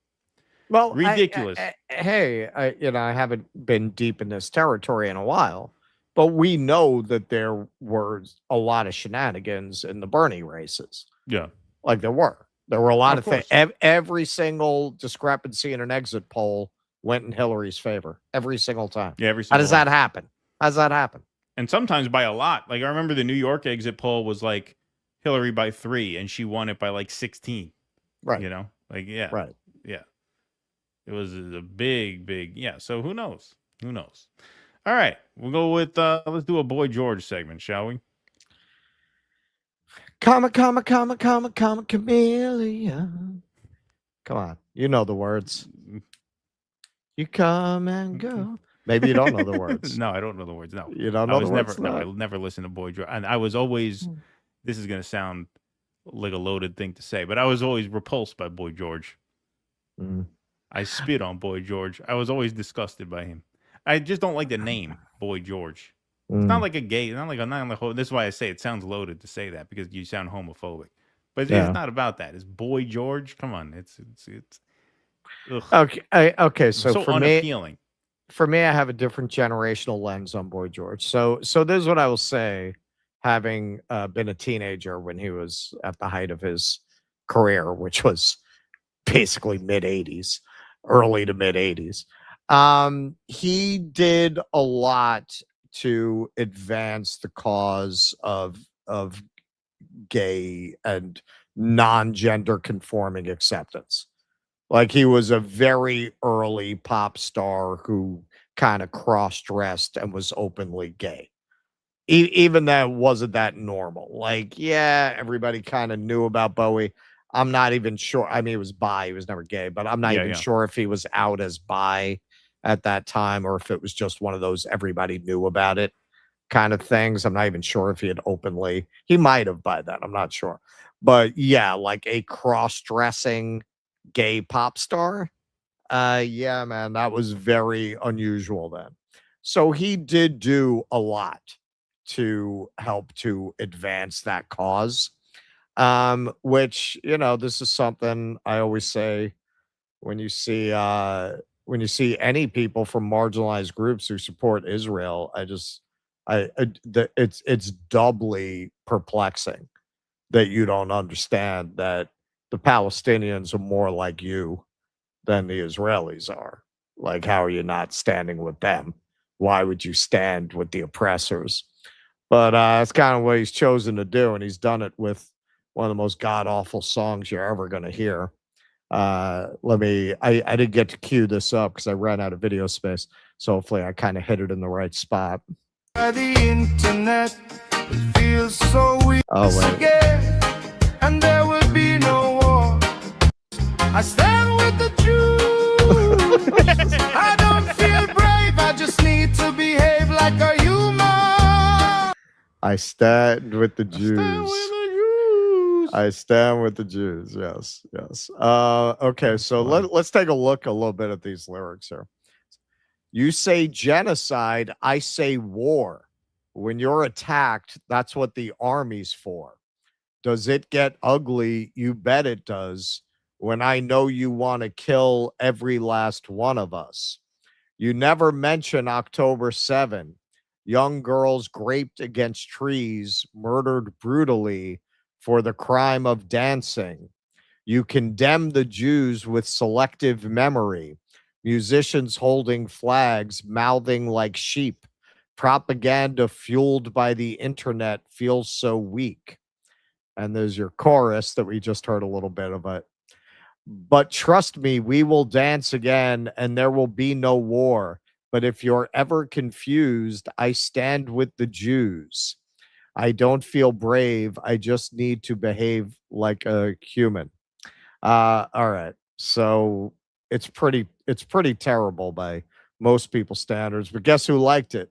Well, ridiculous. I haven't been deep in this territory in a while, but we know that there were a lot of shenanigans in the Bernie races. Yeah. Like, there were a lot of things. Every single discrepancy in an exit poll went in Hillary's favor every single time. Yeah, every single How does that happen? How does that happen? And sometimes by a lot. Like, I remember the New York exit poll was like Hillary by 3, and she won it by like 16. Right. Yeah. Right. Yeah. It was a big, yeah. So who knows? All right. We'll go with, let's do a Boy George segment, shall we? Comma, chameleon. Come on. You know the words. You come and go. Maybe you don't know the words. No, I don't know the words. No, you don't know the words. I never listened to Boy George, and I was always. This is going to sound like a loaded thing to say, but I was always repulsed by Boy George. I spit on Boy George. I was always disgusted by him. I just don't like the name Boy George. It's not like a gay. Not like this is why I say it sounds loaded to say that, because you sound homophobic. But it's not about that. It's Boy George. Come on, it's. Ugh. Okay. So for me, I have a different generational lens on Boy George. So this is what I will say having been a teenager when he was at the height of his career, which was basically mid-'80s, early to mid-'80s. He did a lot to advance the cause of gay and non-gender conforming acceptance. Like, he was a very early pop star who kind of cross-dressed and was openly gay. Even that wasn't that normal. Like, yeah, everybody kind of knew about Bowie. I'm not even sure. I mean, he was bi. He was never gay, but I'm not even sure if he was out as bi at that time or if it was just one of those everybody knew about it kind of things. I'm not even sure if he had openly. He might have by then. I'm not sure. But yeah, like a cross-dressing gay pop star. Yeah, man, that was very unusual then. So he did do a lot to help to advance that cause. Which, you know, this is something I always say when you see any people from marginalized groups who support Israel, it's doubly perplexing that you don't understand that the Palestinians are more like you than the Israelis are. Like, how are you not standing with them? Why would you stand with the oppressors? But that's kind of what he's chosen to do, and he's done it with one of the most god-awful songs you're ever going to hear. I didn't get to cue this up because I ran out of video space, so hopefully I kind of hit it in the right spot. The internet, it feels so weak. Oh, wait. Again, and there will be no war. I stand with the Jews. I don't feel brave, I just need to behave like a human. I stand with the Jews. I stand with the Jews. Yes, yes. Okay, so let's take a look a little bit at these lyrics here. You say genocide, I say war. When you're attacked, that's what the army's for. Does it get ugly? You bet it does. When I know you want to kill every last one of us. You never mention October 7. Young girls graped against trees, murdered brutally for the crime of dancing. You condemn the Jews with selective memory. Musicians holding flags, mouthing like sheep. Propaganda fueled by the internet feels so weak. And there's your chorus that we just heard a little bit of it. But trust me, we will dance again and there will be no war. But if you're ever confused, I stand with the Jews. I don't feel brave. I just need to behave like a human. All right. So it's pretty terrible by most people's standards. But guess who liked it?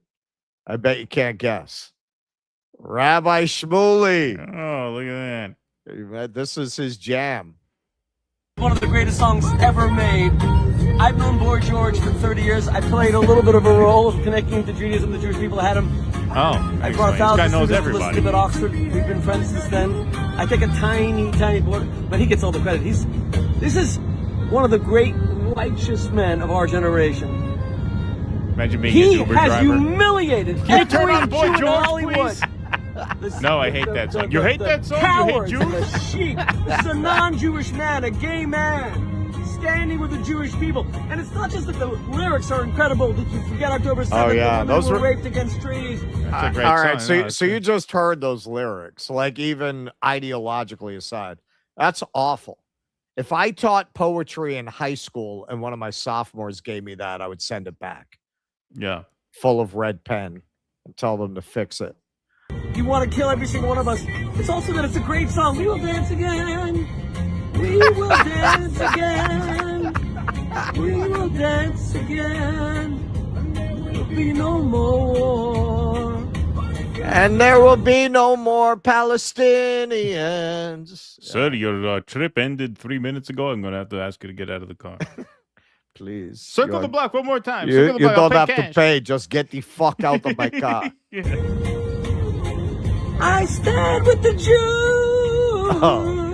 I bet you can't guess. Rabbi Shmuley. Oh, look at that. This is his jam. One of the greatest songs ever made. I've known Boy George for 30 years. I played a little bit of a role of connecting to Judaism. The Jewish people had him. Oh, I brought thousands of students to listen to him at Oxford. We've been friends since then. I take a tiny board, but he gets all the credit. This is one of the great righteous men of our generation. Imagine being his Uber driver. He has humiliated Can you turn on Boy Jew in George, Hollywood. No, I hate that song. You hate that song? Cowards, You hate the Jews? sheep. This is a non-Jewish man, a gay man, standing with the Jewish people. And it's not just that the lyrics are incredible. Did you forget October 7th? Oh, yeah. Those were raped against trees. That's a great all right, song. so you just heard those lyrics, like even ideologically aside. That's awful. If I taught poetry in high school and one of my sophomores gave me that, I would send it back. Yeah. Full of red pen and tell them to fix it. You want to kill every single one of us. It's also that it's a great song. We will dance again. We will dance again. We will dance again. There'll be no more war. And there will be no more Palestinians. Sir, your trip ended 3 minutes ago. I'm going to have to ask you to get out of the car. Please. Circle the block one more time. You, Circle the you block. don't I'll have pay to cash. pay. Just get the fuck out of my car. I stand with the Jews. Oh.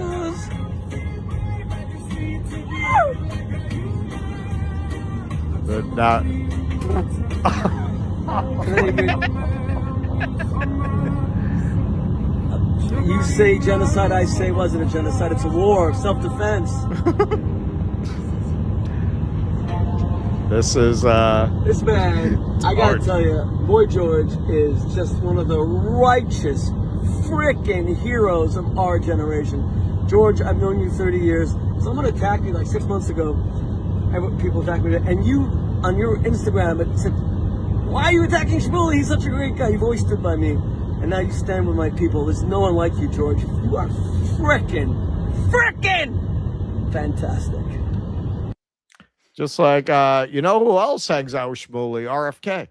But not. say genocide, I say wasn't a genocide. It's a war, self-defense. This is This man, I gotta tell you, Boy George is just one of the righteous frickin' heroes of our generation. George, I've known you 30 years. Someone attacked me like 6 months ago. And people attacked me, and you on your Instagram it said, "Why are you attacking Shmuley? He's such a great guy. You've always stood by me, and now you stand with my people. There's no one like you, George. You are frickin' fantastic." just like you know who else hangs out with Shmuley? RFK.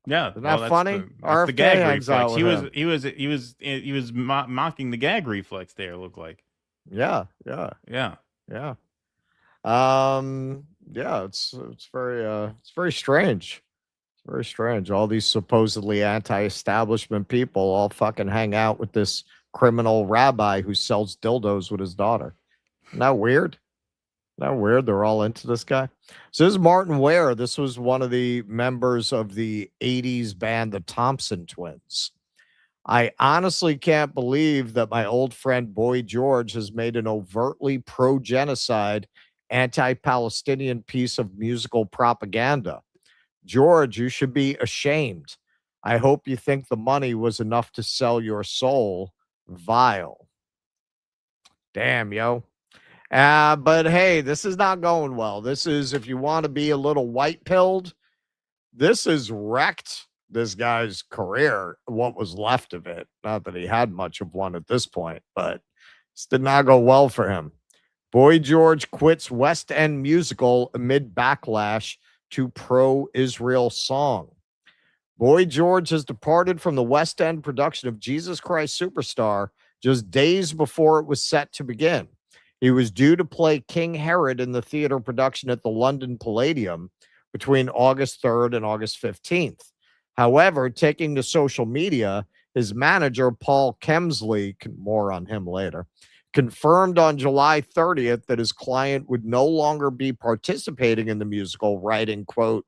Yeah, Isn't that funny? That's the RFK gag hangs out reflex. with He was mocking the gag reflex there. It looked like. Yeah. Yeah. Yeah, it's very strange. It's very strange. All these supposedly anti-establishment people all fucking hang out with this criminal rabbi who sells dildos with his daughter. Isn't that weird? Isn't that weird? They're all into this guy. So this is Martin Ware. This was one of the members of the 80s band, the Thompson Twins. I honestly can't believe that my old friend Boy George has made an overtly pro-genocide, anti-Palestinian piece of musical propaganda. George, you should be ashamed. I hope you think the money was enough to sell your soul. Vile. Damn, yo. But hey, this is not going well. This is, if you want to be a little white-pilled, this is wrecked this guy's career, what was left of it. Not that he had much of one at this point, but this did not go well for him. Boy George quits West End musical amid backlash to pro-Israel song. Boy George has departed from the West End production of Jesus Christ Superstar just days before it was set to begin. He was due to play King Herod in the theater production at the London Palladium between August 3rd and August 15th. However, taking to social media, his manager, Paul Kemsley, more on him later, confirmed on July 30th that his client would no longer be participating in the musical, writing, quote,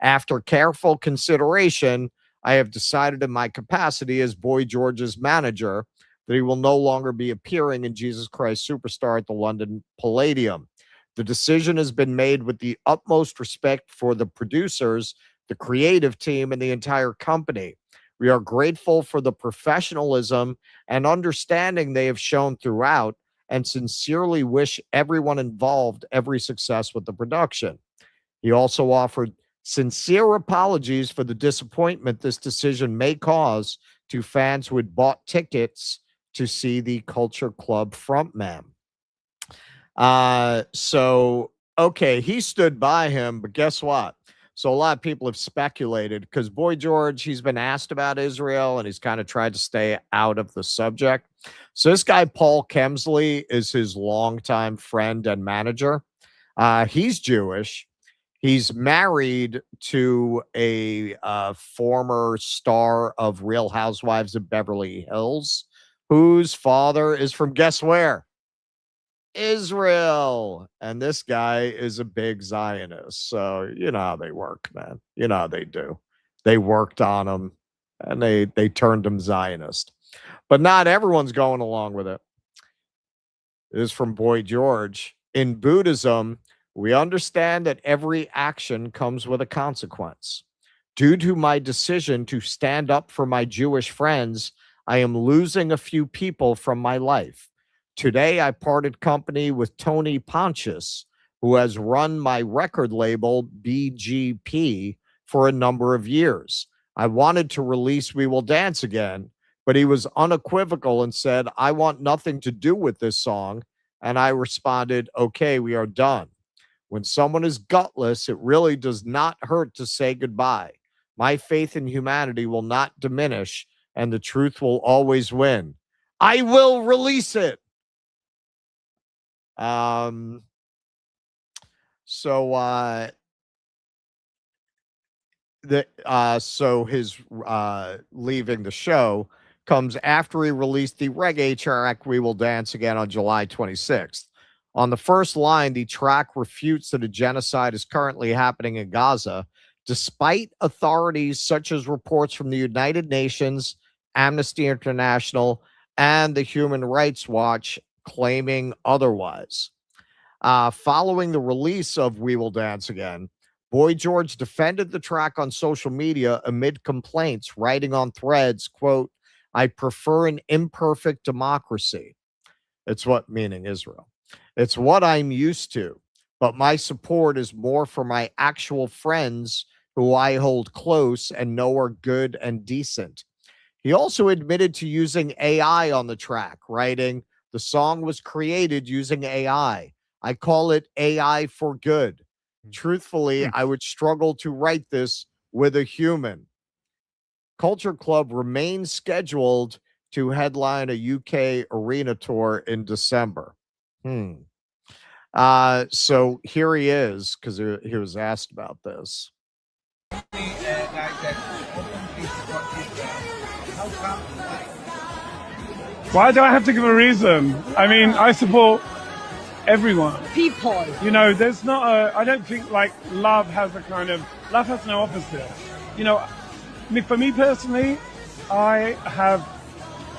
"After careful consideration, I have decided in my capacity as Boy George's manager that he will no longer be appearing in Jesus Christ Superstar at the London Palladium. The decision has been made with the utmost respect for the producers, the creative team, and the entire company. We are grateful for the professionalism and understanding they have shown throughout and sincerely wish everyone involved every success with the production." He also offered sincere apologies for the disappointment this decision may cause to fans who had bought tickets to see the Culture Club frontman. Okay, he stood by him, but guess what? So a lot of people have speculated because Boy George, he's been asked about Israel and he's kind of tried to stay out of the subject. So this guy, Paul Kemsley, is his longtime friend and manager. He's Jewish. He's married to a former star of Real Housewives of Beverly Hills, whose father is from, guess where? Israel. And this guy is a big Zionist. So you know how they work, man. You know how they do. They worked on him and they turned him Zionist. But not everyone's going along with it. This is from Boy George. In Buddhism, we understand that every action comes with a consequence. Due to my decision to stand up for my Jewish friends, I am losing a few people from my life. Today, I parted company with Tony Pontius, who has run my record label, BGP, for a number of years. I wanted to release We Will Dance Again, but he was unequivocal and said, I want nothing to do with this song. And I responded, okay, we are done. When someone is gutless, it really does not hurt to say goodbye. My faith in humanity will not diminish, and the truth will always win. I will release it. So his leaving the show comes after he released the reggae track We Will Dance Again on July 26th. On the first line, the track refutes that a genocide is currently happening in Gaza, despite authorities such as reports from the United Nations, Amnesty International, and the Human Rights Watch claiming otherwise. Following the release of We Will Dance Again, Boy George defended the track on social media amid complaints, writing on Threads, quote, "I prefer an imperfect democracy." It's what, meaning Israel. "It's what I'm used to, but my support is more for my actual friends who I hold close and know are good and decent." He also admitted to using AI on the track, writing, "The song was created using AI. I call it AI for good. Truthfully, I would struggle to write this with a human." Culture Club remains scheduled to headline a UK arena tour in December. So here he is, because he was asked about this. Why do I have to give a reason? I mean, I support everyone. People. You know, there's not I don't think like love has no opposite. You know, for me personally, I have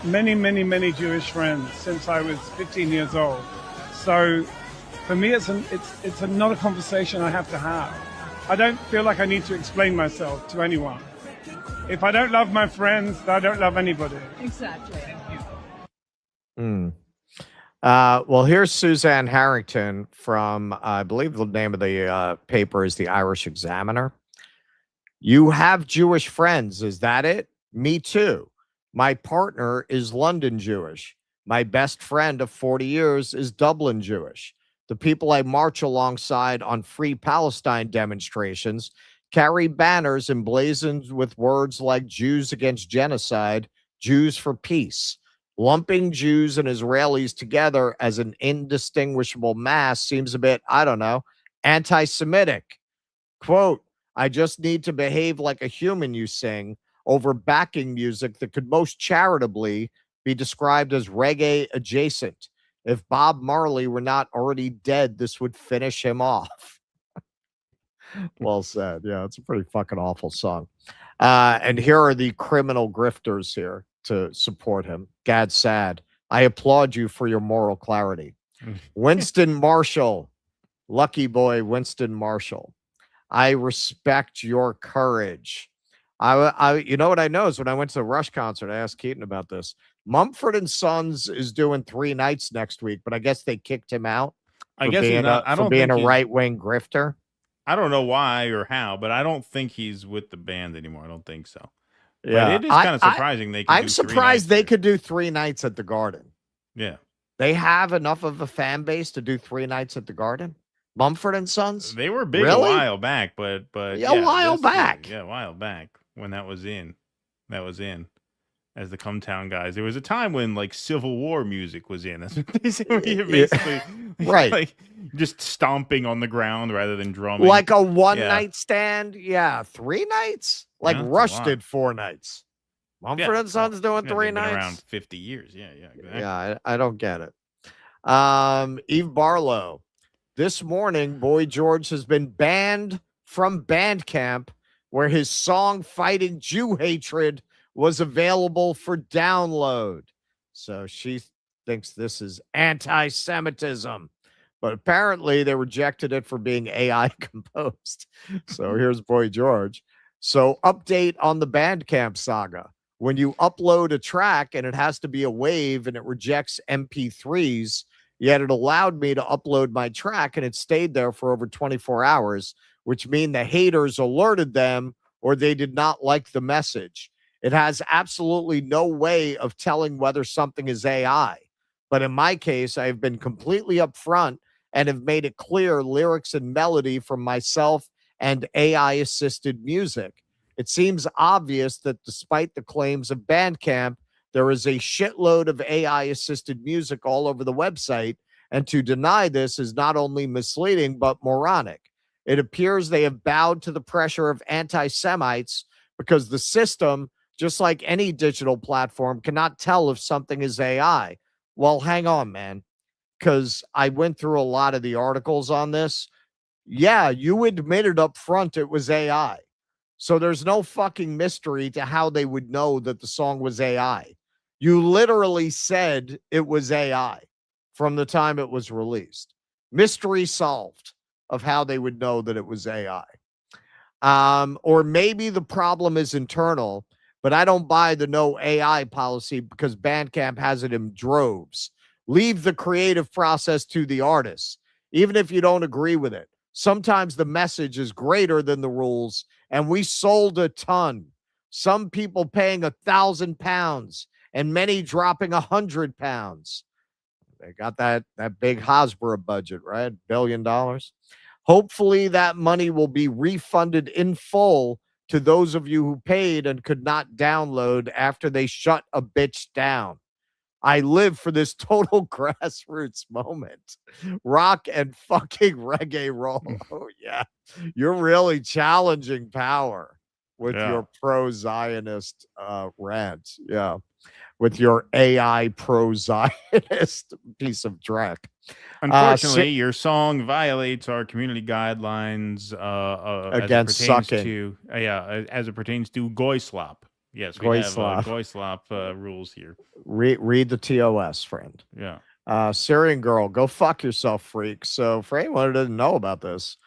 many Jewish friends since I was 15 years old. So for me, it's not a conversation I have to have. I don't feel like I need to explain myself to anyone. If I don't love my friends, I don't love anybody. Exactly. Well, here's Suzanne Harrington from, I believe the name of the paper is the Irish Examiner. "You have Jewish friends, is that it? Me too. My partner is London Jewish. My best friend of 40 years is Dublin Jewish. The people I march alongside on Free Palestine demonstrations carry banners emblazoned with words like Jews against genocide, Jews for peace. Lumping Jews and Israelis together as an indistinguishable mass seems a bit, I don't know, anti-Semitic. Quote, I just need to behave like a human, you sing, over backing music that could most charitably be described as reggae adjacent. If Bob Marley were not already dead, this would finish him off." Well said. Yeah, it's a pretty fucking awful song. And here are the criminal grifters here to support him. Gad Sad, I applaud you for your moral clarity. Winston Marshall, lucky boy Winston Marshall, I respect your courage. You know what I know is when I went to the Rush concert, I asked Keaton about this. Mumford and Sons is doing 3 nights next week, but I guess they kicked him out. I guess he's not. For being a right-wing grifter. I don't know why or how, but I don't think he's with the band anymore. I don't think so. Yeah, but it is kind of surprising I'm surprised they could do 3 nights at the Garden. Yeah, they have enough of a fan base to do 3 nights at the Garden. Mumford and Sons. They were big a while back, but yeah, a while back. Yeah, a while back when that was in. As the Cumtown guys, there was a time when like Civil War music was in. That's what they say. Basically, right? Like just stomping on the ground rather than drumming, like a one-night stand. Yeah, 3 nights. Like Rush did 4 nights. Mumford and Sons doing 3 nights. Around 50 years. Yeah, exactly. Yeah, I don't get it. Eve Barlow. This morning, Boy George has been banned from Bandcamp, where his song "Fighting Jew Hatred" was available for download. So she thinks this is anti-Semitism. But apparently they rejected it for being AI composed. So here's Boy George. So update on the Bandcamp saga. When you upload a track and it has to be a WAV and it rejects MP3s, yet it allowed me to upload my track and it stayed there for over 24 hours, which mean the haters alerted them or they did not like the message. It has absolutely no way of telling whether something is AI. But in my case, I have been completely upfront and have made it clear lyrics and melody from myself and AI-assisted music. It seems obvious that despite the claims of Bandcamp, there is a shitload of AI-assisted music all over the website, and to deny this is not only misleading, but moronic. It appears they have bowed to the pressure of anti-Semites because the system, just like any digital platform, cannot tell if something is AI. Well, hang on, man, because I went through a lot of the articles on this. Yeah, you admitted up front it was AI. So there's no fucking mystery to how they would know that the song was AI. You literally said it was AI from the time it was released. Mystery solved of how they would know that it was AI. Or maybe the problem is internal, but I don't buy the no AI policy because Bandcamp has it in droves. Leave the creative process to the artists, even if you don't agree with it. Sometimes the message is greater than the rules, and we sold a ton. Some people paying £1,000 and many dropping £100. They got that big Hasbro budget, right? $1 billion. Hopefully that money will be refunded in full to those of you who paid and could not download after they shut a bitch down. I live for this total grassroots moment. Rock and fucking reggae roll. Oh, yeah. You're really challenging power with your pro-Zionist rant. Yeah. With your AI pro-Zionist piece of dreck. Unfortunately, your song violates our community guidelines against sucking. As it pertains to goy slop. Yes, we Goy have slop. Goy slop rules here. Read the TOS, friend. Yeah. Syrian girl, go fuck yourself, freak. So for anyone who doesn't know about this,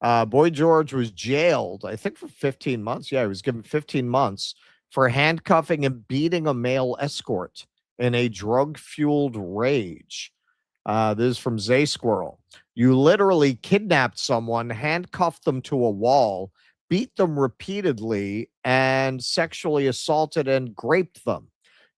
Boy George was jailed, I think, for 15 months. Yeah, he was given 15 months for handcuffing and beating a male escort in a drug-fueled rage. This is from Zay Squirrel. You literally kidnapped someone, handcuffed them to a wall, beat them repeatedly, and sexually assaulted and raped them.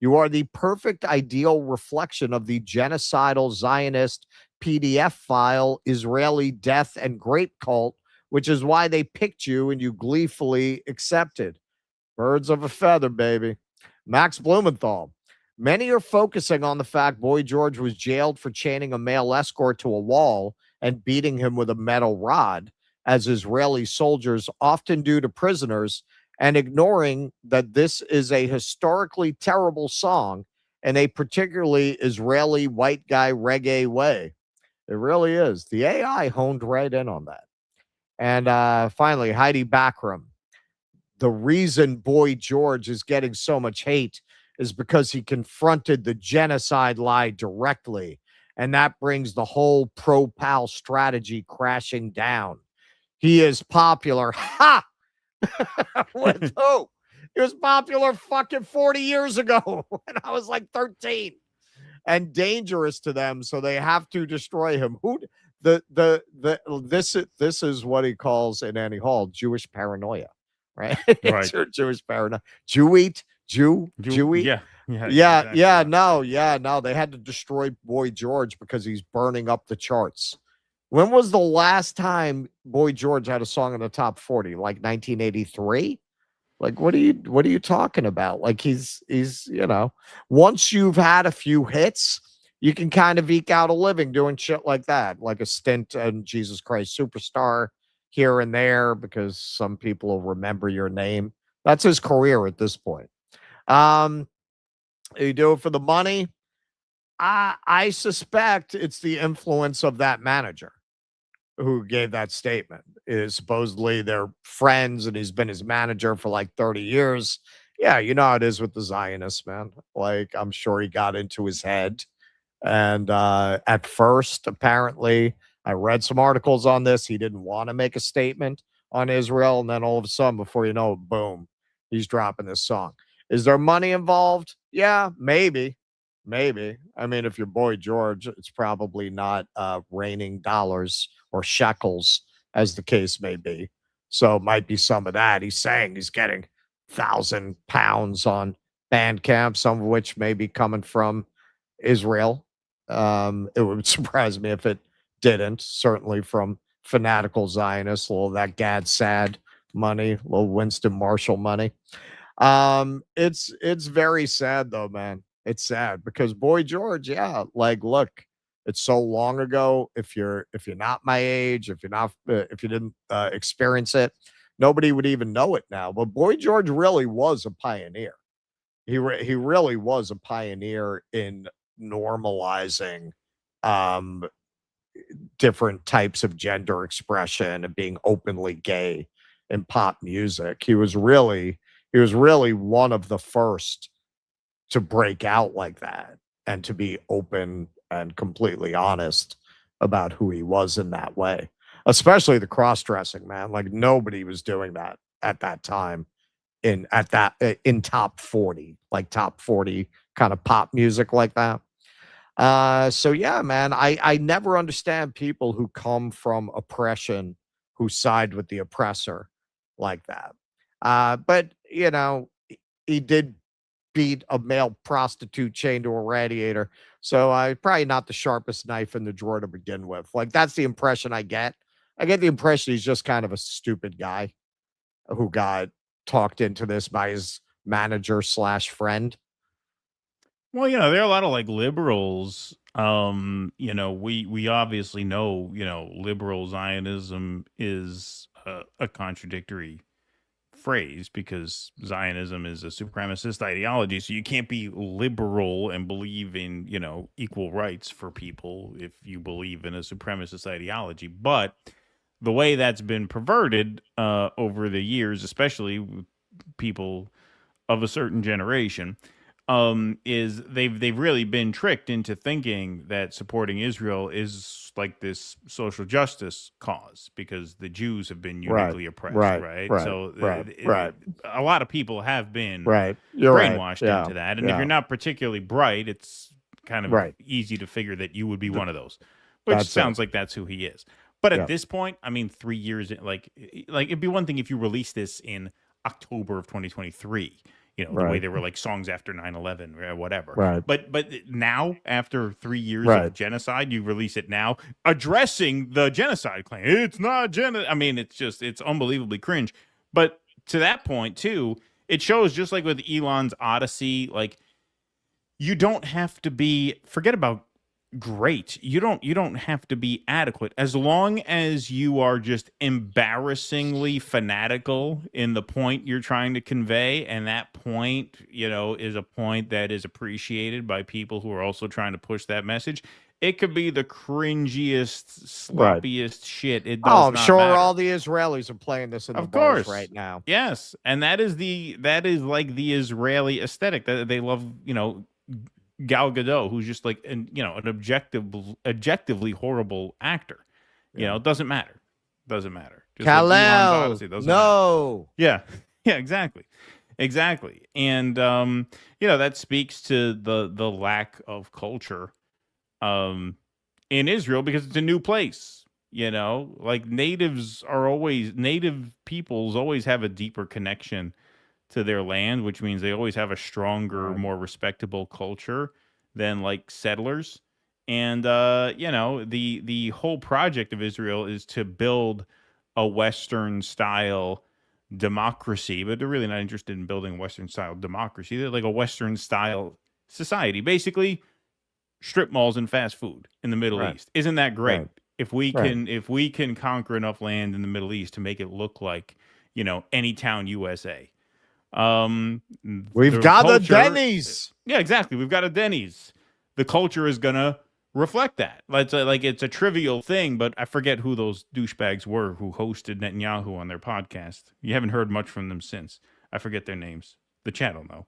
You are the perfect ideal reflection of the genocidal Zionist PDF file Israeli death and grape cult, which is why they picked you and you gleefully accepted. Birds of a feather, baby. Max Blumenthal. Many are focusing on the fact Boy George was jailed for chaining a male escort to a wall and beating him with a metal rod, as Israeli soldiers often do to prisoners, and ignoring that this is a historically terrible song in a particularly Israeli white guy reggae way. It really is. The AI honed right in on that. And finally, Heidi Backram. The reason Boy George is getting so much hate is because he confronted the genocide lie directly. And that brings the whole pro-pal strategy crashing down. He is popular. Ha! With who? He was popular fucking 40 years ago when I was like 13. And dangerous to them, so they have to destroy him. This is what he calls in Annie Hall Jewish paranoia, right? Right. Jewish paranoia. Jew. Yeah. No. They had to destroy Boy George because he's burning up the charts. When was the last time Boy George had a song in the top 40? Like 1983? Like, what are you talking about? Like, he's once you've had a few hits, you can kind of eke out a living doing shit like that, like a stint in Jesus Christ Superstar here and there, because some people will remember your name. That's his career at this point. You do it for the money. I suspect it's the influence of that manager who gave that statement. Is supposedly they're friends and he's been his manager for like 30 years. Yeah, you know how it is with the Zionists, man. Like, I'm sure he got into his head. And at first, apparently, I read some articles on this. He didn't want to make a statement on Israel. And then all of a sudden, before you know it, boom, he's dropping this song. Is there money involved? Yeah, maybe. I mean, if you're Boy George, it's probably not raining dollars or shekels, as the case may be. So it might be some of that. He's saying he's getting £1,000 on Bandcamp, some of which may be coming from Israel. It would surprise me if it didn't. Certainly from fanatical Zionists, a little of that Gad Sad money, a little Winston Marshall money. It's very sad though, man. It's sad because Boy George, yeah, like, look, it's so long ago. If you're not my age, if you didn't experience it, nobody would even know it now. But Boy George really was a pioneer. He really was a pioneer in normalizing different types of gender expression and being openly gay in pop music. He was really one of the first to break out like that and to be open and completely honest about who he was in that way. Especially the cross-dressing, man. Like nobody was doing that at that time in top 40, like top 40 kind of pop music like that. So yeah, man, I never understand people who come from oppression who side with the oppressor like that. But you know, he did beat a male prostitute chained to a radiator. So I probably not the sharpest knife in the drawer to begin with. Like that's the impression I get. I get the impression he's just kind of a stupid guy who got talked into this by his manager / friend. Well, you know, there are a lot of like liberals. You know, we obviously know, you know, liberal Zionism is a contradictory phrase because Zionism is a supremacist ideology. So you can't be liberal and believe in, you know, equal rights for people if you believe in a supremacist ideology. But the way that's been perverted over the years, especially with people of a certain generation, is they've really been tricked into thinking that supporting Israel is like this social justice cause because the Jews have been uniquely oppressed, right? So a lot of people have been You're brainwashed right. into that, and if you're not particularly bright, it's kind of easy to figure that you would be one of those, which sounds like that's who he is. But at this point, I mean, 3 years, like it'd be one thing if you released this in October of 2023. You know, the way they were like songs after 9/11 or whatever. But now, after 3 years of genocide, you release it now, addressing the genocide claim. It's not genocide. I mean, it's unbelievably cringe. But to that point, too, it shows just like with Elon's Odyssey, like you don't have to be, forget about great. You don't have to be adequate as long as you are just embarrassingly fanatical in the point you're trying to convey, and that point, you know, is a point that is appreciated by people who are also trying to push that message. It could be the cringiest, sloppiest shit. It does I'm not sure matter. all the Israelis are playing this in the bars right now. Yes, and that is like the Israeli aesthetic that they love, you know, Gal Gadot, who's just like an objectively horrible actor. You know, it doesn't matter. Doesn't matter. Just Kal-El, like Elon's Odyssey, doesn't no. matter. Yeah, exactly. And you know, that speaks to the lack of culture in Israel because it's a new place. You know, like native peoples always have a deeper connection to their land, which means they always have a stronger, more respectable culture than like settlers. And you know, the whole project of Israel is to build a Western style democracy, but they're really not interested in building a Western style democracy. They're like a Western style society, basically strip malls and fast food in the Middle East. Isn't that great? If we can conquer enough land in the Middle East to make it look like, you know, Anytown, USA. We've got a Denny's. Yeah, exactly. We've got a Denny's. The culture is gonna reflect that. It's a trivial thing, but I forget who those douchebags were who hosted Netanyahu on their podcast. You haven't heard much from them since. I forget their names. The chat will know.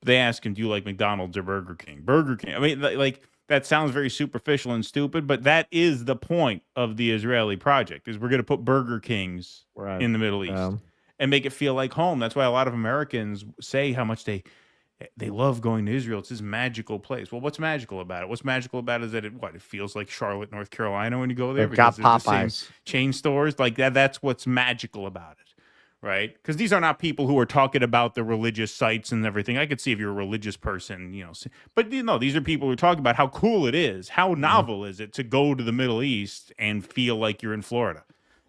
But they asked him, "Do you like McDonald's or Burger King?" Burger King. I mean, like that sounds very superficial and stupid, but that is the point of the Israeli project: is we're going to put Burger Kings in the Middle East. And make it feel like home. That's why a lot of Americans say how much they love going to Israel. It's this magical place. Well, what's magical about it? What's magical about it is that it feels like Charlotte, North Carolina when you go there. They've got because Popeyes. the same chain stores like that. That's what's magical about it, right? Because these are not people who are talking about the religious sites and everything. I could see if you're a religious person, you know, but you know, these are people who are talking about how cool it is, how novel is it to go to the Middle East and feel like you're in Florida.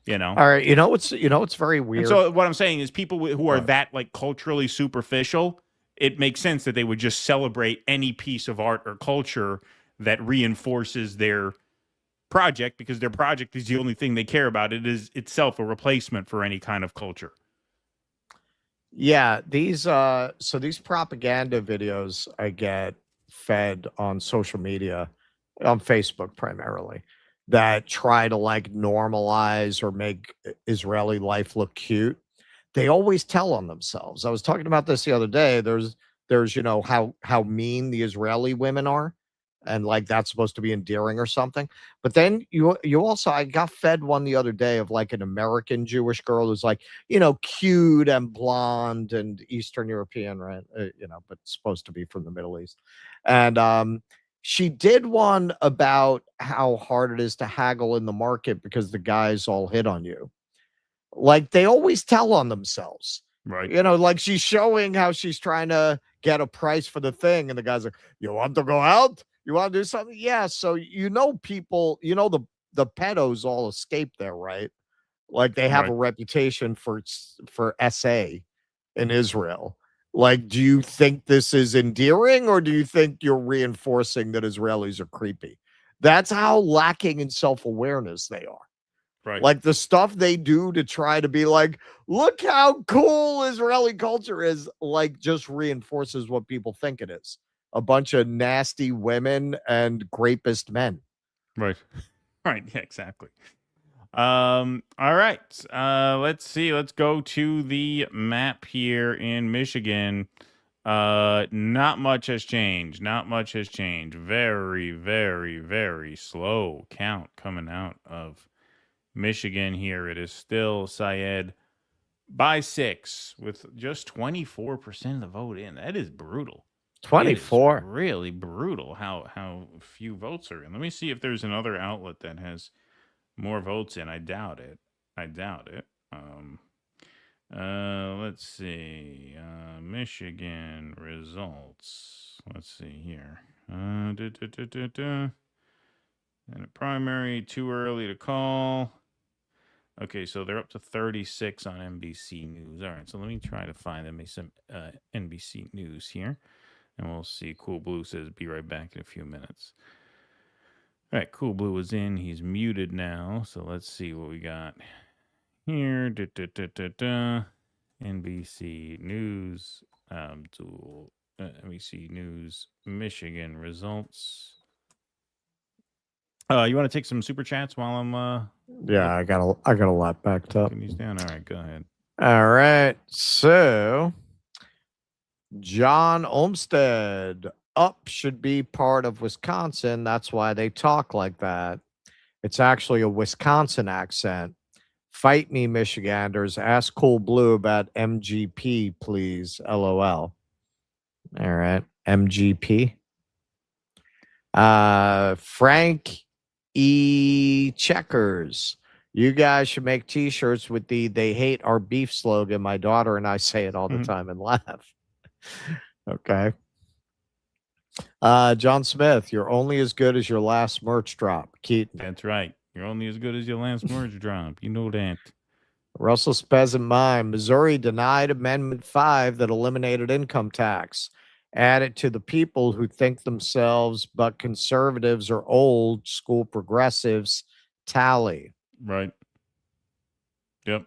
You know, all right. You know, it's very weird. And so what I'm saying is people who are that like culturally superficial, it makes sense that they would just celebrate any piece of art or culture that reinforces their project because their project is the only thing they care about. It is itself a replacement for any kind of culture. Yeah, these propaganda videos I get fed on social media, on Facebook primarily, that try to like normalize or make Israeli life look cute. They always tell on themselves. I was talking about this the other day. There's there's, you know, how mean the Israeli women are, and like that's supposed to be endearing or something. But then you also, I got fed one the other day of like an American Jewish girl who's like, you know, cute and blonde and Eastern European, right? You know, but supposed to be from the Middle East. And she did one about how hard it is to haggle in the market because the guys all hit on you. Like they always tell on themselves. Right. You know, like she's showing how she's trying to get a price for the thing, and the guy's like, "You want to go out? You want to do something?" Yeah. So you know, people, you know, the pedos all escape there, right? Like they have Right. a reputation for SA in Israel. Like, do you think this is endearing, or do you think you're reinforcing that Israelis are creepy? That's how lacking in self-awareness they are. Right. Like the stuff they do to try to be like, look how cool Israeli culture is, like just reinforces what people think it is. A bunch of nasty women and rapist men. Right. Right. Yeah, exactly. All right. Let's see. Let's go to the map here in Michigan. Not much has changed. Not much has changed. Very, very, very slow count coming out of Michigan here. It is still Syed by 6 with just 24% of the vote in. That is brutal. 24. Really brutal how few votes are in. Let me see if there's another outlet that has more votes in. I doubt it. Let's see. Michigan results. Let's see here. And a primary, too early to call. Okay, so they're up to 36 on NBC News. All right, so let me try to find some NBC News here, and we'll see. CoolBlue says be right back in a few minutes. All right, CoolBlue is in. He's muted now, so let's see what we got here. NBC News, NBC News, Michigan results. You want to take some super chats while I'm Yeah, I got a lot backed up. these down? All right, go ahead. All right. So John Olmsted, up should be part of Wisconsin. That's why they talk like that. It's actually a Wisconsin accent. Fight me, Michiganders. Ask CoolBlue about MGP, please. LOL. All right. MGP. Frank E. Checkers. You guys should make t-shirts with the "They hate our beef" slogan. My daughter and I say it all the time and laugh. Okay. John Smith, you're only as good as your last merch drop. Keaton. That's right. You're only as good as your last merch drop. You know that. Russell Spezant Mine. Missouri denied Amendment 5 that eliminated income tax. Add it to the people who think themselves but conservatives or old school progressives tally. Right. Yep.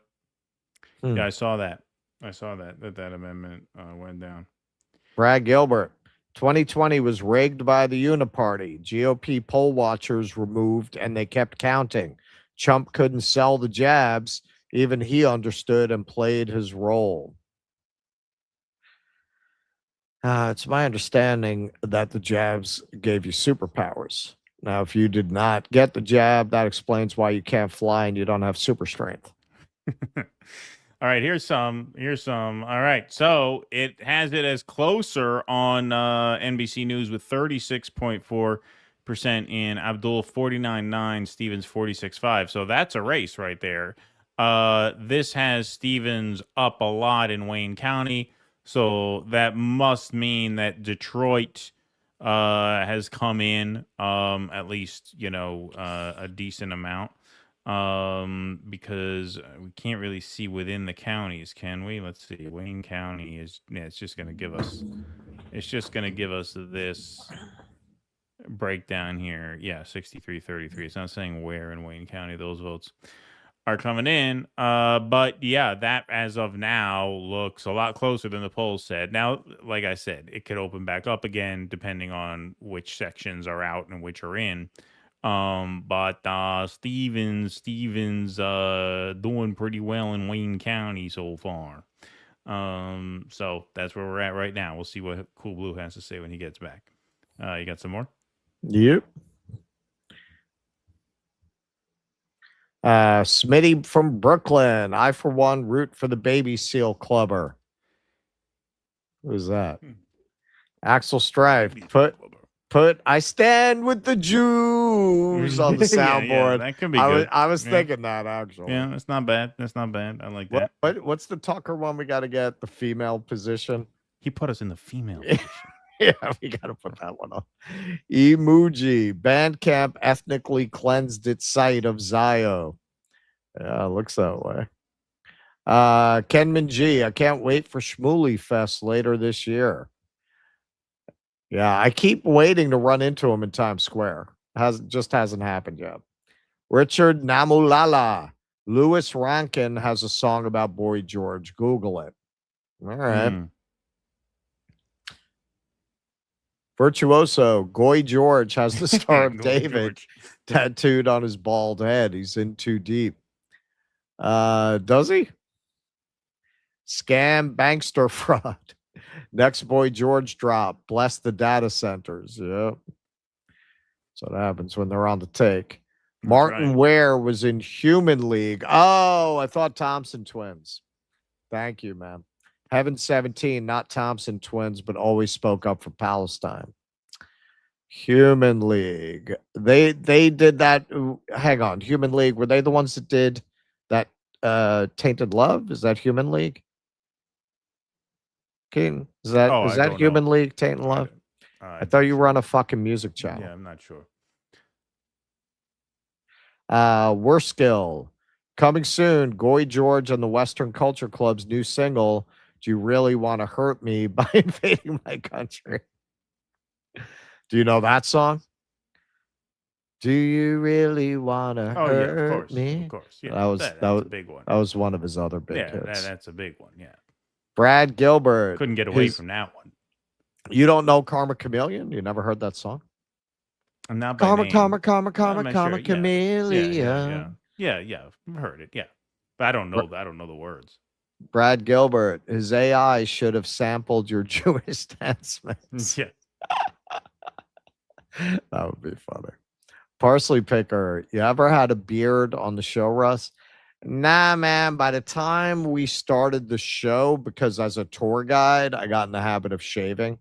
Yeah, I saw that. That amendment went down. Brad Gilbert. 2020 was rigged by the Uniparty. GOP poll watchers removed, and they kept counting. Trump couldn't sell the jabs. Even he understood and played his role. It's my understanding that the jabs gave you superpowers. Now, if you did not get the jab, that explains why you can't fly and you don't have super strength. All right, here's some. All right, so it has it as closer on NBC News with 36.4% in, Abdul 49.9, Stevens 46.5. So that's a race right there. This has Stevens up a lot in Wayne County, so that must mean that Detroit has come in at least, a decent amount. Because we can't really see within the counties, can we? Let's see. Wayne County is, it's just going to give us this breakdown here. Yeah, 63-33. It's not saying where in Wayne County those votes are coming in. But yeah, that as of now looks a lot closer than the polls said. Now, like I said, it could open back up again depending on which sections are out and which are in. But Stevens doing pretty well in Wayne County so far. So that's where we're at right now. We'll see what CoolBlue has to say when he gets back. You got some more? Yep. Smitty from Brooklyn. I, for one, root for the baby seal clubber. Who's that? Axel Strife. Put I stand with the Jews on the soundboard. That could be good. I was thinking that, actually. Yeah, that's not bad. That's not bad. I like that. What's the Tucker one we got to get? The female position? He put us in the female Yeah, we got to put that one up. Emoji. Bandcamp ethnically cleansed its site of Zio. Yeah, looks that way. Kenman G. I can't wait for Shmooly Fest later this year. Yeah, I keep waiting to run into him in Times Square. Just hasn't happened yet. Richard Namulala. Louis Rankin has a song about Boy George. Google it. All right. Virtuoso. Goy George has the Star of David tattooed on his bald head. He's in too deep. Does he? Scam, bankster, fraud. Next Boy George drop. Bless the data centers. Yep. So that happens when they're on the take. Martin Ware was in Human League. Oh, I thought Thompson twins. Thank you, man. Heaven 17, not Thompson twins, but always spoke up for Palestine. Human League. They did that. Hang on. Human League. Were they the ones that did that Tainted Love? Is that Human League? King, is that Human League, Tainted Love? I thought you were on a fucking music channel. Yeah, I'm not sure. Worst Skill. Coming soon, Goy George and the Western Culture Club's new single, Do You Really Want to Hurt Me by Invading My Country. Do you know that song? Do you really want to hurt me? Of course. Yeah, That was a big one. That was one of his other big hits. That's a big one, yeah. Brad Gilbert. Couldn't get away from that one. You don't know Karma Chameleon? You never heard that song? Not by Karma, name. Karma, Karma, I'm not Karma, Karma, sure. Chameleon. Yeah. I've heard it. Yeah, but I don't know the words. Brad Gilbert. His AI should have sampled your Jewish dance moves. Yeah, that would be funny. Parsley Picker. You ever had a beard on the show, Russ? Nah, man. By the time we started the show, because as a tour guide, I got in the habit of shaving.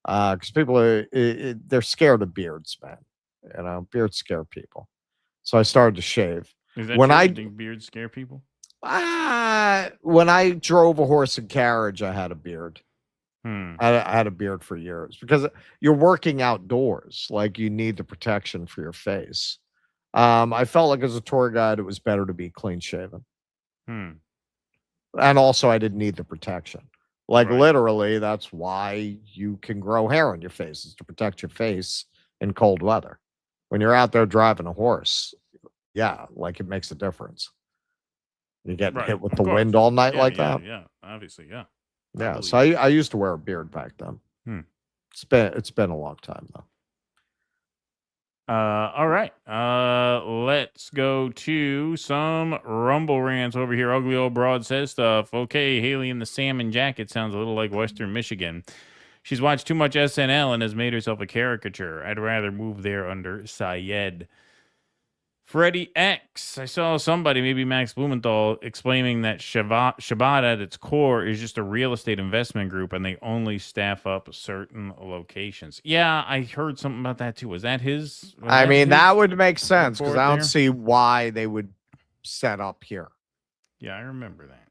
Because people they're scared of beards, man. You know, beards scare people. So I started to shave. Is that true? You think beards scare people? When I drove a horse and carriage, I had a beard. I had a beard for years because you're working outdoors. Like, you need the protection for your face. I felt like as a tour guide, it was better to be clean shaven. And also, I didn't need the protection. Like, literally, that's why you can grow hair on your face, is to protect your face in cold weather. When you're out there driving a horse, yeah, like, it makes a difference. You get hit with the wind all night that. Yeah, obviously, yeah. Yeah, so I used to wear a beard back then. It's been a long time though. All right. Let's go to some Rumble rants over here. Ugly Old Broad says stuff. Okay, Haley in the salmon jacket sounds a little like Western Michigan. She's watched too much SNL and has made herself a caricature. I'd rather move there under Syed. Freddie X. I saw somebody, maybe Max Blumenthal, explaining that Shabbat at its core is just a real estate investment group and they only staff up certain locations. Yeah, I heard something about that too. Was that his? That would make sense because I don't see why they would set up here. Yeah, I remember that.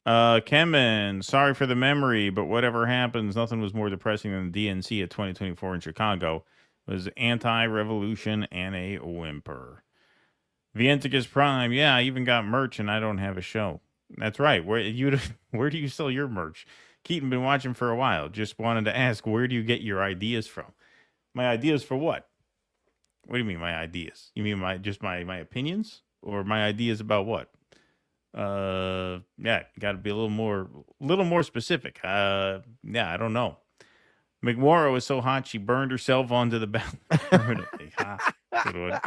Kemen, sorry for the memory, but whatever happens, nothing was more depressing than the DNC at 2024 in Chicago. Was anti-revolution and a whimper. Vienticus Prime, yeah, I even got merch and I don't have a show. That's right. Where do you sell your merch? Keaton, been watching for a while. Just wanted to ask, where do you get your ideas from? My ideas for what? What do you mean, my ideas? You mean my opinions, or my ideas about what? Yeah, got to be a little more specific. Yeah, I don't know. McMorrow is so hot she burned herself onto the balcony permanently. Good one.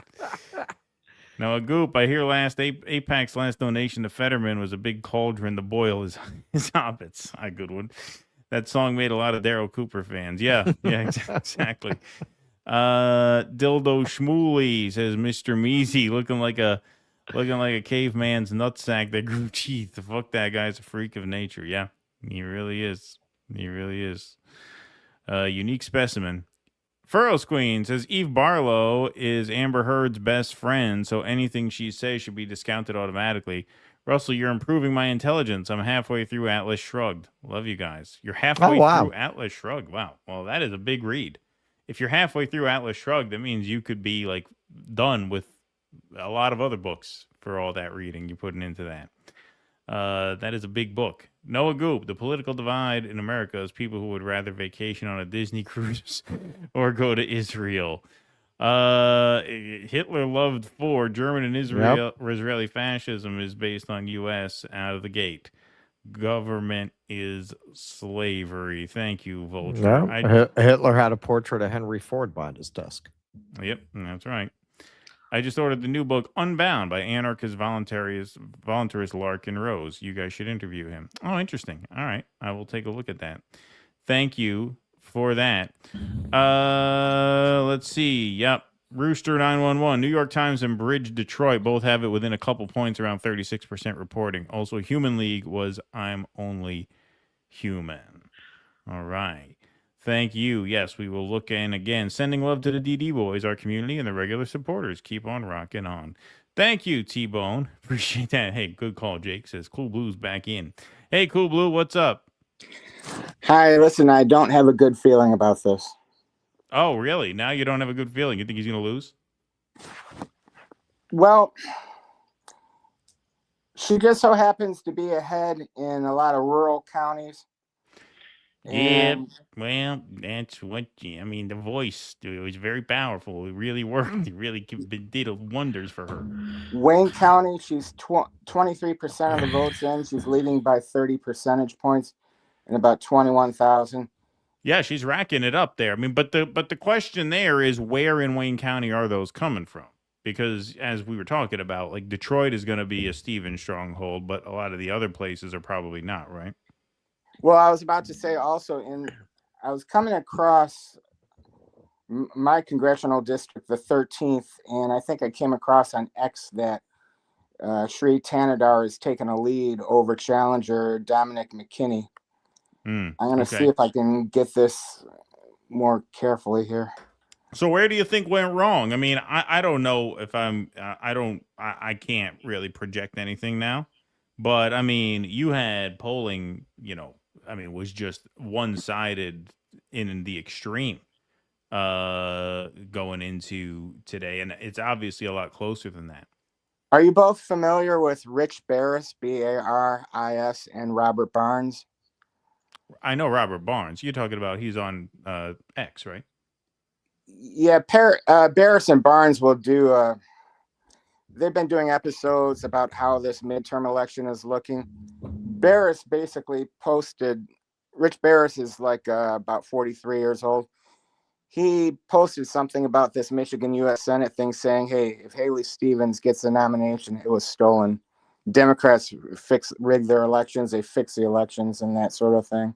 Now, a goop, I hear APAC's last donation to Fetterman was a big cauldron to boil his hobbits. A good one. That song made a lot of Daryl Cooper fans. Yeah, exactly. Dildo Schmooly says Mr. Measy looking like a caveman's nutsack that grew teeth. Fuck that guy's a freak of nature. Yeah, he really is. He really is. Unique specimen. Furrows Queen says Eve Barlow is Amber Heard's best friend, so anything she says should be discounted automatically. Russell, you're improving my intelligence. I'm halfway through Atlas Shrugged. Love you guys. You're halfway through Atlas Shrugged. Wow. Well, that is a big read. If you're halfway through Atlas Shrugged, that means you could be like done with a lot of other books for all that reading you're putting into that. That is a big book. Noah Goop, the political divide in America is people who would rather vacation on a Disney cruise or go to Israel. Hitler loved four. German and Israeli fascism is based on U.S. out of the gate. Government is slavery. Thank you, Vulture. Yeah. Hitler had a portrait of Henry Ford behind his desk. Yep, that's right. I just ordered the new book, Unbound, by anarchist voluntarist Larkin Rose. You guys should interview him. Oh, interesting. All right. I will take a look at that. Thank you for that. Let's see. Yep. Rooster 911. New York Times and Bridge Detroit both have it within a couple points, around 36% reporting. Also, Human League was I'm Only Human. All right. Thank you. Yes, we will look in again. Sending love to the DD boys, our community, and the regular supporters. Keep on rocking on. Thank you, T-Bone. Appreciate that. Hey, good call, Jake says. Cool Blue's back in. Hey, Cool Blue, what's up? Hi, listen, I don't have a good feeling about this. Oh, really? Now you don't have a good feeling? You think he's going to lose? Well, she just so happens to be ahead in a lot of rural counties. Yeah, well, that's what I mean. The voice, it was very powerful. It really worked. It really did wonders for her. Wayne County, she's 23% of the votes in. She's leading by 30 percentage points and about 21,000. Yeah, she's racking it up there. I mean, but the question there is, where in Wayne County are those coming from? Because as we were talking about, like Detroit is going to be a Stevens stronghold, but a lot of the other places are probably not, right? Well, I was about to say also, I was coming across my congressional district, the 13th, and I think I came across on X that Sri Tanadar is taking a lead over challenger Dominic McKinney. I'm going to see if I can get this more carefully here. So where do you think went wrong? I mean, I don't know if I can't really project anything now, but I mean, you had polling, was just one-sided in the extreme going into today, and it's obviously a lot closer than that. Are you both familiar with Rich Barris, Baris, and Robert Barnes? I know Robert Barnes. You're talking about he's on X, right? Yeah, Barris and Barnes will do. They've been doing episodes about how this midterm election is looking. Barris basically posted. Rich Barris is like about 43 years old. He posted something about this Michigan U.S. Senate thing, saying, "Hey, if Haley Stevens gets the nomination, it was stolen. Democrats rig their elections. They fix the elections and that sort of thing."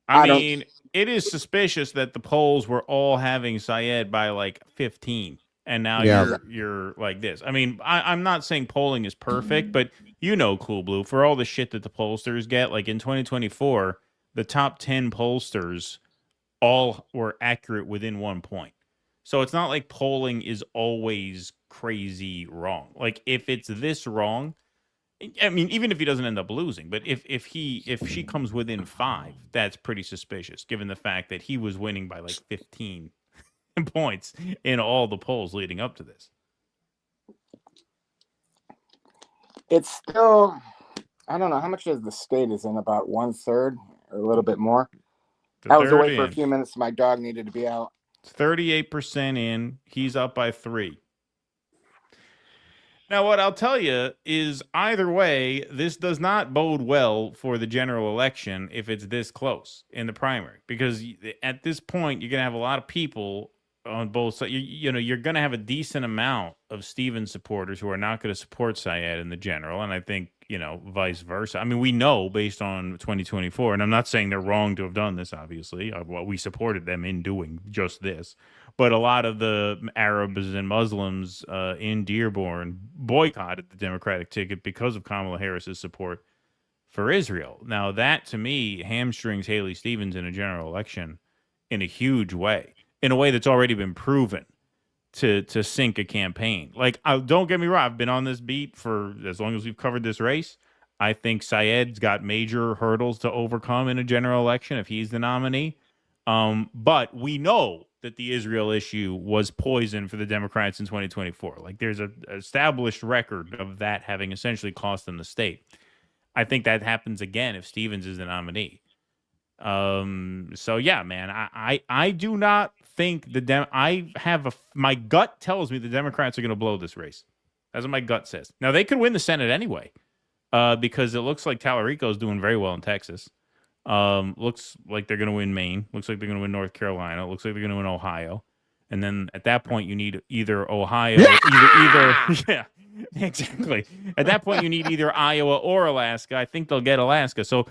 I mean, it is suspicious that the polls were all having Syed by like 15, and now you're like this. I mean, I'm not saying polling is perfect, but Cool Blue, for all the shit that the pollsters get, like in 2024, the top 10 pollsters all were accurate within 1 point. So it's not like polling is always crazy wrong. Like if it's this wrong, I mean, even if he doesn't end up losing, but if she comes within 5, that's pretty suspicious, given the fact that he was winning by like 15 points in all the polls leading up to this. It's still, I don't know how much of the state is in, about 1/3 or a little bit more. I was away for a few minutes. My dog needed to be out. 38% in. He's up by 3. Now, what I'll tell you is either way, this does not bode well for the general election if it's this close in the primary, because at this point, you're going to have a lot of people on both sides. You're going to have a decent amount of Stevens supporters who are not going to support Syed in the general, and I think vice versa. I mean, we know based on 2024, and I'm not saying they're wrong to have done this. Obviously, we supported them in doing just this, but a lot of the Arabs and Muslims in Dearborn boycotted the Democratic ticket because of Kamala Harris's support for Israel. Now, that to me hamstrings Haley Stevens in a general election in a huge way, in a way that's already been proven to sink a campaign. Like, don't get me wrong, I've been on this beat for as long as we've covered this race. I think Syed's got major hurdles to overcome in a general election if he's the nominee. But we know that the Israel issue was poison for the Democrats in 2024. Like, there's an established record of that having essentially cost them the state. I think that happens again if Stevens is the nominee. So yeah, man, I do not think my gut tells me the Democrats are going to blow this race. That's what my gut says. Now, they could win the Senate anyway, because it looks like Tallarico is doing very well in Texas. Looks like they're going to win Maine. Looks like they're going to win North Carolina. Looks like they're going to win Ohio. And then at that point, you need either Ohio, yeah, exactly. At that point, you need either Iowa or Alaska. I think they'll get Alaska. So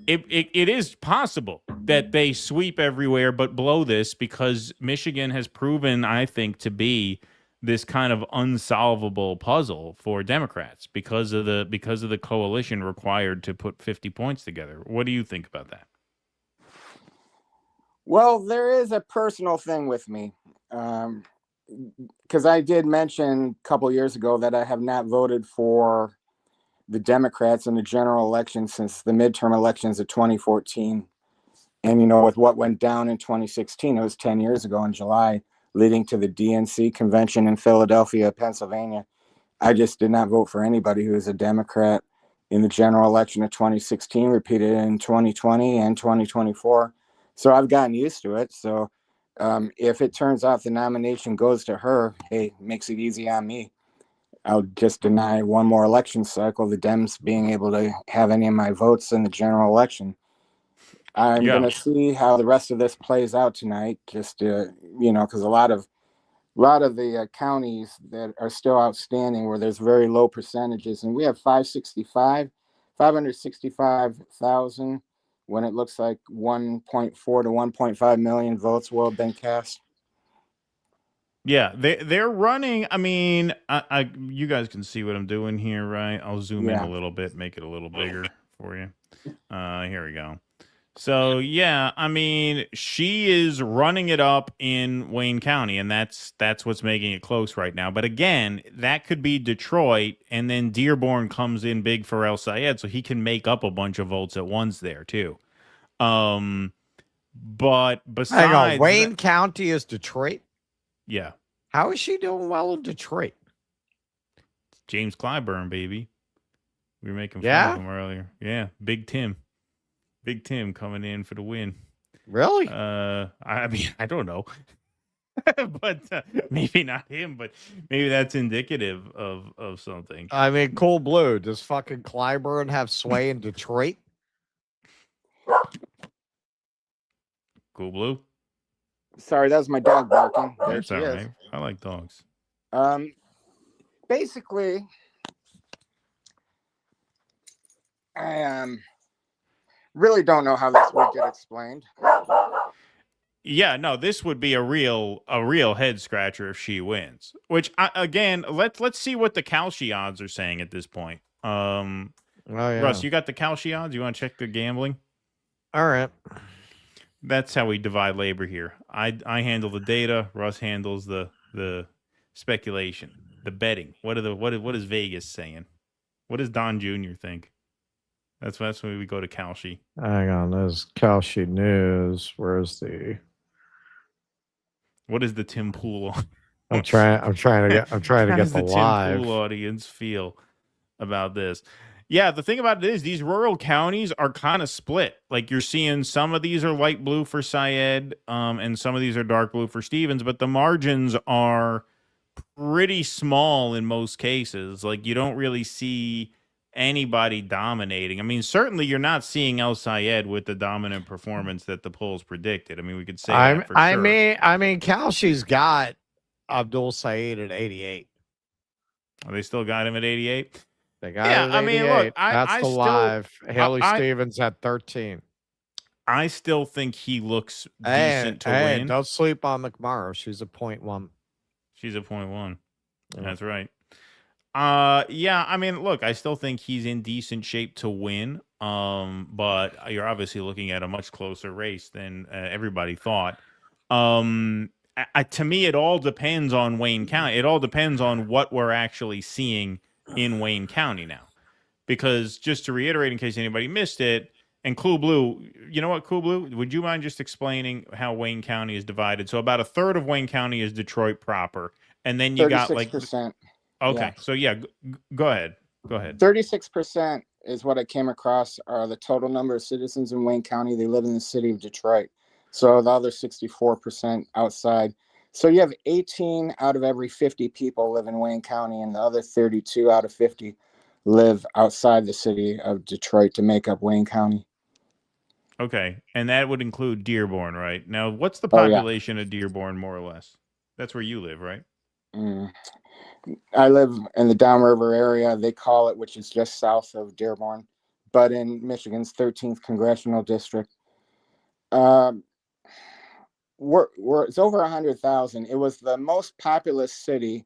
it is possible that they sweep everywhere but blow this, because Michigan has proven, I think, to be this kind of unsolvable puzzle for Democrats because of the coalition required to put 50 points together. What do you think about that? Well, there is a personal thing with me. Because I did mention a couple years ago that I have not voted for the Democrats in the general election since the midterm elections of 2014. And, with what went down in 2016, it was 10 years ago in July, leading to the DNC convention in Philadelphia, Pennsylvania. I just did not vote for anybody who was a Democrat in the general election of 2016, repeated in 2020 and 2024. So I've gotten used to it. So if it turns out the nomination goes to her, hey, makes it easy on me. I'll just deny one more election cycle, the Dems being able to have any of my votes in the general election. I'm going to see how the rest of this plays out tonight, just because a lot of the counties that are still outstanding where there's very low percentages, and we have 565,000 when it looks like 1.4 to 1.5 million votes will have been cast. Yeah, they're running. I mean, you guys can see what I'm doing here, right? I'll zoom in a little bit, make it a little bigger for you. Here we go. So yeah, I mean, she is running it up in Wayne County, and that's what's making it close right now. But again, that could be Detroit, and then Dearborn comes in big for El Sayed, so he can make up a bunch of votes at once there too. But besides, hang on, Wayne County is Detroit. Yeah. How is she doing well in Detroit? James Clyburn, baby. We were making fun of him earlier. Yeah, Big Tim coming in for the win. Really? I mean, I don't know. But maybe not him, but maybe that's indicative of something. I mean, CoolBlue, does fucking Clyburn have sway in Detroit? CoolBlue? Sorry, that was my dog barking. That's all right. I like dogs. Basically, I really don't know how this would get explained. Yeah, no, this would be a real head scratcher if she wins. Which again, let's see what the Kalshi odds are saying at this point. Russ, you got the Kalshi odds? You want to check the gambling? All right. That's how we divide labor here. I handle the data. Russ handles the speculation, the betting. What is Vegas saying? What does Don Jr. think? That's when we go to Kalshi. Hang on, there's Kalshi News. Where's the? What is the Tim Pool? I'm trying to get the live. Tim Pool audience feel about this? Yeah, the thing about it is these rural counties are kind of split. Like, you're seeing some of these are light blue for Syed, and some of these are dark blue for Stevens, but the margins are pretty small in most cases. Like, you don't really see anybody dominating. I mean, certainly you're not seeing El Sayed with the dominant performance that the polls predicted. I mean, we could say that for sure. I mean, Kalshi's got Abdul Saeed at 88. They still got him at 88. They got it at 88. I mean, look, that's the live. Haley Stevens at 13. I still think he looks decent to win. Don't sleep on McMorrow. She's a 0.1. She's a 0.1. Yeah. That's right. Yeah, I mean, look, I still think he's in decent shape to win. But you're obviously looking at a much closer race than everybody thought. To me, it all depends on Wayne County. It all depends on what we're actually seeing in Wayne County now. Because just to reiterate, in case anybody missed it, and CoolBlue, you know what, CoolBlue? Would you mind just explaining how Wayne County is divided? So about a third of Wayne County is Detroit proper, and then you got like 36%. Okay, Yeah. so yeah, go ahead. Go ahead. 36% is what I came across are the total number of citizens in Wayne County. They live in the city of Detroit. So the other 64% outside. So you have 18 out of every 50 people live in Wayne County, and the other 32 out of 50 live outside the city of Detroit to make up Wayne County. Okay, and that would include Dearborn, right? Now, what's the population of Dearborn, more or less? That's where you live, right? I live in the Downriver area, they call it, which is just south of Dearborn, but in Michigan's 13th congressional district. It's over 100,000. It was the most populous city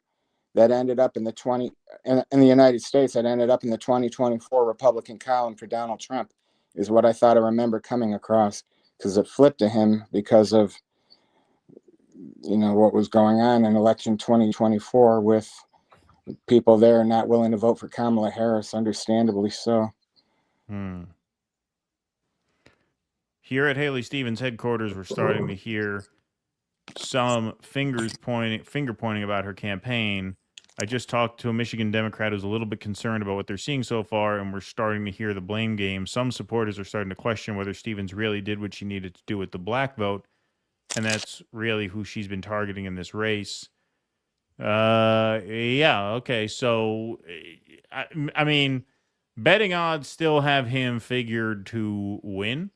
that ended up in the in the United States that ended up in the 2024 Republican column for Donald Trump, is what I thought I remember coming across, because it flipped to him because of what was going on in election 2024 with people there not willing to vote for Kamala Harris, understandably so. Here at Haley Stevens headquarters, we're starting to hear some finger pointing about her campaign. I just talked to a Michigan Democrat who's a little bit concerned about what they're seeing so far, and we're starting to hear the blame game. Some supporters are starting to question whether Stevens really did what she needed to do with the black vote, and that's really who she's been targeting in this race. Yeah, okay, so, I mean, betting odds still have him figured to win.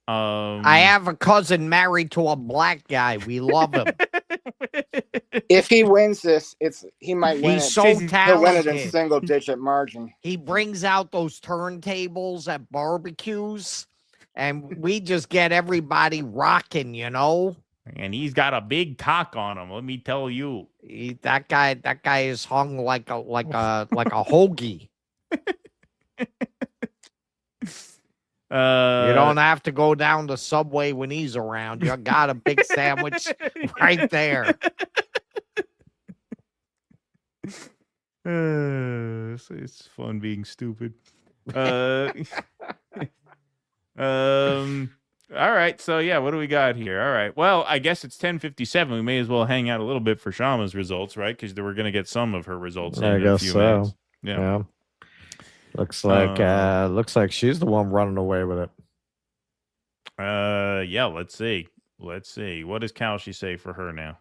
I have a cousin married to a black guy. We love him. If he wins this, he might win. He's so talented. He'll win it in single-digit margin. He brings out those turntables at barbecues, and we just get everybody rocking, And he's got a big cock on him. Let me tell you, that guy is hung like a hoagie. You don't have to go down the subway when he's around. You got a big sandwich right there. It's fun being stupid. All right, so yeah, what do we got here? All right, well, I guess it's 10:57. We may as well hang out a little bit for Kshama's results, right? Because we're going to get some of her results in a few minutes. Yeah. Looks like she's the one running away with it. Yeah, let's see. What does Kalshi say for her now?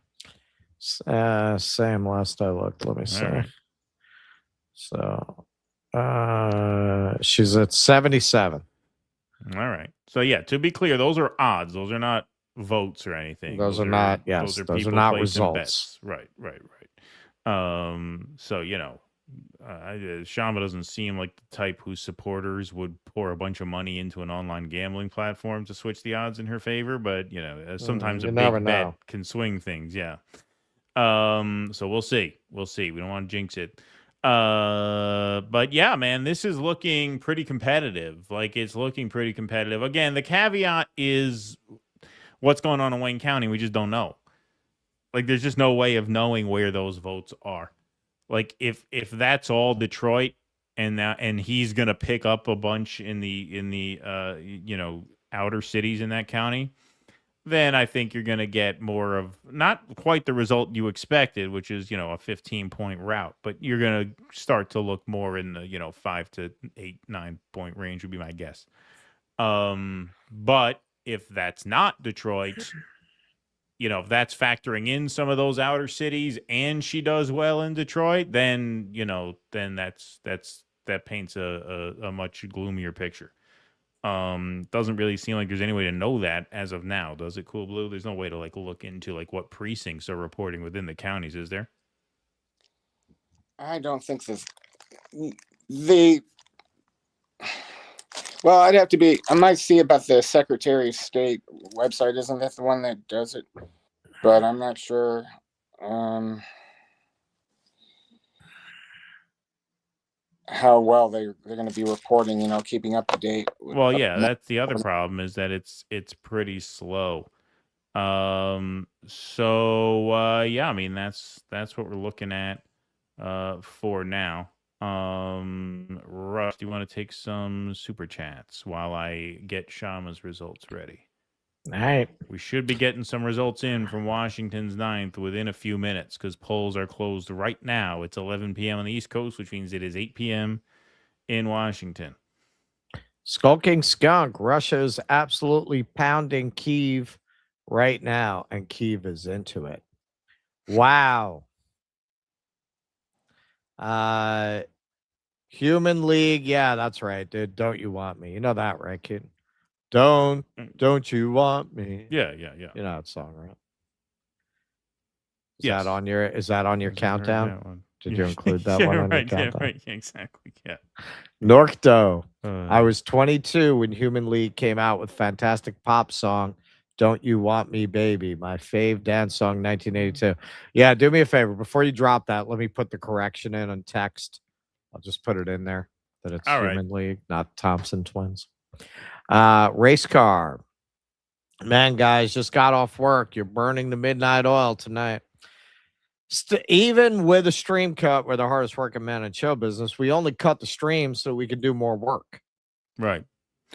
Same last I looked. Let me see. Right. So she's at 77. All right. So yeah, to be clear, those are odds. Those are not votes or anything. Those are not. Yes, those are not results. Right. So Kshama doesn't seem like the type whose supporters would pour a bunch of money into an online gambling platform to switch the odds in her favor, but sometimes a big bet can swing things. Yeah. So we'll see. We don't want to jinx it. But yeah, man, this is looking pretty competitive. It's looking pretty competitive. Again, the caveat is what's going on in Wayne County. We just don't know. There's just no way of knowing where those votes are. If that's all Detroit and he's gonna pick up a bunch in the outer cities in that county, then I think you're gonna get more of not quite the result you expected, which is a 15-point route, but you're gonna start to look more in the 5 to 8, 9 point range would be my guess. But if that's not Detroit, if that's factoring in some of those outer cities and she does well in Detroit, then, then that's that paints a much gloomier picture. Doesn't really seem like there's any way to know that as of now, does it, CoolBlue? There's no way to like look into like what precincts are reporting within the counties, is there? I don't think this. The Well, I'd have to be. I might see about the Secretary of State website. Isn't that the one that does it? But I'm not sure. How well they're going to be reporting, keeping up to date. Well, yeah, that's the other problem is that it's pretty slow. So yeah, I mean that's what we're looking at for now. Russ, do you want to take some super chats while I get Kshama's results ready? All right. We should be getting some results in from Washington's 9th within a few minutes because polls are closed right now. It's 11 p.m. on the East Coast, which means it is 8 p.m. in Washington. Skulking Skunk, Russia's absolutely pounding Kyiv right now, and Kyiv is into it. Wow. Human League, yeah, that's right, dude. Don't you want me? You know that, right, kid? Don't you want me? Yeah. You know that song, right? Is Yes. that on your countdown? Did you include that Yeah, one on right, your countdown? Yeah, right, exactly. Yeah. Norkdo. I was 22 when Human League came out with fantastic pop song, Don't You Want Me, Baby, my fave dance song, 1982. Yeah, do me a favor. Before you drop that, let me put the correction in on text. I'll just put it in there that it's All right. Human League, not Thompson Twins. Race car. Man, guys, just got off work. You're burning the midnight oil tonight. Even with a stream cut, we're the hardest working man in show business. We only cut the stream so we could do more work. Right.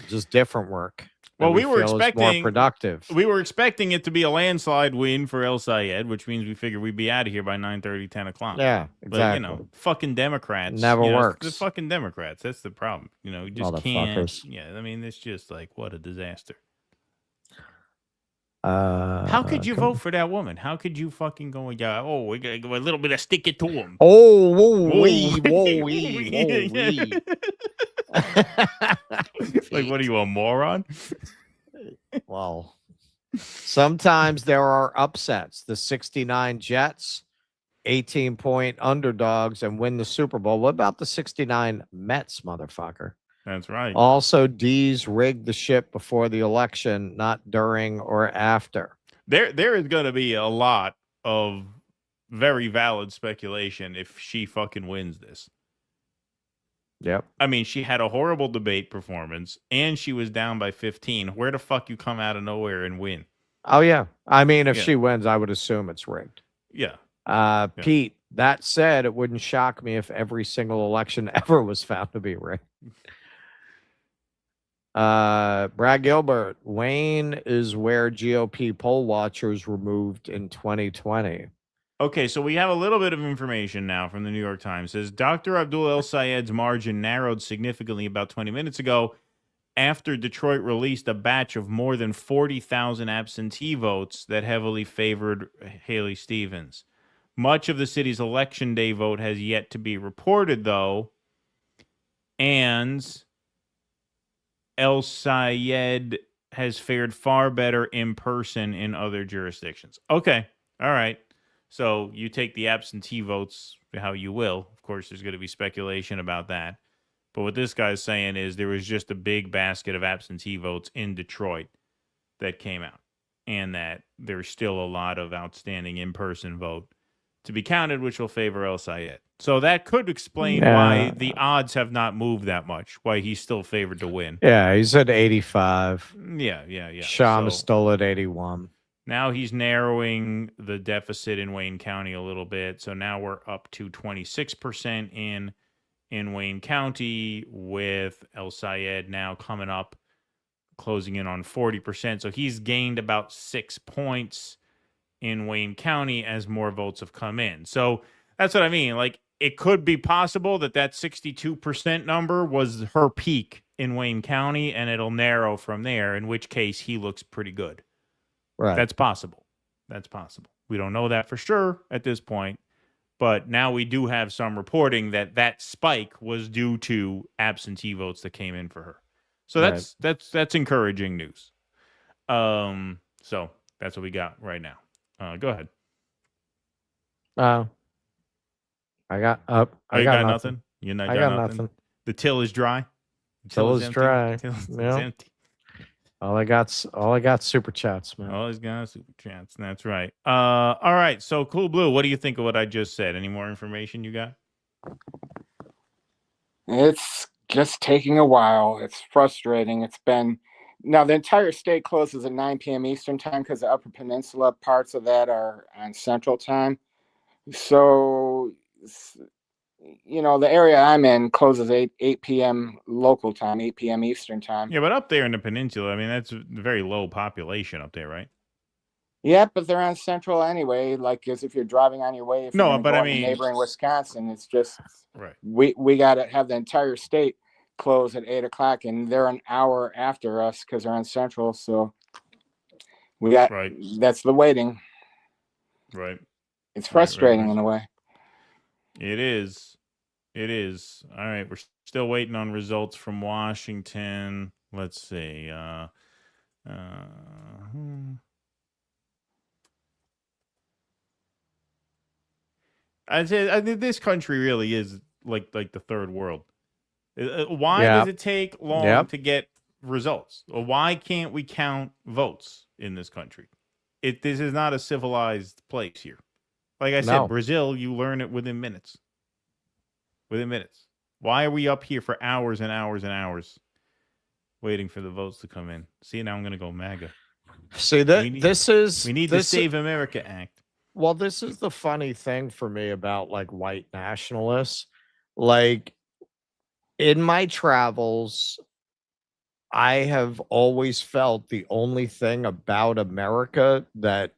Just different work. Well, we were feel is expecting more productive. We were expecting it to be a landslide win for El Sayed, which means we figured we'd be out of here by 9:30, 10 o'clock. Yeah, exactly. But, fucking Democrats. Never works. The fucking Democrats. That's the problem. You just can't. Motherfuckers. Yeah, I mean, it's just like, what a disaster. How How could you vote for that woman? How could you fucking go, we got to go a little bit of stick it to him. Oh, whoa, wee. Like, what are you, a moron? Well, sometimes there are upsets. The 69 Jets, 18-point underdogs, and win the Super Bowl. What about the 69 Mets, motherfucker? That's right. Also, D's rigged the ship before the election, not during or after. There is going to be a lot of very valid speculation if she fucking wins this. Yep. I mean, she had a horrible debate performance, and she was down by 15. Where the fuck you come out of nowhere and win? Oh, yeah. I mean, if she wins, I would assume it's rigged. Yeah. Pete, that said, it wouldn't shock me if every single election ever was found to be rigged. Brad Gilbert, Wayne is where GOP poll watchers were moved in 2020. Okay, so we have a little bit of information now from the New York Times. It says Dr. Abdul El Sayed's margin narrowed significantly about 20 minutes ago after Detroit released a batch of more than 40,000 absentee votes that heavily favored Haley Stevens. Much of the city's Election Day vote has yet to be reported, though, and El Sayed has fared far better in person in other jurisdictions. Okay, all right. So you take the absentee votes how you will. Of course, there's going to be speculation about that. But what this guy's saying is there was just a big basket of absentee votes in Detroit that came out, and that there's still a lot of outstanding in-person vote to be counted, which will favor El Sayed. So that could explain why the odds have not moved that much, why he's still favored to win. Yeah, he's at 85. Yeah. Sean is still at 81. Now he's narrowing the deficit in Wayne County a little bit. So now we're up to 26% in Wayne County, with El Sayed now coming up, closing in on 40%. So he's gained about 6 points in Wayne County as more votes have come in. So that's what I mean. Like, it could be possible that 62% number was her peak in Wayne County, and it'll narrow from there, in which case he looks pretty good. Right. That's possible. We don't know that for sure at this point, But now we do have some reporting that spike was due to absentee votes that came in for her. So that's encouraging news. So that's what we got right now. Go ahead. I got up. You got nothing. You not I got got nothing. The till is dry. Till is empty. dry. Till is Yeah. empty. All I got super chats, man. All he's got is super chats. That's right. All right. So CoolBlue, what do you think of what I just said? Any more information you got? It's just taking a while. It's frustrating. It's been now the entire state closes at 9 p.m. Eastern time because the Upper Peninsula parts of that are on Central time. So, the area I'm in closes 8 p.m. local time, 8 p.m. Eastern time. Yeah, but up there in the peninsula, I mean, that's a very low population up there, right? Yeah, but they're on Central anyway. Like, as if you're driving on your way. If No, you're but go I into mean, neighboring Wisconsin, it's just right. We got to have the entire state close at 8 o'clock, and they're an hour after us because they're on Central. So we got that's the waiting. Right. It's frustrating right. in a way. It is. It is. All right. We're still waiting on results from Washington. Let's see. I think this country really is like the third world. Why does it take long to get results? Or why can't we count votes in this country? This is not a civilized place here. Like I said, Brazil, you learn it within minutes. Within minutes. Why are we up here for hours and hours and hours waiting for the votes to come in? See, now I'm going to go MAGA. See, we need the Save America Act. Well, this is the funny thing for me about like white nationalists. Like in my travels, I have always felt the only thing about America that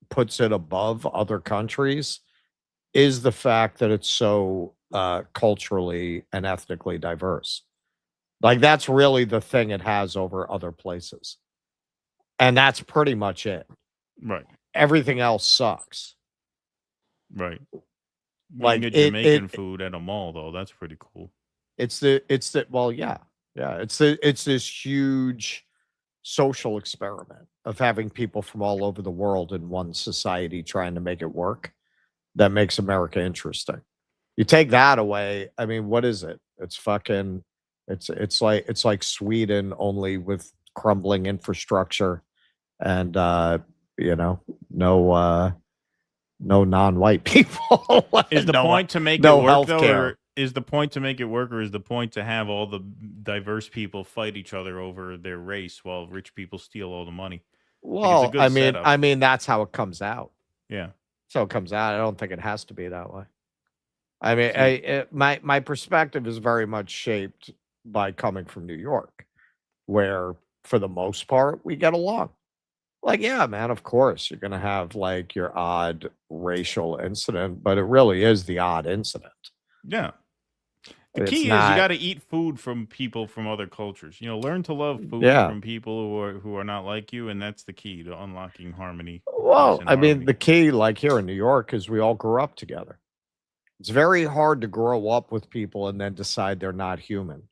puts it above other countries is the fact that it's so culturally and ethnically diverse. Like that's really the thing it has over other places. And that's pretty much it. Right. Everything else sucks. Right. Like you get Jamaican food at a mall though. That's pretty cool. It's this huge social experiment of having people from all over the world in one society trying to make it work that makes America interesting. You take that away, I mean, what is it? It's fucking it's like Sweden only with crumbling infrastructure and no non-white people. Is the point to make it work though, or is the point to make it work, or is the point to have all the diverse people fight each other over their race while rich people steal all the money? Well, I mean that's how it comes out. Yeah. So it comes out. I don't think it has to be that way. I mean, my perspective is very much shaped by coming from New York, where for the most part we get along. Like, yeah, man, of course you're gonna have like your odd racial incident, but it really is the odd incident. Yeah. The key is you got to eat food from people from other cultures. Learn to love food from people who are not like you, and that's the key to unlocking harmony. Well, I mean, the key, like here in New York, is we all grew up together. It's very hard to grow up with people and then decide they're not human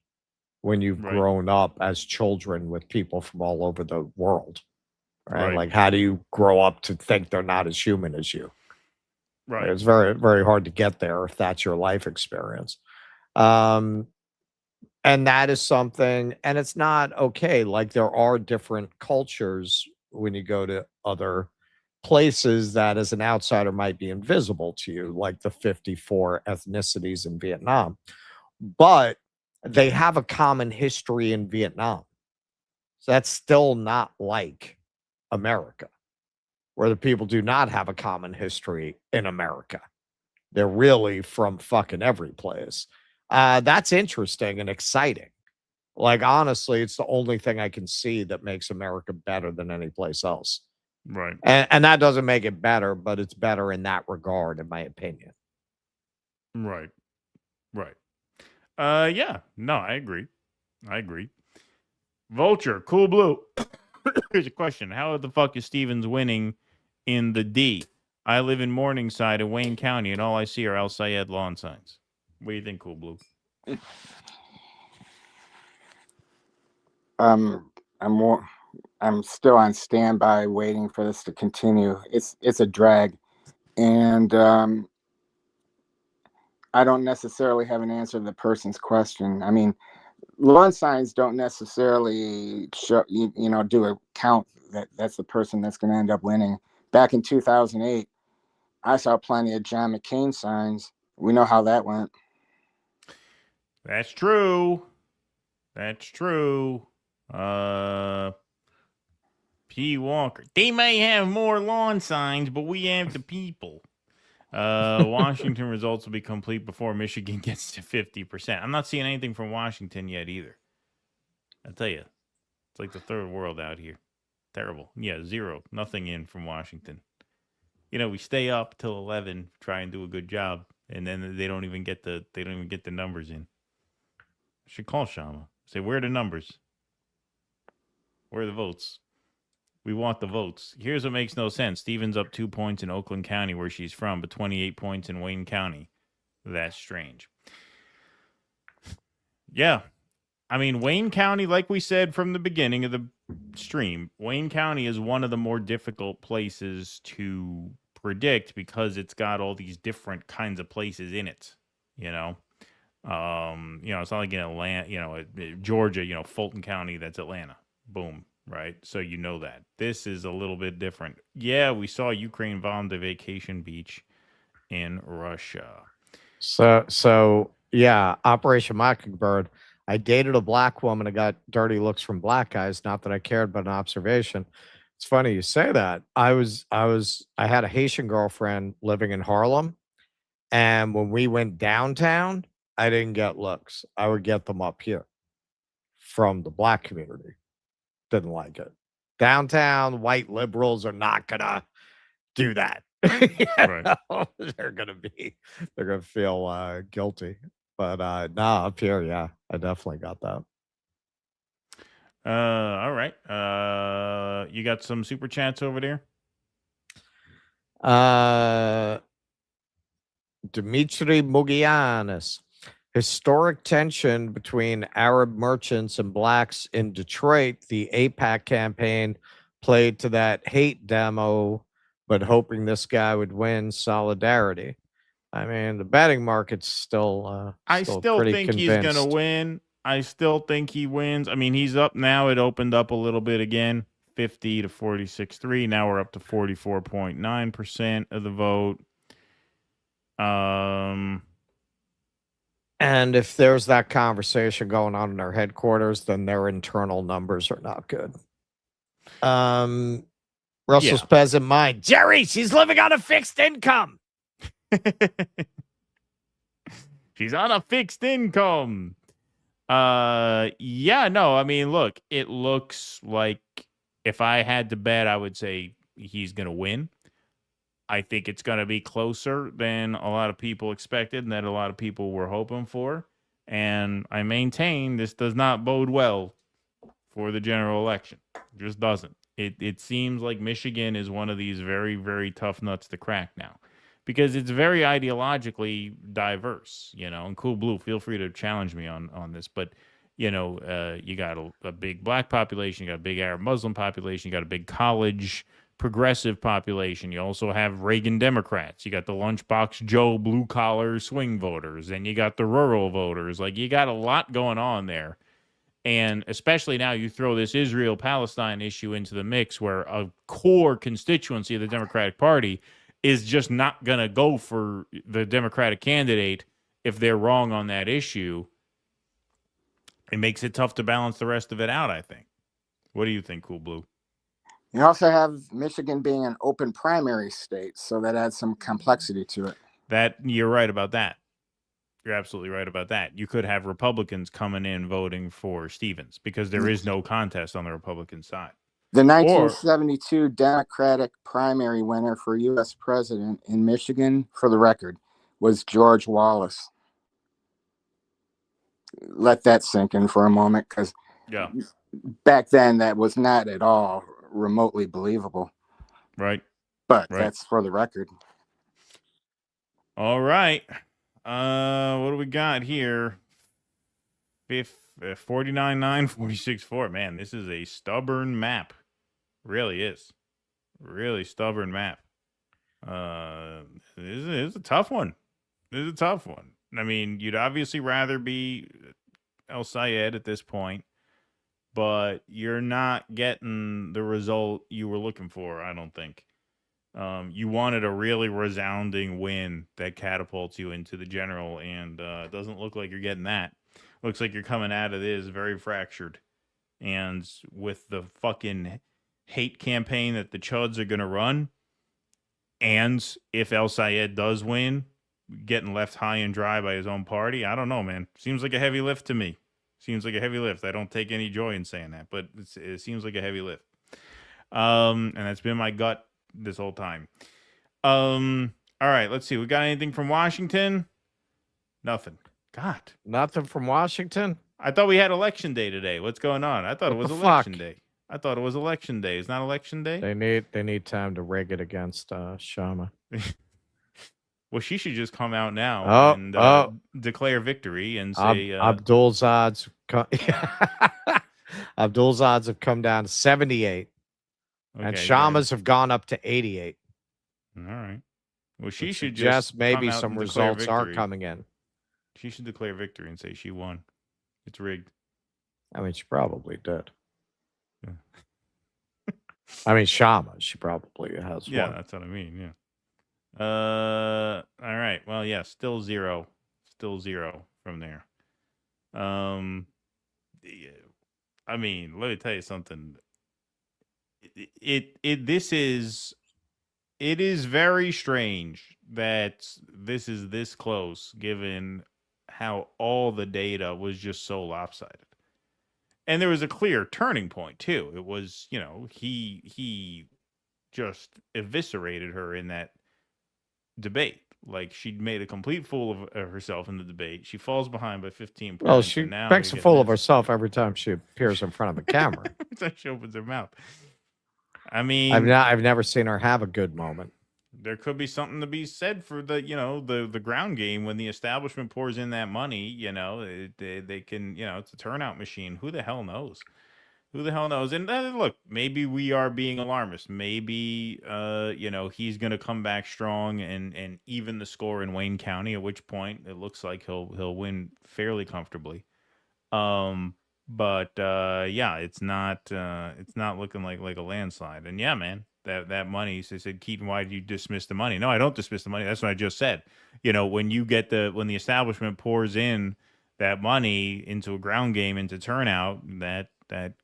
when you've grown up as children with people from all over the world. Right? Like, how do you grow up to think they're not as human as you? Right. It's very, very hard to get there if that's your life experience. And that is something, and it's not okay. Like there are different cultures when you go to other places that as an outsider might be invisible to you, like the 54 ethnicities in Vietnam, but they have a common history in Vietnam. So that's still not like America, where the people do not have a common history in America. They're really from fucking every place. That's interesting and exciting. Like, honestly, it's the only thing I can see that makes America better than any place else. Right. And that doesn't make it better, but it's better in that regard, in my opinion. Right. Yeah. No, I agree. Vulture, CoolBlue. Here's a question. How the fuck is Stevens winning in the D? I live in Morningside in Wayne County, and all I see are Al Sayed lawn signs. What do you think, CoolBlue? I'm still on standby, waiting for this to continue. It's a drag, and I don't necessarily have an answer to the person's question. I mean, lawn signs don't necessarily show do a count that's the person that's going to end up winning. Back in 2008, I saw plenty of John McCain signs. We know how that went. That's true. That's true. P. Walker. They may have more lawn signs, but we have the people. Washington results will be complete before Michigan gets to 50%. I'm not seeing anything from Washington yet either. I tell you, it's like the third world out here. Terrible. Yeah, zero. Nothing in from Washington. We stay up till 11, try and do a good job, and then they don't even get the numbers in. I should call Kshama. Say, where are the numbers? Where are the votes? We want the votes. Here's what makes no sense. Stevens up 2 points in Oakland County, where she's from, but 28 points in Wayne County. That's strange. Yeah. I mean, Wayne County, like we said from the beginning of the stream, Wayne County is one of the more difficult places to predict because it's got all these different kinds of places in it, it's not like in Atlanta, Georgia, Fulton County, that's Atlanta. Boom. Right. So that this is a little bit different. Yeah. We saw Ukraine bomb the vacation beach in Russia. So yeah. Operation Mockingbird. I dated a black woman and got dirty looks from black guys. Not that I cared, but an observation. It's funny you say that. I had a Haitian girlfriend living in Harlem. And when we went downtown, I didn't get looks. I would get them up here from the black community. Didn't like it. Downtown, white liberals are not gonna do that. Right. They're gonna feel guilty. But no, up here, yeah, I definitely got that. All right. You got some super chats over there? Dimitri Mugianis. Historic tension between Arab merchants and blacks in Detroit. The AIPAC campaign played to that hate demo, but hoping this guy would win solidarity. I mean, the betting market's still I still think convinced. He's going to win. I still think he wins. I mean, he's up now. It opened up a little bit again, 50 to 46.3. Now we're up to 44.9% of the vote. And if there's that conversation going on in their headquarters, then their internal numbers are not good. Russell's peasant mind. Jerry, she's living on a fixed income. She's on a fixed income. Yeah, no, I mean, look, it looks like if I had to bet, I would say he's going to win. I think it's going to be closer than a lot of people expected and that a lot of people were hoping for. And I maintain this does not bode well for the general election. It just doesn't. It seems like Michigan is one of these very, very tough nuts to crack now because it's very ideologically diverse, and CoolBlue, feel free to challenge me on this, but you got a big black population, you got a big Arab Muslim population, you got a big college progressive population. You also have Reagan Democrats. You got the lunchbox Joe blue collar swing voters, and you got the rural voters. Like, you got a lot going on there. And especially now you throw this Israel-Palestine issue into the mix where a core constituency of the Democratic Party is just not going to go for the Democratic candidate if they're wrong on that issue. It makes it tough to balance the rest of it out, I think. What do you think, CoolBlue? You also have Michigan being an open primary state, so that adds some complexity to it. You're right about that. You're absolutely right about that. You could have Republicans coming in voting for Stevens because there is no contest on the Republican side. The 1972 Democratic primary winner for U.S. president in Michigan, for the record, was George Wallace. Let that sink in for a moment, because back then that was not at all remotely believable. Right. But Right. that's for the record. All right. What do we got here? 49.9, 46.4. Man, this is a stubborn map. Really is. Really stubborn map. This is a tough one. This is a tough one. I mean, you'd obviously rather be El Sayed at this point, but you're not getting the result you were looking for, I don't think. You wanted a really resounding win that catapults you into the general, and it doesn't look like you're getting that. Looks like you're coming out of this very fractured. And with the fucking hate campaign that the Chuds are going to run, and if El Sayed does win, getting left high and dry by his own party, I don't know, man. Seems like a heavy lift to me. Seems like a heavy lift. I don't take any joy in saying that, but it seems like a heavy lift. And that's been my gut this whole time. All right, let's see. We got anything from Washington? Nothing. God. Nothing from Washington? I thought we had election day today. What's going on? I thought it was the election fuck? day. I thought it was election day. It's not election day? They need time to rig it against Kshama. Well, she should just come out now and declare victory and say Abdul's odds Abdul's odds have come down to 78. And Okay, Shama's have gone up to 88. all right. Well, she Which should suggests just maybe come out some and declare results are victory. coming in. She should declare victory and say she won. It's rigged. I mean, she probably did. I mean, Shama, she probably has Yeah, won. that's what I mean. Yeah. All right. Well, yeah, still zero from there. I mean, let me tell you something. It is very strange that this is this close, given how all the data was just so lopsided. And there was a clear turning point too. It was, he just eviscerated her in that debate. Like, she made a complete fool of herself in the debate. She falls behind by 15 points. Well, she and now makes you a get fool of this. herself every time she appears in front of a camera. Every time she opens her mouth. I mean, I've never seen her have a good moment. there could be something to be said for the ground game when the establishment pours in that money. They can, it's a turnout machine. Who the hell knows? Who the hell knows? And look, maybe we are being alarmist. Maybe he's going to come back strong and even the score in Wayne County. At which point it looks like he'll win fairly comfortably. But yeah, it's not looking like a landslide. And yeah, man, that money. So they said, Keaton, why did you dismiss the money? No, I don't dismiss the money. That's what I just said. When the establishment pours in that money into a ground game, into turnout, that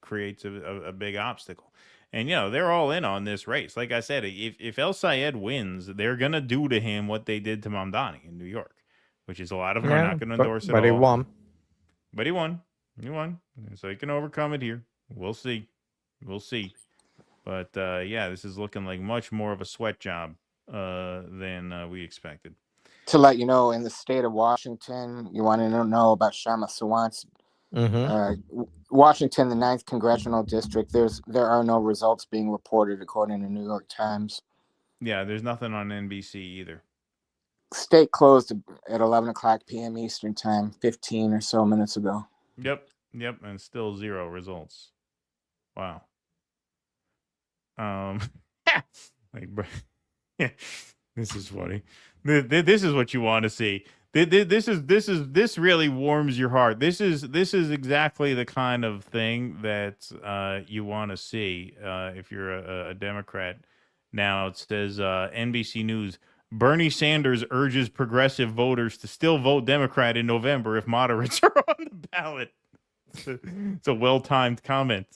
creates a big obstacle. And they're all in on this race. Like I said, if El Sayed wins, they're gonna do to him what they did to Mamdani in New York, which is a lot of them are not going to endorse it. But he won. But he won. So he can overcome it here. We'll see. But yeah, this is looking like much more of a sweat job than we expected. To let you know, in the state of Washington, you want to know about Kshama Sawant. Washington, the 9th Congressional District, there are no results being reported according to New York Times. Yeah, there's nothing on NBC either. State closed at 11 o'clock p.m. Eastern Time, 15 or so minutes ago. Yep, and still zero results. Wow. This is funny. This is what you want to see. This really warms your heart. This is exactly the kind of thing that you want to see if you're a Democrat. Now it says NBC News: Bernie Sanders urges progressive voters to still vote Democrat in November if moderates are on the ballot. It's a well-timed comment.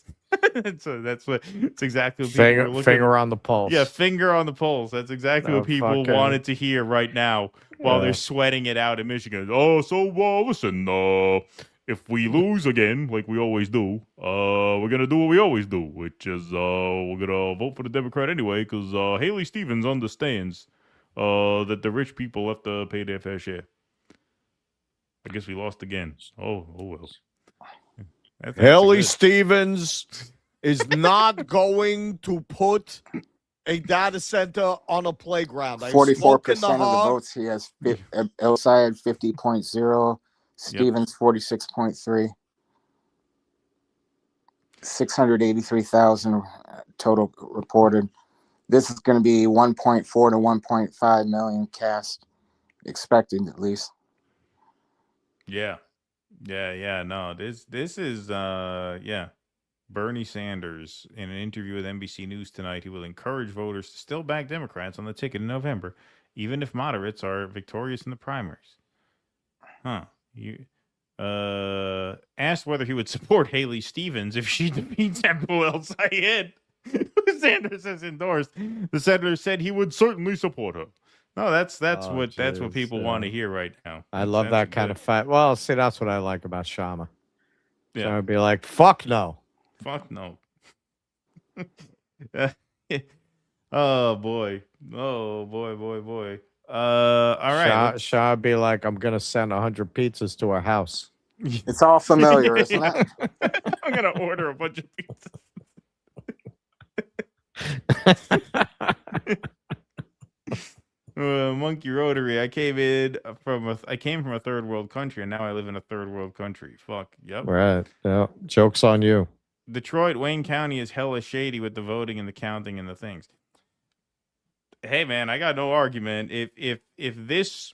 So it's exactly what people are looking. Finger on the pulse. Yeah, finger on the pulse. That's exactly what people wanted to hear right now while they're sweating it out in Michigan. Oh, so listen, if we lose again, like we always do, we're gonna do what we always do, which is we're gonna vote for the Democrat anyway, because Haley Stevens understands that the rich people have to pay their fair share. I guess we lost again. Oh well. Haley Stevens is not going to put a data center on a playground. I 44% smoke in the of the hog. votes he has. El Sayed 50.0, Stevens 46.3, 683,000 total reported. This is going to be 1.4 to 1.5 million cast expected, at least. Yeah. No, this is Bernie Sanders, in an interview with NBC News tonight, he will encourage voters to still back Democrats on the ticket in November, even if moderates are victorious in the primaries. Asked whether he would support Haley Stevens if she defeats Abu El Sayed, who Sanders has endorsed. The senator said he would certainly support her. No, that's what people want to hear right now. I love that kind of fight. Well, see, that's what I like about Kshama. Yeah. So I'd be like, fuck no. Fuck no. Oh boy. All right. Shah would be like, I'm gonna send 100 pizzas to her house. It's all familiar, isn't it? I'm gonna order a bunch of pizzas. Monkey Rotary. I came from a third world country, and now I live in a third world country. Fuck. Yep. Right. Yeah. Joke's on you. Detroit, Wayne County is hella shady with the voting and the counting and the things. Hey man, I got no argument. If this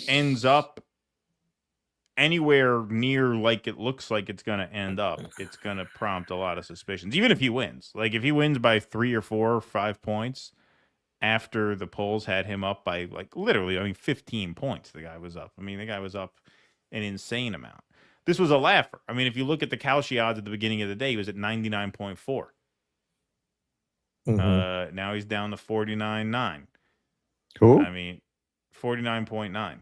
ends up anywhere near like it looks like it's gonna end up, it's gonna prompt a lot of suspicions. Even if he wins, like if he wins by 3 or 4 or 5 points, after the polls had him up by like literally, 15 points. The guy was up. The guy was up an insane amount. This was a laugher. If you look at the Kalshi odds at the beginning of the day, he was at 99.4. Now he's down to 49.9. Cool. 49.9.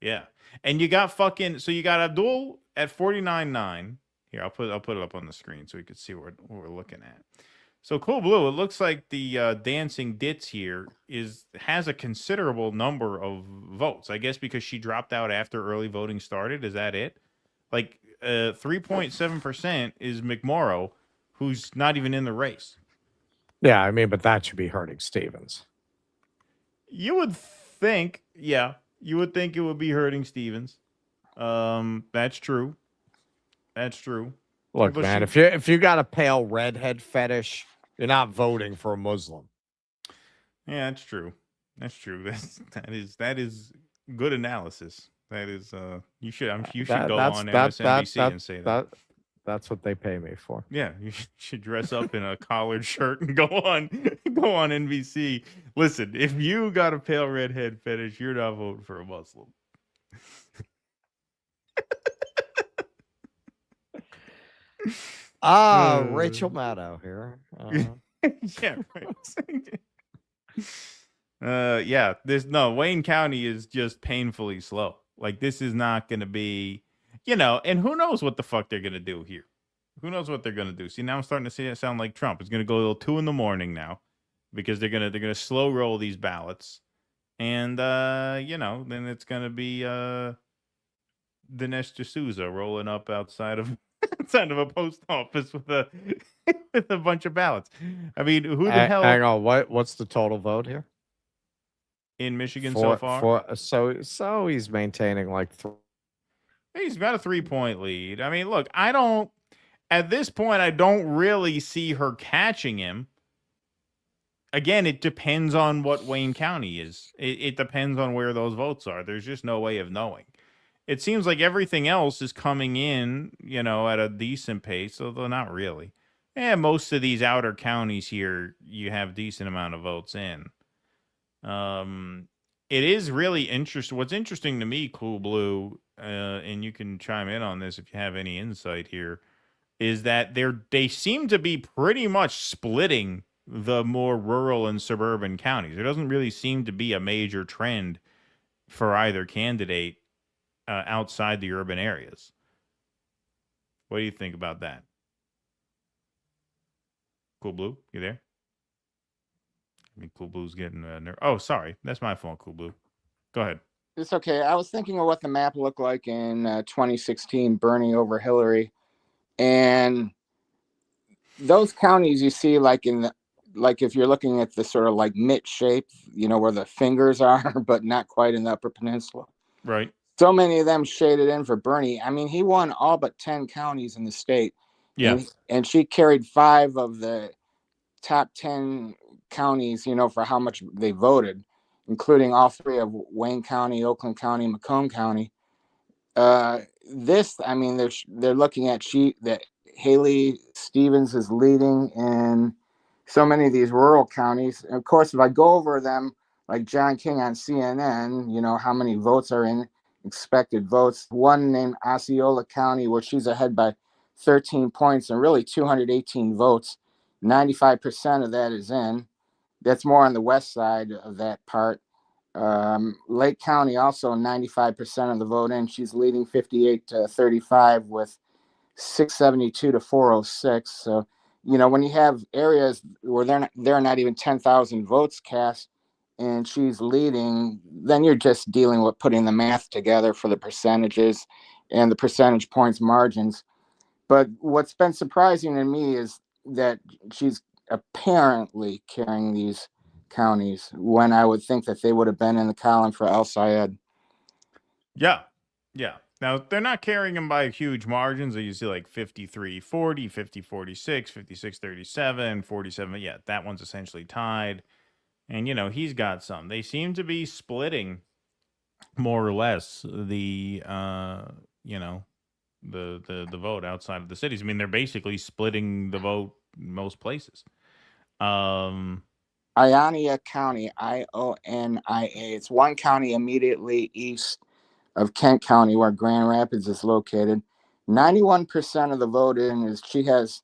Yeah. And you got you got Abdul at 49.9. Here, I'll put it up on the screen so you can see what we're looking at. So CoolBlue, it looks like the Dancing Ditz here has a considerable number of votes. I guess because she dropped out after early voting started. Is that it? Like 3.7% is McMorrow, who's not even in the race. Yeah, but that should be hurting Stevens. You would think, yeah. You would think it would be hurting Stevens. That's true. That's true. Look, man, if you got a pale redhead fetish, you're not voting for a Muslim. Yeah, that's true. That's true. That is good analysis. That is you should go on MSNBC and say that. That's what they pay me for. Yeah, you should dress up in a collared shirt and go on NBC. Listen, if you got a pale redhead fetish, you're not voting for a Muslim. Rachel Maddow here. Yeah, right. Wayne County is just painfully slow. Like this is not going to be, and who knows what the fuck they're going to do here. Who knows what they're going to do? See, now I'm starting to see it sound like Trump. It's going to go till 2 a.m. now because they're going to slow roll these ballots. And, then it's going to be Dinesh D'Souza rolling up outside of a post office with a bunch of ballots. Who the hell? Hang on, what's the total vote here in Michigan so far? So he's maintaining like 3. He's got a 3-point lead. Look, at this point, I don't really see her catching him. Again, it depends on what Wayne County is. It depends on where those votes are. There's just no way of knowing. It seems like everything else is coming in, at a decent pace, although not really. Most of these outer counties here, you have decent amount of votes in. It is really interesting. What's interesting to me, CoolBlue, and you can chime in on this if you have any insight here, is that they seem to be pretty much splitting the more rural and suburban counties. There doesn't really seem to be a major trend for either candidate outside the urban areas. What do you think about that? CoolBlue, you there? CoolBlue's getting oh, sorry. That's my phone, CoolBlue. Go ahead. It's okay. I was thinking of what the map looked like in 2016, Bernie over Hillary. And those counties you see like in like if you're looking at the sort of like mitt shape, where the fingers are, but not quite in the Upper Peninsula. Right. So many of them shaded in for Bernie. I mean, he won all but 10 counties in the state. Yeah. And she carried 5 of the top 10 counties, for how much they voted, including all 3 of Wayne County, Oakland County, Macomb County. They're looking at that Haley Stevens is leading in so many of these rural counties. And of course, if I go over them like John King on CNN, how many votes are in expected votes. One named Osceola County, where she's ahead by 13 points and really 218 votes. 95% of that is in. That's more on the west side of that part. Lake County also 95% of the vote in. She's leading 58 to 35 with 672 to 406. So, when you have areas where they're not even 10,000 votes cast and she's leading, then you're just dealing with putting the math together for the percentages and the percentage points margins. But what's been surprising to me is that she's apparently carrying these counties when I would think that they would have been in the column for El Sayed. Yeah. Yeah. Now, they're not carrying them by huge margins. You see like 53-40, 50-46, 56-37, 47. Yeah, that one's essentially tied. And, he's got some. They seem to be splitting more or less the vote outside of the cities. I mean, they're basically splitting the vote in most places. Ionia County, Ionia. It's one county immediately east of Kent County, where Grand Rapids is located. 91% of the vote in she has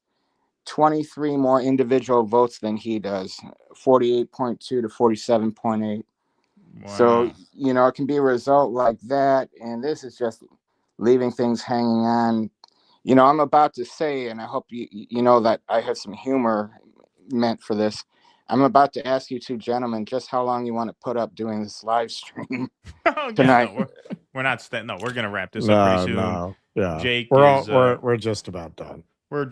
23 more individual votes than he does, 48.2 to 47.8. Wow. So, it can be a result like that. And this is just leaving things hanging on. I'm about to say, and I hope you know that I have some humor meant for this. I'm about to ask you 2 gentlemen just how long you want to put up doing this live stream tonight. No, we're not. No, we're gonna wrap this up pretty soon. No, yeah. Jake, we're just about done. We're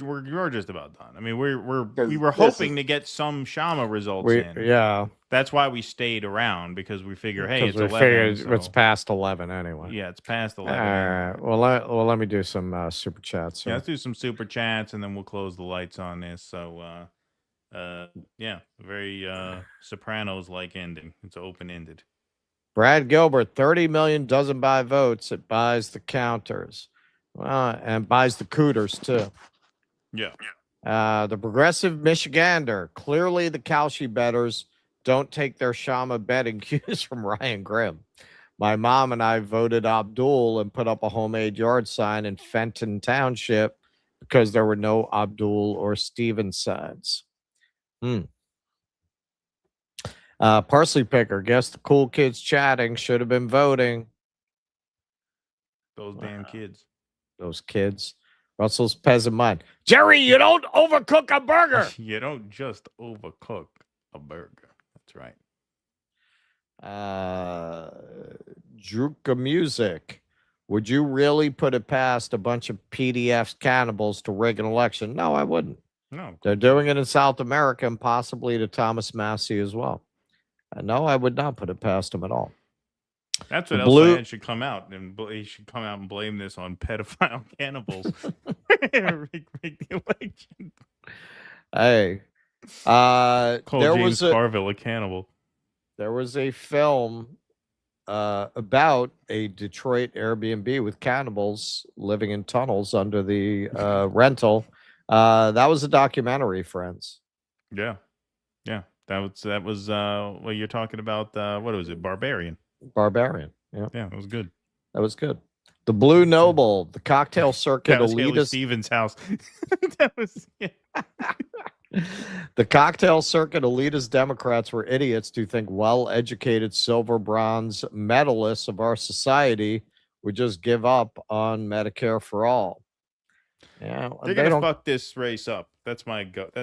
just about done. I mean, we were hoping to get some Kshama results in. Yeah. That's why we stayed around, because we figure, hey, it's 11. It's past 11 anyway. Yeah, it's past 11. Well, let me do some super chats. Yeah, let's do some super chats, and then we'll close the lights on this. So, very Sopranos-like ending. It's open-ended. Brad Gilbert, 30 million doesn't buy votes. It buys the counters. Well, and buys the cooters, too. Yeah. The progressive Michigander. Clearly, the Kalshi bettors don't take their Kshama betting cues from Ryan Grimm. My mom and I voted Abdul and put up a homemade yard sign in Fenton Township because there were no Abdul or Steven signs. Parsley Picker. Guess the cool kids chatting should have been voting. Those damn kids. Those kids. Russell's peasant mind. Jerry, you don't overcook a burger. You don't just overcook a burger. That's right. Druka Music. Would you really put it past a bunch of PDFs cannibals to rig an election? No, I wouldn't. No. They're doing it in South America and possibly to Thomas Massey as well. No, I would not put it past them at all. That's what El should come out, and he should come out and blame this on pedophile cannibals. Rig the election. Hey, Call there James was Carville a cannibal. There was a film about a Detroit Airbnb with cannibals living in tunnels under the rental. That was a documentary, friends. Yeah, yeah. That was what you're talking about. What was it? Barbarian. Yeah, it was good. That was good. The Blue Noble, the cocktail circuit. That was Haley Stevens' house. That was. Yeah. The cocktail circuit elitist Democrats were idiots to think well-educated silver bronze medalists of our society would just give up on Medicare for all. Yeah, they're gonna fuck this race up. That's my gut.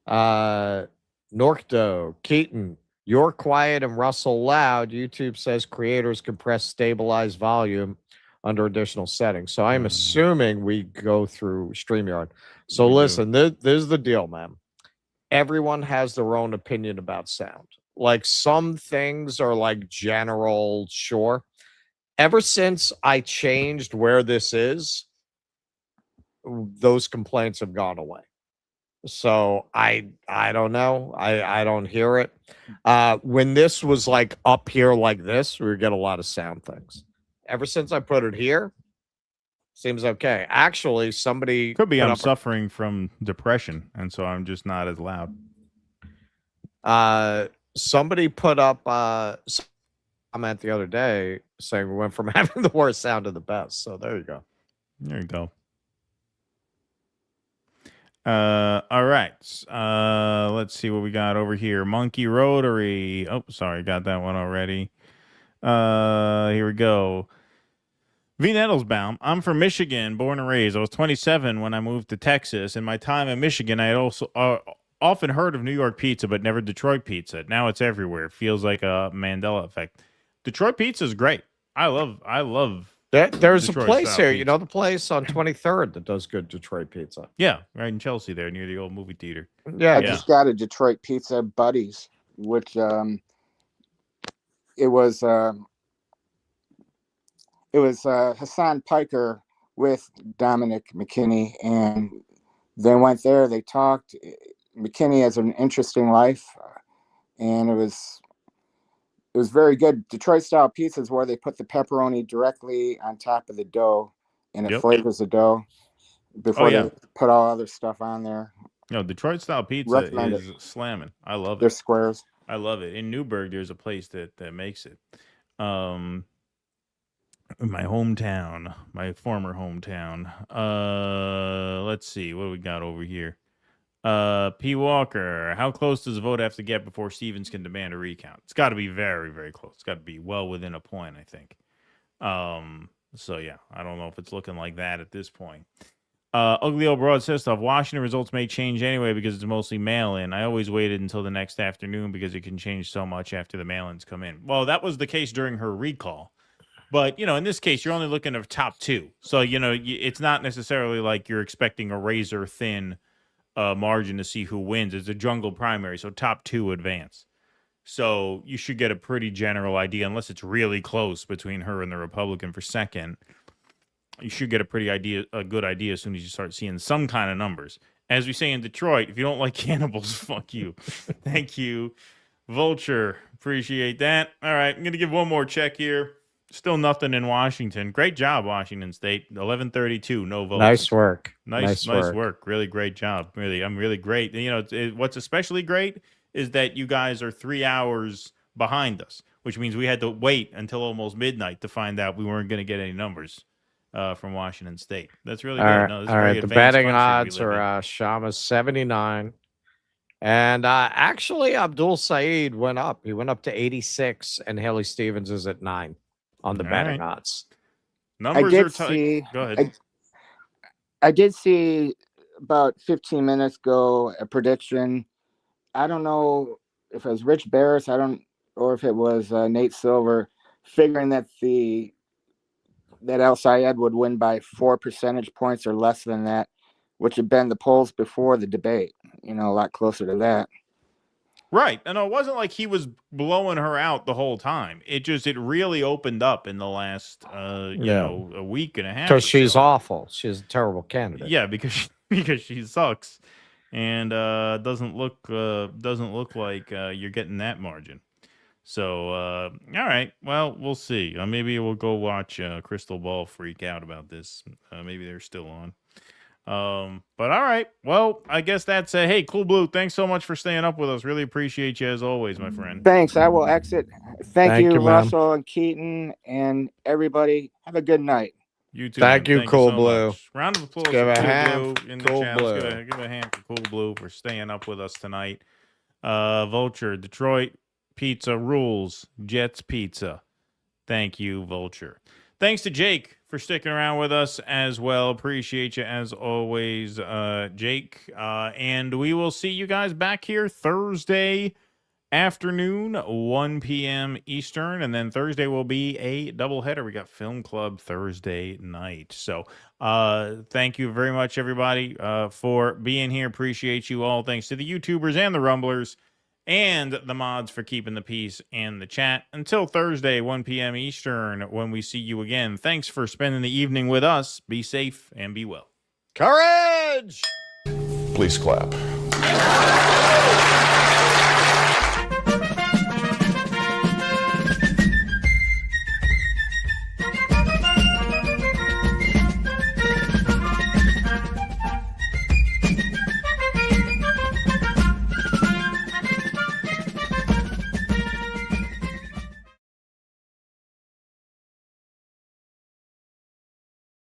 Norkdo, Keaton, you're quiet and Russell loud. YouTube says creators compress stabilized volume. under additional settings. So I'm assuming we go through StreamYard. So We do. listen, this is the deal, man. Everyone has their own opinion about sound. Like some things are like general, sure. Ever since I changed where this is, those complaints have gone away. So I don't know. I don't hear it. When this was like up here like this, we would get a lot of sound things. Ever since I put it here, seems okay. Actually, somebody Could be put I'm up suffering from depression, and so I'm just not as loud. somebody put up comment the other day saying we went from having the worst sound to the best. So there you go. There you go. All right. Let's see what we got over here. Monkey Rotary. Oh, sorry, got that one already. Here we go. V. Nettlesbaum. I'm from Michigan, born and raised. I was 27 when I moved to Texas. In my time in Michigan, I had also often heard of New York pizza, but never Detroit pizza. Now it's everywhere. It feels like a Mandela effect. Detroit pizza is great. I love There's Detroit a place style here, pizza. you know, the place on 23rd that does good Detroit pizza. Yeah, right in Chelsea there near the old movie theater. Yeah, I just got a Detroit pizza, Buddies, which it was Hassan Piker with Dominic McKinney, and they went there. They talked. McKinney has an interesting life, and it was very good. Detroit style pizza is where they put the pepperoni directly on top of the dough, and it flavors the dough before they put all other stuff on there. No, Detroit style pizza Recommend is slamming. I love it. They're squares. I love it. In Newburgh, there's a place that makes it. My hometown, my former hometown. Let's see what do we got over here. P. Walker, how close does the vote have to get before Stevens can demand a recount? It's got to be very, very close. It's got to be well within a point, I think. So yeah, I don't know if it's looking like that at this point. Ugly Old Broad says stuff. Washington results may change anyway because it's mostly mail-in. I always waited until the next afternoon because it can change so much after the mail-ins come in. Well, that was the case during her recall. But, you know, in this case, you're only looking at top two. So, you know, it's not necessarily like you're expecting a razor-thin margin to see who wins. It's a jungle primary, so top two advance. So you should get a pretty general idea, unless it's really close between her and the Republican for second. You should get a good idea as soon as you start seeing some kind of numbers. As we say in Detroit, if you don't like cannibals, fuck you. Thank you, Vulture. Appreciate that. All right, I'm going to give one more check here. Still nothing in Washington. Great job, Washington State. 1132, no votes. Nice work. Nice work. Really great job. Really, I'm really great. You know, what's especially great is that you guys are 3 hours behind us, which means we had to wait until almost midnight to find out we weren't going to get any numbers from Washington State. That's really good. No, this is all very right. The advanced betting country we odds live in. are Shama's 79. And actually, Abdul Saeed went up. He went up to 86, and Haley Stevens is at 9 on the All betting right. odds. Numbers are tight. Go ahead. I did see about 15 minutes ago a prediction. I don't know if it was Rich Barris, or if it was Nate Silver, figuring that Al Sayed would win by 4 percentage points or less than that, which had been the polls before the debate. You know, a lot closer to that. Right. And it wasn't like he was blowing her out the whole time. It really opened up in the last, a week and a half. Because she's awful. She's a terrible candidate. Yeah, because she sucks, and doesn't look like you're getting that margin. So all right, well, we'll see. Maybe we'll go watch Crystal Ball freak out about this. Maybe they're still on. But all right, well, I guess that's hey, CoolBlue, thanks so much for staying up with us. Really appreciate you as always, my friend. Thanks. I will exit. Thank you, man. Russell and Keaton and everybody. Have a good night. You too. Thank man. you, CoolBlue. much. Round of applause Give for a hand CoolBlue in the for chat. Let's CoolBlue. give a hand for CoolBlue for staying up with us tonight. Vulture, Detroit pizza rules. Jets pizza. Thank you, Vulture. Thanks to Jake for sticking around with us as well. Appreciate you as always, Jake. And we will see you guys back here Thursday afternoon, 1 p.m. Eastern, and then Thursday will be a doubleheader. We got Film Club Thursday night. So thank you very much, everybody, for being here. Appreciate you all. Thanks to the YouTubers and the Rumblers and the mods for keeping the peace and the chat. Until Thursday, 1 p.m. Eastern, when we see you again. Thanks for spending the evening with us. Be safe and be well. Courage! Please clap.